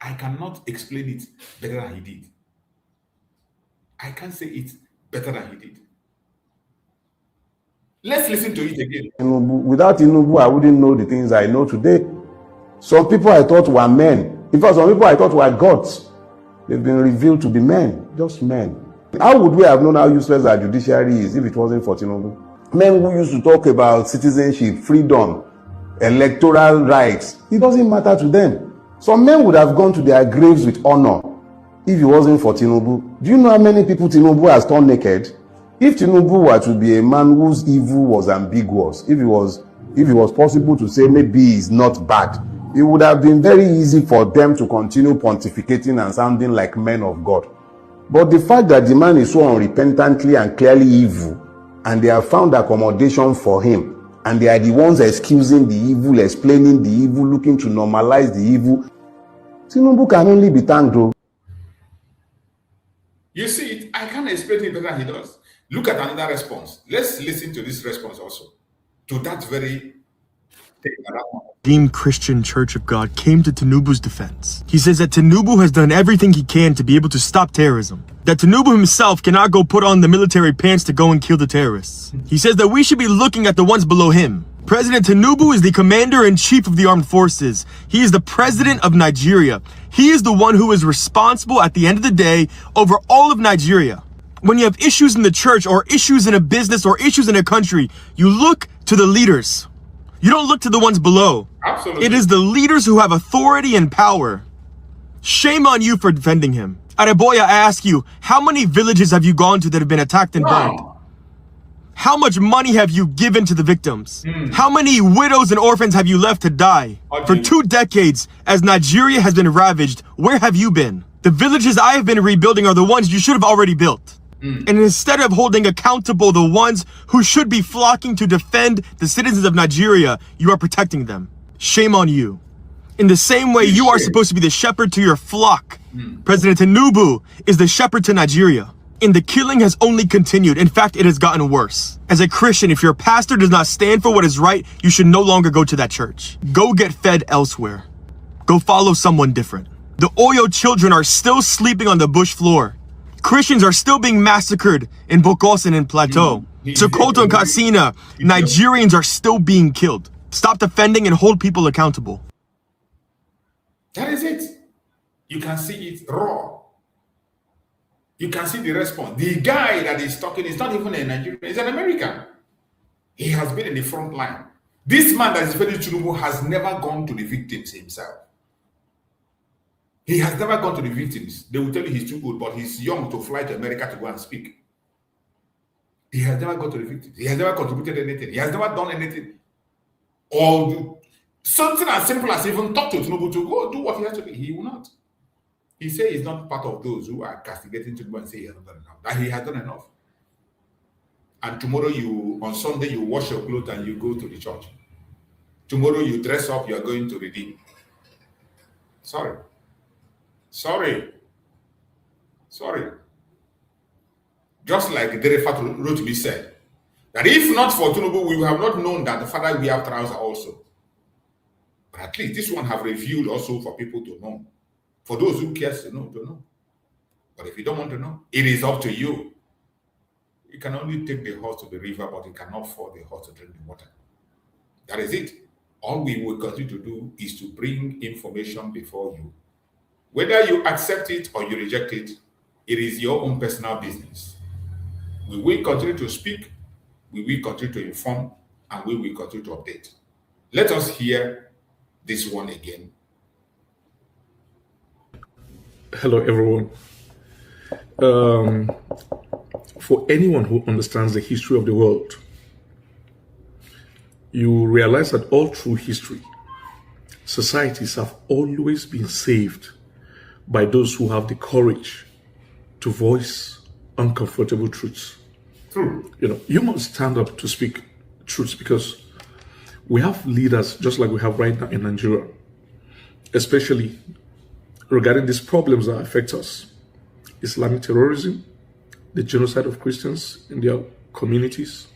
I cannot explain it better than he did. I can't say it better than he did. Let's listen to it again. Without Tinubu, I wouldn't know the things I know today. Some people I thought were men. In fact, some people I thought were gods. They've been revealed to be men, just men. How would we have known how useless our judiciary is if it wasn't for Tinubu? Men who used to talk about citizenship, freedom, electoral rights, it doesn't matter to them. Some men would have gone to their graves with honor if it wasn't for Tinubu. Do you know how many people Tinubu has torn naked? If Tinubu were to be a man whose evil was ambiguous, if it was possible to say maybe he's not bad, it would have been very easy for them to continue pontificating and sounding like men of God. But the fact that the man is so unrepentantly and clearly evil, and they have found accommodation for him, and they are the ones excusing the evil, explaining the evil, looking to normalize the evil, Tinubu can only be thanked though. You see, I can't explain it better than he does. Look at another response. Let's listen to this response also. To that very thing. Redeemed Christian Church of God came to Tinubu's defense. He says that Tinubu has done everything he can to be able to stop terrorism. That Tinubu himself cannot go put on the military pants to go and kill the terrorists. He says that we should be looking at the ones below him. President Tinubu is the commander-in-chief of the armed forces. He is the president of Nigeria. He is the one who is responsible at the end of the day over all of Nigeria. When you have issues in the church or issues in a business or issues in a country, you look to the leaders. You don't look to the ones below. Absolutely. It is the leaders who have authority and power. Shame on you for defending him. Adeboya, I ask you, how many villages have you gone to that have been attacked and burned? How much money have you given to the victims? How many widows and orphans have you left to die? For 2 decades, as Nigeria has been ravaged, where have you been? The villages I have been rebuilding are the ones you should have already built. And instead of holding accountable the ones who should be flocking to defend the citizens of Nigeria, you are protecting them. Shame on you. In the same way you are supposed to be the shepherd to your flock, President Tinubu is the shepherd to Nigeria. And the killing has only continued. In fact, it has gotten worse. As a Christian, if your pastor does not stand for what is right, you should no longer go to that church. Go get fed elsewhere. Go follow someone different. The Oyo children are still sleeping on the bush floor. Christians are still being massacred in Bokos and in Plateau. Sokoto and Katsina, Nigerians are still being killed. Stop defending and hold people accountable. That is it. You can see it raw. You can see the response. The guy that is talking is not even a Nigerian, he's an American. He has been in the front line. This man that is very Tinubu has never gone to the victims himself. He has never gone to the victims. They will tell you he's too good, but he's young to fly to America to go and speak. He has never gone to the victims. He has never contributed anything. He has never done anything. Or something as simple as even talk to Tinubu to go do what he has to do. He will not. He says he's not part of those who are castigating Tinubu and say he has not done enough. That he has done enough. And tomorrow on Sunday, you wash your clothes and you go to the church. Tomorrow you dress up, you are going to redeem. Sorry. Just like Derefat Rotimi said, that if not for Tinubu, we would have not known that the father we have trousers also. But at least this one have revealed also for people to know. For those who cares to know. But if you don't want to know, it is up to you. You can only take the horse to the river, but you cannot force the horse to drink the water. That is it. All we will continue to do is to bring information before you. Whether you accept it or you reject it, it is your own personal business. We will continue to speak, we will continue to inform, and we will continue to update. Let us hear this one again. Hello, everyone. For anyone who understands the history of the world, you realize that all through history, societies have always been saved by those who have the courage to voice uncomfortable truths. True. You must stand up to speak truths, because we have leaders just like we have right now in Nigeria, especially regarding these problems that affect us: Islamic terrorism, the genocide of Christians in their communities,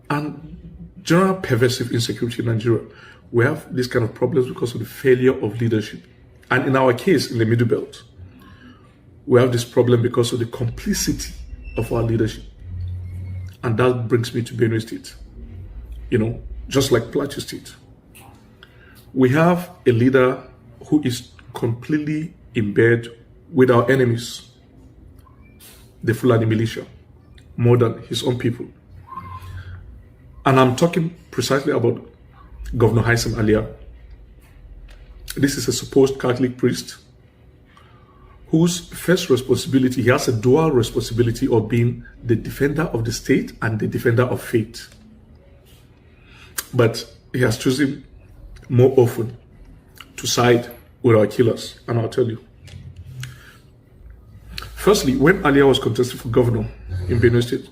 and general pervasive insecurity in Nigeria. We have these kind of problems because of the failure of leadership. And in our case, in the Middle Belt, we have this problem because of the complicity of our leadership. And that brings me to Benue State, just like Plateau State. We have a leader who is completely in bed with our enemies, the Fulani militia, more than his own people. And I'm talking precisely about Governor Haitham Aliya. This is a supposed Catholic priest whose first responsibility, he has a dual responsibility of being the defender of the state and the defender of faith. But he has chosen more often to side with our killers, and I'll tell you. Firstly, when Aliya was contesting for governor in Benue State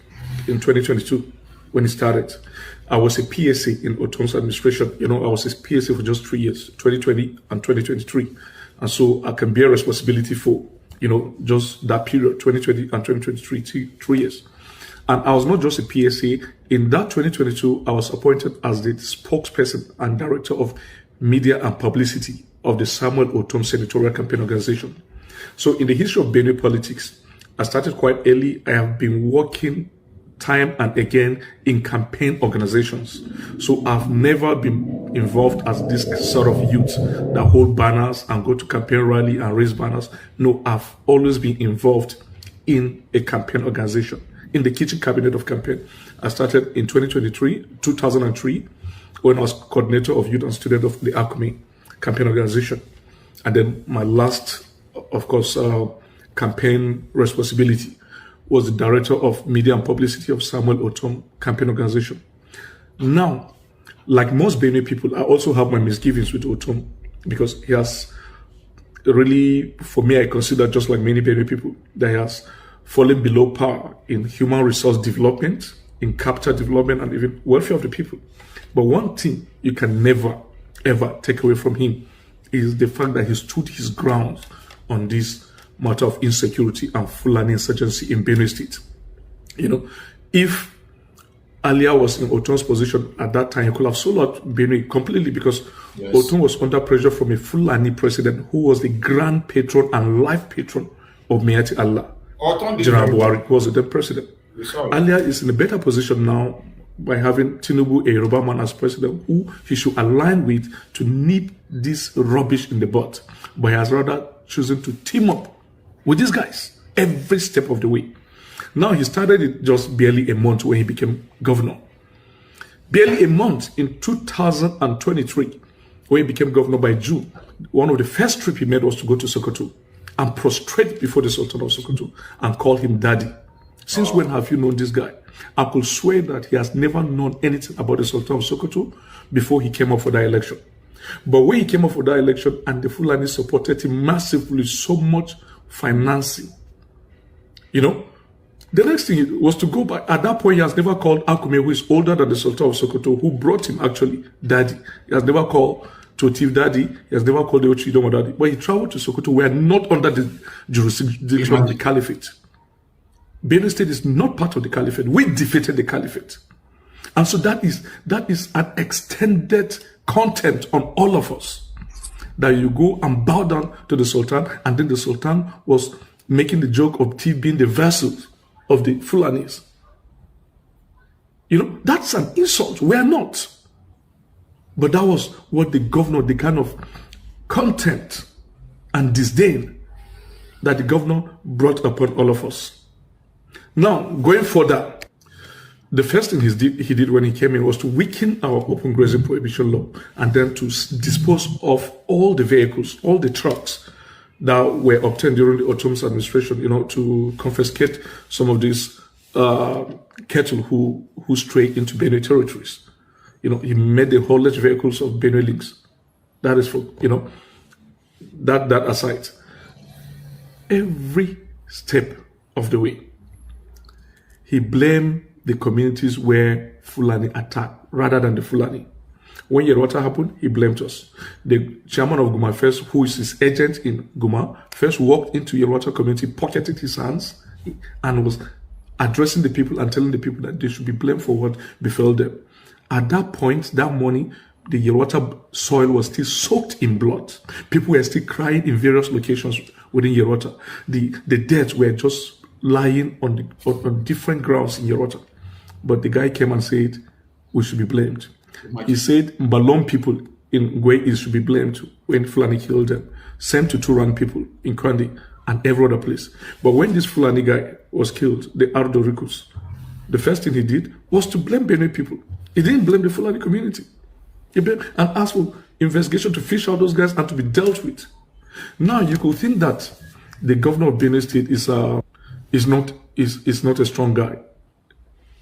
in 2022, when he started, I was a PSA in Otom's administration. I was a PSA for just 3 years, 2020 and 2023. And so I can bear responsibility for, just that period, 2020 and 2023, 3 years. And I was not just a PSA. In that 2022, I was appointed as the spokesperson and director of media and publicity of the Samuel Otom Senatorial Campaign Organization. So in the history of Benue politics, I started quite early. I have been working time and again in campaign organizations. So I've never been involved as this sort of youth that hold banners and go to campaign rally and raise banners. No, I've always been involved in a campaign organization, in the kitchen cabinet of campaign. I started in 2003, when I was coordinator of youth and student of the ACME campaign organization. And then my last, of course, campaign responsibility was the director of media and publicity of Samuel Otom campaign organization. Now, like most Benue people, I also have my misgivings with Otom, because he has really, for me, I consider, just like many Benue people, that he has falling below par in human resource development, in capital development, and even welfare of the people. But one thing you can never, ever take away from him is the fact that he stood his ground on this matter of insecurity and Fulani insurgency in Benue State. You know, if Alia was in Otun's position at that time, he could have sold out Benue completely, because Otun was under pressure from a Fulani president who was the grand patron and life patron of Miati Allah. General Buhari was the then president. Alia is in a better position now by having Tinubu, a Yoruba man, as president, who he should align with to nip this rubbish in the bud. But he has rather chosen to team up with these guys every step of the way. Now, he started it just barely a month when he became governor. Barely a month in 2023, when he became governor by June. One of the first trips he made was to go to Sokoto and prostrate before the Sultan of Sokoto and call him daddy. Since when have you known this guy? I could swear that he has never known anything about the Sultan of Sokoto before he came up for that election. But when he came up for that election and the Fulani supported him massively, so much financing, you know, the next thing was to go back. At that point, he has never called Akume, who is older than the Sultan of Sokoto, who brought him actually daddy. He has never called Totif daddy. He has never called the Ochidomo daddy. But he traveled to Sokoto. We are not under the jurisdiction of the Caliphate. Benue State is not part of the Caliphate. We defeated the Caliphate. And so that is an extended content on all of us. That you go and bow down to the Sultan, and then the Sultan was making the joke of Tif being the vessels of the Fulanis. You know, that's an insult. We are not. But that was what the governor, the kind of contempt and disdain that the governor brought upon all of us. Now, going further, the first thing he did when he came in was to weaken our open grazing prohibition law, and then to dispose of all the vehicles, all the trucks that were obtained during the Otum's administration, you know, to confiscate some of these cattle who stray into Benue territories. You know, he made the haulage vehicles of Benue links. That is for, you know, that aside. Every step of the way, he blamed the communities where Fulani attacked rather than the Fulani. When Yerwata happened, he blamed us. The chairman of Guma first, who is his agent in Guma, first walked into Yerwata community, pocketed his hands, and was addressing the people and telling the people that they should be blamed for what befell them. At that point, that morning, the Yerwata soil was still soaked in blood. People were still crying in various locations within Yerwata. The dead were just lying on different grounds in Yerwata. But the guy came and said, we should be blamed. He said Balon people in Gwe should be blamed when Fulani killed them. Same to Turan people in Kwandi and every other place. But when this Fulani guy was killed, the Ardo Rikus, the first thing he did was to blame Benue people. He didn't blame the Fulani community. He blamed and asked for investigation to fish out those guys and to be dealt with. Now you could think that the governor of Benue State is not a strong guy.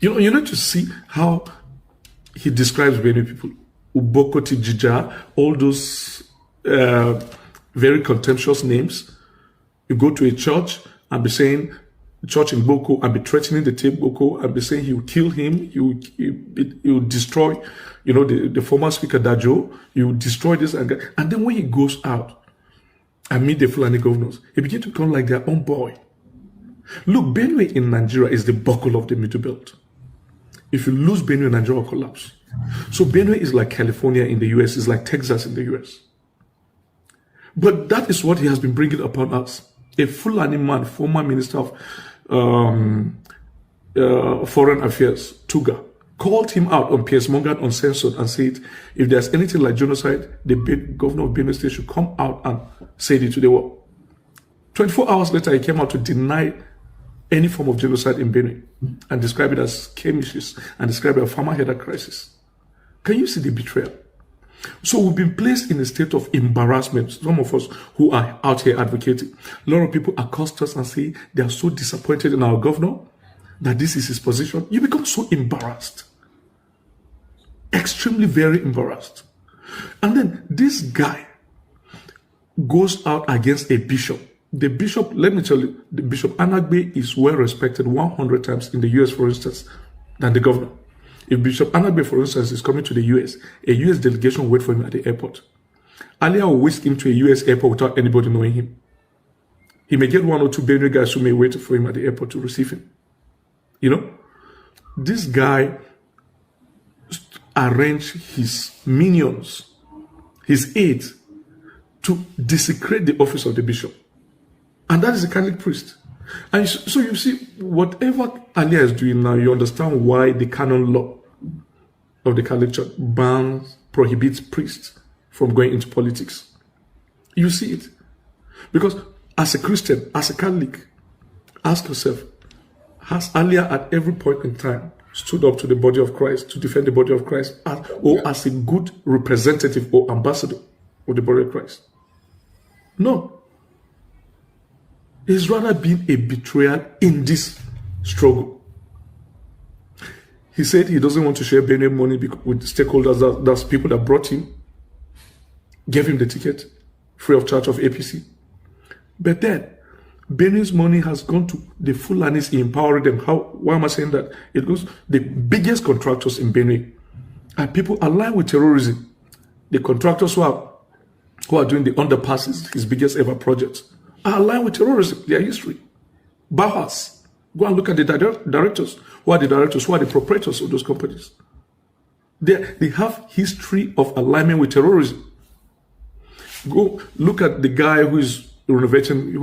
You know, you need to see how he describes Benue people. Uboko Tijija, all those very contemptuous names. You go to a church and be saying, church in Boko, and be threatening the Tape Boko, and be saying he will kill him, he will destroy, you know, the former speaker Dajo, he will destroy this. And then when he goes out and meet the Fulani governors, he begins to become like their own boy. Look, Benue in Nigeria is the buckle of the Middle Belt. If you lose Benue, Nigeria will collapse. So Benue is like California in the US, is like Texas in the US. But that is what he has been bringing upon us. A Fulani man, former minister of Foreign Affairs, Tuga, called him out on Piers Morgan Uncensored and said, if there's anything like genocide, the governor of Benue State should come out and say it to the world. 24 hours later, he came out to deny any form of genocide in Benue and describe it as skirmishes and describe it as farmer-headed crisis. Can you see the betrayal? So we've been placed in a state of embarrassment. Some of us who are out here advocating, a lot of people accost us and say they are so disappointed in our governor that this is his position. You become so embarrassed. Extremely, very embarrassed. And then this guy goes out against a bishop The bishop, let me tell you, the Bishop Anagbe is well respected 100 times in the US, for instance, than the governor. If Bishop Anagbe, for instance, is coming to the US, a US delegation will wait for him at the airport. Alia will whisk him to a US airport without anybody knowing him. He may get 1 or 2 Benue guys who may wait for him at the airport to receive him. You know, this guy arranged his minions, his aides, to desecrate the office of the bishop. And that is a Catholic priest. And so you see, whatever Alia is doing now, you understand why the canon law of the Catholic Church prohibits priests from going into politics. You see it. Because as a Christian, as a Catholic, ask yourself, has Alia at every point in time stood up to the body of Christ, to defend the body of Christ, or as a good representative or ambassador of the body of Christ? No. It's rather been a betrayal in this struggle. He said he doesn't want to share Benue money with stakeholders, that's people that brought him, gave him the ticket, free of charge of APC. But then, Benue's money has gone to the Fulanis, empowering them. Why am I saying that? It goes, the biggest contractors in Benue are people aligned with terrorism. The contractors who are doing the underpasses, his biggest ever project, are aligned with terrorism, their history. Bahas. Go and look at the directors. Who are the directors? Who are the proprietors of those companies? They have history of alignment with terrorism. Go look at the guy who is renovating the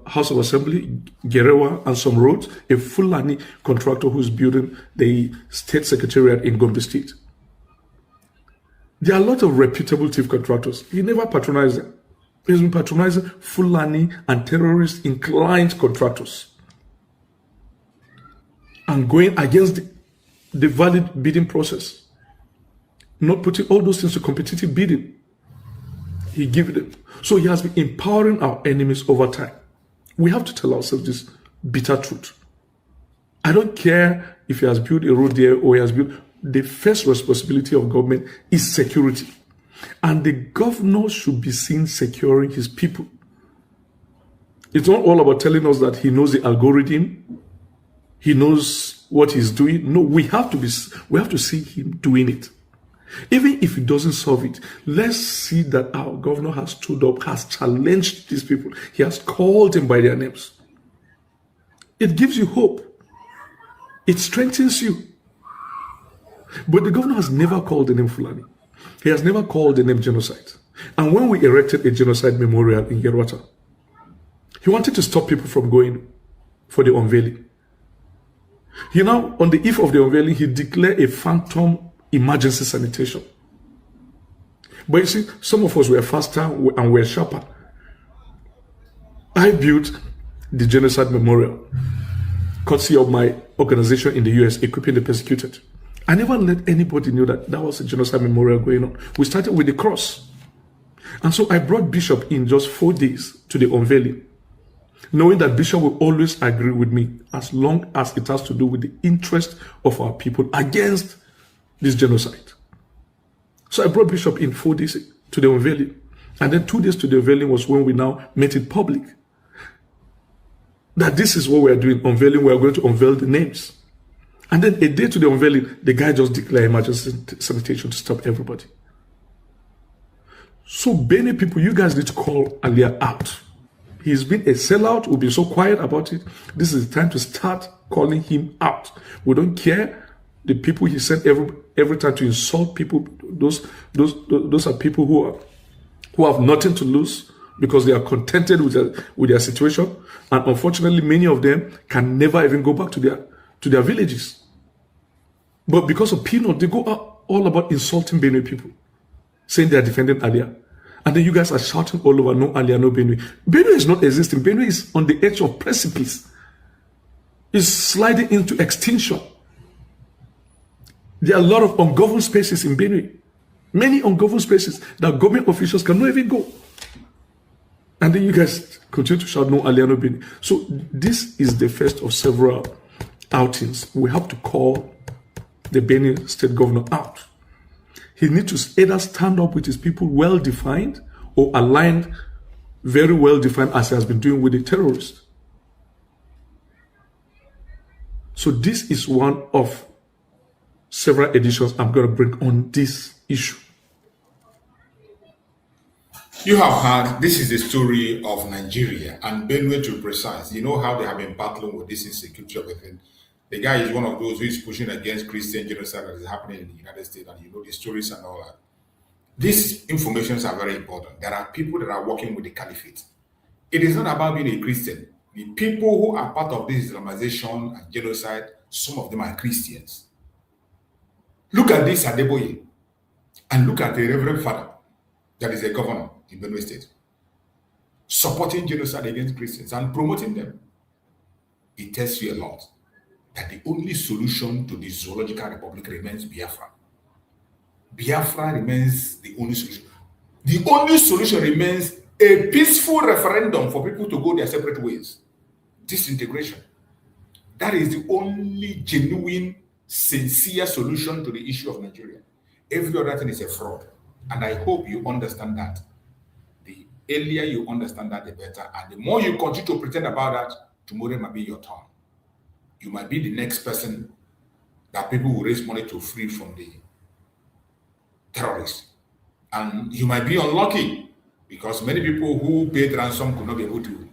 House of Assembly, Gerewa, and some roads, a Fulani contractor who's building the state secretariat in Gombe State. There are a lot of reputable thief contractors. He never patronized them. He's been patronizing Fulani and terrorist-inclined contractors and going against the valid bidding process, not putting all those things to competitive bidding. He gave them. So he has been empowering our enemies over time. We have to tell ourselves this bitter truth. I don't care if he has built a road there or he has built. The first responsibility of government is security. And the governor should be seen securing his people. It's not all about telling us that he knows the algorithm, he knows what he's doing. No, we have to see him doing it. Even if he doesn't solve it, let's see that our governor has stood up, has challenged these people. He has called them by their names. It gives you hope. It strengthens you. But the governor has never called the name Fulani. He has never called the name genocide. And when we erected a genocide memorial in Yerwata, he wanted to stop people from going for the unveiling. He now, on the eve of the unveiling, he declared a phantom emergency sanitation. But you see, some of us were faster and were sharper. I built the genocide memorial, courtesy of my organization in the US, Equipping the Persecuted. I never let anybody know that was a genocide memorial going on. We started with the cross. And so I brought Bishop in just 4 days to the unveiling, knowing that Bishop will always agree with me as long as it has to do with the interest of our people against this genocide. So I brought Bishop in 4 days to the unveiling. And then 2 days to the unveiling was when we now met in public. That this is what we are doing, unveiling. We are going to unveil the names. And then a day to the unveiling, the guy just declared emergency sanitation to stop everybody. So many people, you guys need to call Alia out. He's been a sellout. We've been so quiet about it. This is the time to start calling him out. We don't care. The people he sent every time to insult people, those are people who have nothing to lose because they are contented with their situation. And unfortunately, many of them can never even go back to their villages. But because of peanut, they go all about insulting Benue people, saying they are defending Alia. And then you guys are shouting all over, no Alia, no Benue. Benue is not existing. Benue is on the edge of precipice. It's sliding into extinction. There are a lot of ungoverned spaces in Benue. Many ungoverned spaces that government officials cannot even go. And then you guys continue to shout, no Alia, no Benue. So this is the first of several outings. We have to call the Benue state governor out. He needs to either stand up with his people well defined or aligned very well defined as he has been doing with the terrorists. So this is one of several editions I'm going to bring on this issue. You have heard, this is the story of Nigeria and Benue to be precise. You know how they have been battling with this insecurity of within. The guy is one of those who is pushing against Christian genocide that is happening in the United States, and you know the stories and all that. These informations are very important. There are people that are working with the caliphate. It is not about being a Christian. The people who are part of this Islamization and genocide, some of them are Christians. Look at this Adeboye and look at the Reverend Father that is a governor in Benue State, supporting genocide against Christians and promoting them. It tells you a lot that the only solution to the zoological republic remains Biafra. Biafra remains the only solution. The only solution remains a peaceful referendum for people to go their separate ways. Disintegration. That is the only genuine, sincere solution to the issue of Nigeria. Every other thing is a fraud. And I hope you understand that. The earlier you understand that, the better. And the more you continue to pretend about that, tomorrow might be your turn. You might be the next person that people will raise money to free from the terrorists. And you might be unlucky because many people who paid ransom could not be able to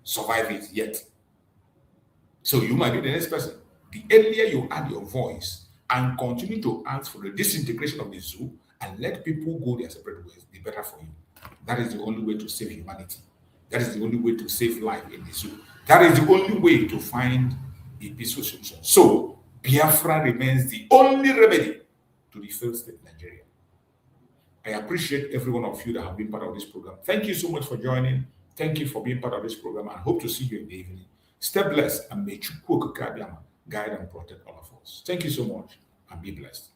survive it yet. So you might be the next person. The earlier you add your voice and continue to ask for the disintegration of the zoo and let people go their separate ways, the better for you. That is the only way to save humanity. That is the only way to save life in the zoo. That is the only way to find a peaceful solution. So Biafra remains the only remedy to the failed state Nigeria. I appreciate every one of you that have been part of this program. Thank you so much for joining. Thank you for being part of this program, and hope to see you in the evening. Stay blessed, and may Chukwu guide and protect all of us. Thank you so much, and be blessed.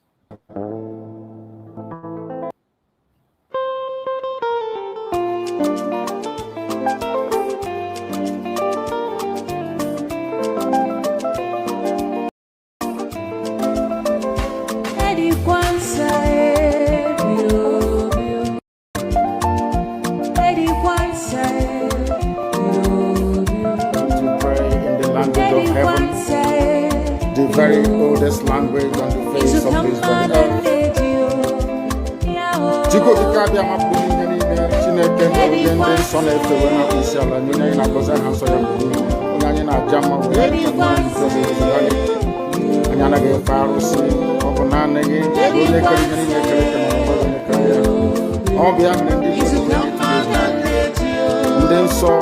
Very oldest language on the face of this earth. Chico Kikabia Mapuni, Chineke, Nende, Son of the Wena, Isala, Nina, Goza, Hansoya, Nana, Jama, Nana, Faros, Oponana, all the other then saw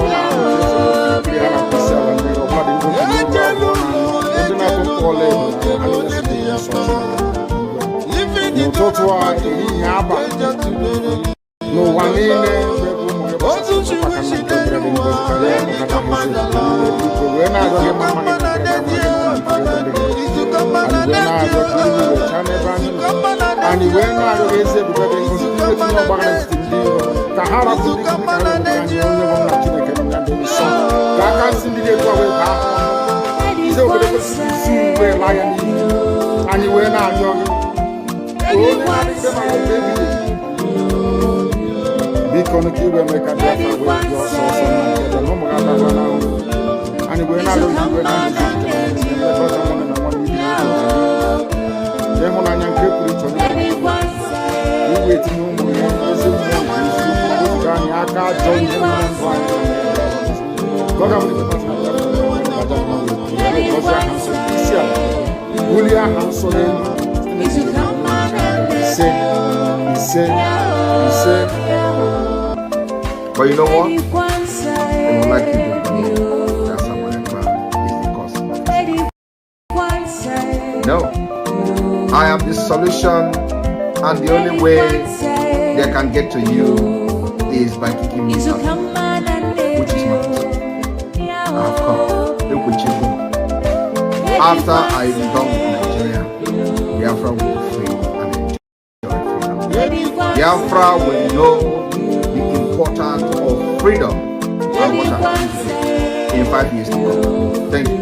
no one but you know what? They would like you to know that someone Ekpa is the cause of it. No. I am the solution, and the only way they can get to you is by kicking me out, which is not possible. I have come. Look with you. After I am done with Nigeria, Biafra will be free and enjoy freedom. Biafra will know the importance of freedom and what happens in 5 years to come. Thank you.